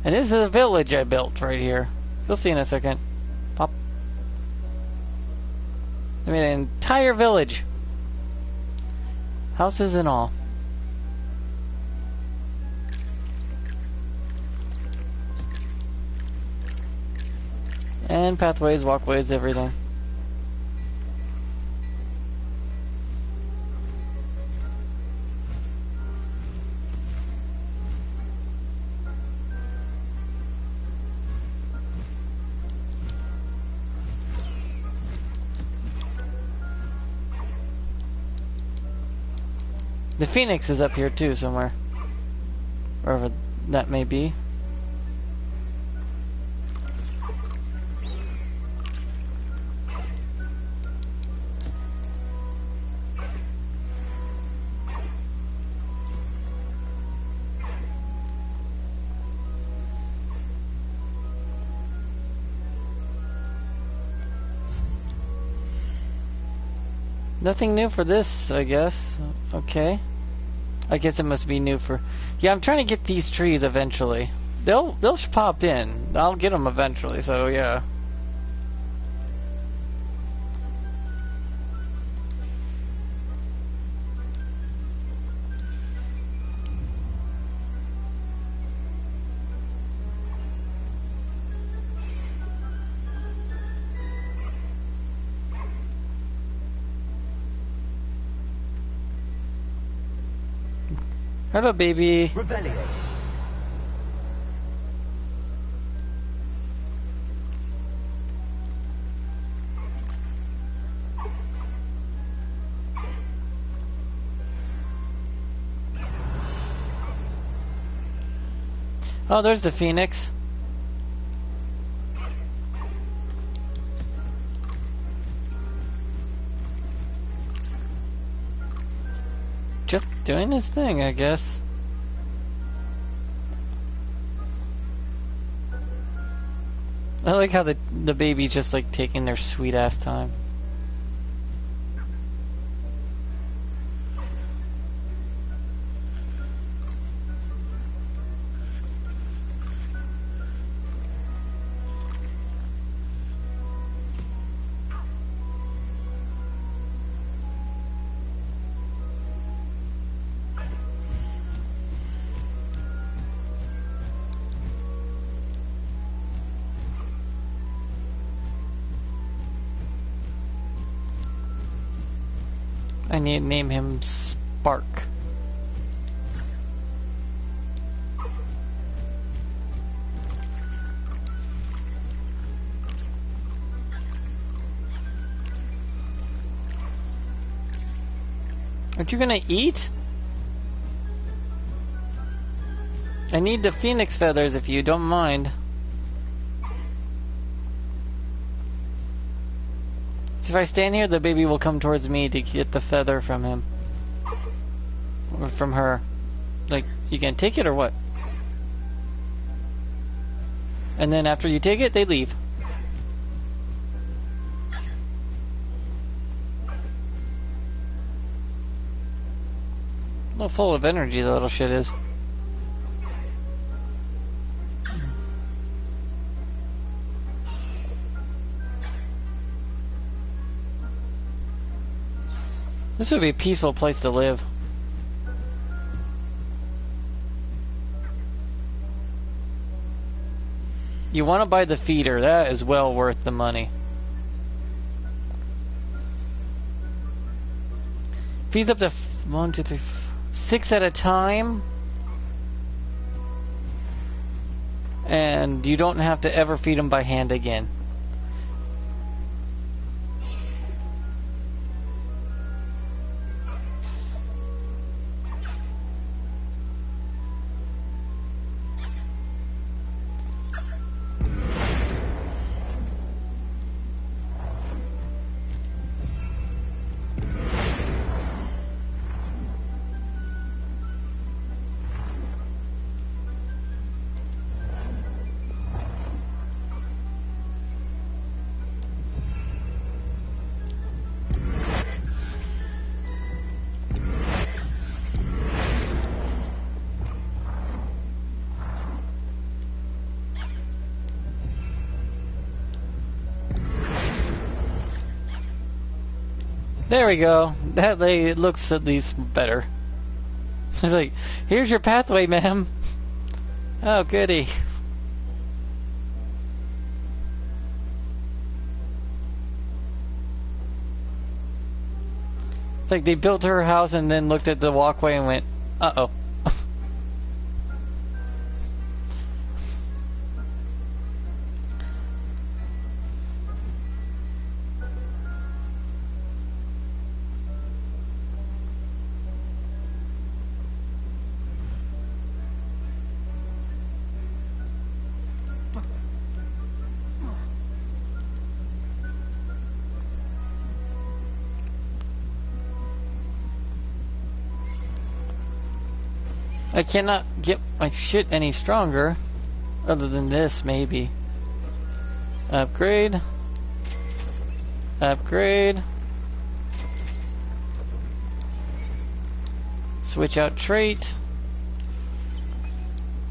And this is a village I built right here. You'll see in a second. Pop. I made an entire village. Houses and all. And pathways, walkways, everything. The Phoenix is up here too somewhere. Wherever that may be. Nothing new for this, I guess. Okay. I guess it must be new for... Yeah, I'm trying to get these trees eventually. They'll pop in. I'll get them eventually, so yeah. Hello, baby.
Rebellion.
Oh, there's the Phoenix. Just doing his thing, I guess. I like how the baby's just like taking their sweet ass time. I need to name him Spark. Aren't you gonna eat? I need the phoenix feathers if you don't mind. So if I stand here, the baby will come towards me to get the feather from him. Or from her. Like, you can take it or what? And then after you take it, they leave. A little full of energy, the little shit is. This would be a peaceful place to live. You want to buy the feeder. That is well worth the money. Feeds up to 1, 2, 3, 4, 6 at a time. And you don't have to ever feed them by hand again. There we go. That it looks at least better. It's like, here's your pathway, ma'am. Oh, goody. It's like they built her house and then looked at the walkway and went, uh-oh. I cannot get my shit any stronger, other than this, maybe. Upgrade. Upgrade. Switch out trait.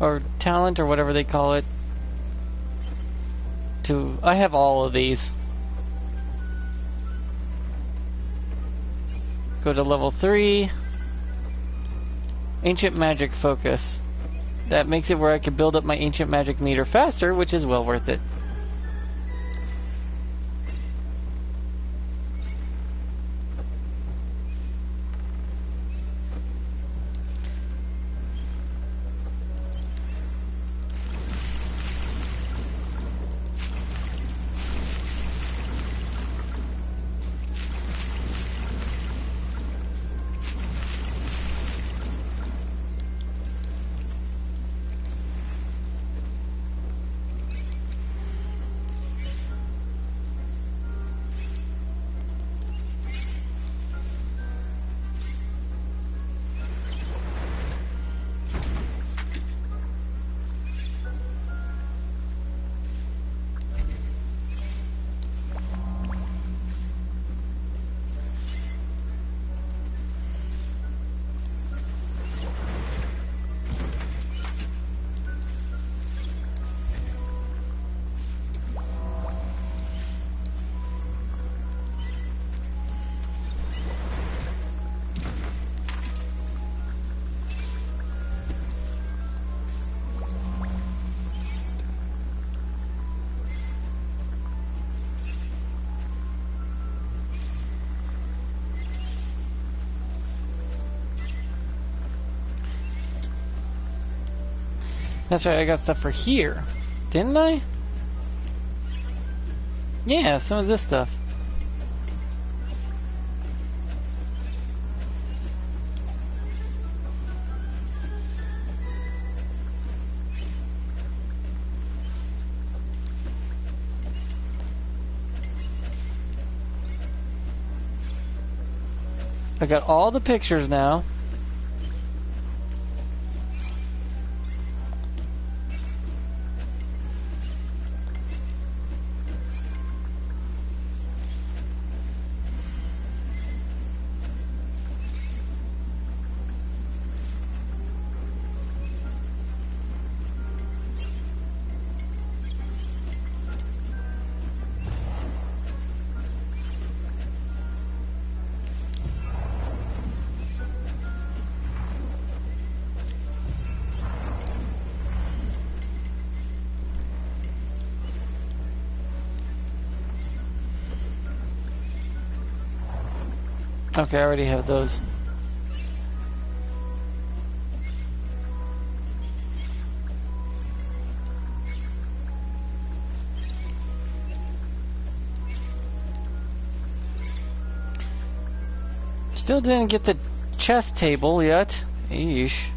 Or talent, or whatever they call it. I have all of these. Go to level 3. Ancient magic focus. That makes it where I can build up my ancient magic meter faster, which is well worth it. That's right, I got stuff for here. Didn't I? Yeah, some of this stuff. I got all the pictures now. Okay, I already have those. Still didn't get the chess table yet. Eesh.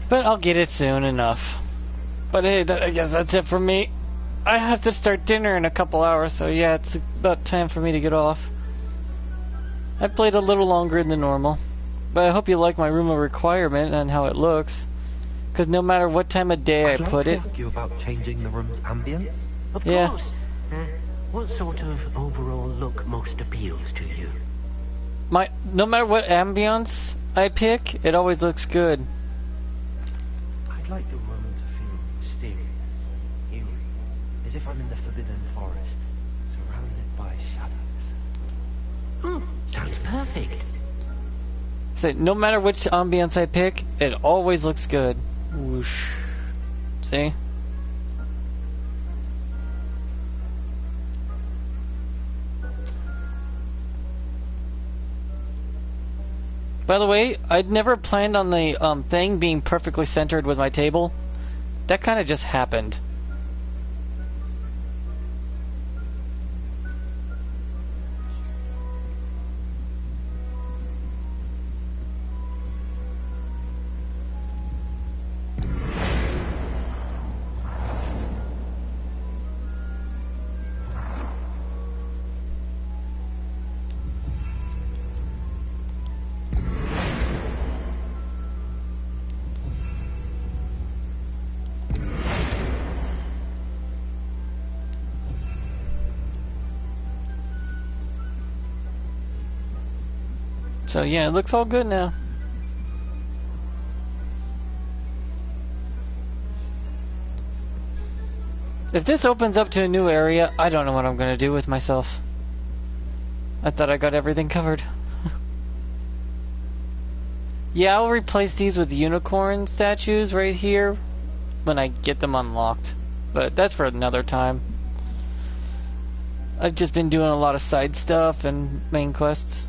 But I'll get it soon enough. But hey, I guess that's it for me. I have to start dinner in a couple hours, so yeah, it's about time for me to get off. I played a little longer than normal. But I hope you like my room of requirement and how it looks. Because no matter what time of day I put it...
I'd like to ask you about changing the room's ambience.
Of course. What sort of overall look most appeals to you?
No matter what ambience I pick, it always looks good.
I'd like the room to feel mysterious, eerie, as if I'm in the Forbidden Forest, surrounded by shadows.
Sounds perfect.
So no matter which ambience I pick, it always looks good. Whoosh. See? By the way, I'd never planned on the thing being perfectly centered with my table. That kind of just happened. So yeah, it looks all good now. If this opens up to a new area, I don't know what I'm gonna do with myself. I thought I got everything covered. Yeah, I'll replace these with unicorn statues right here when I get them unlocked. But that's for another time. I've just been doing a lot of side stuff and main quests.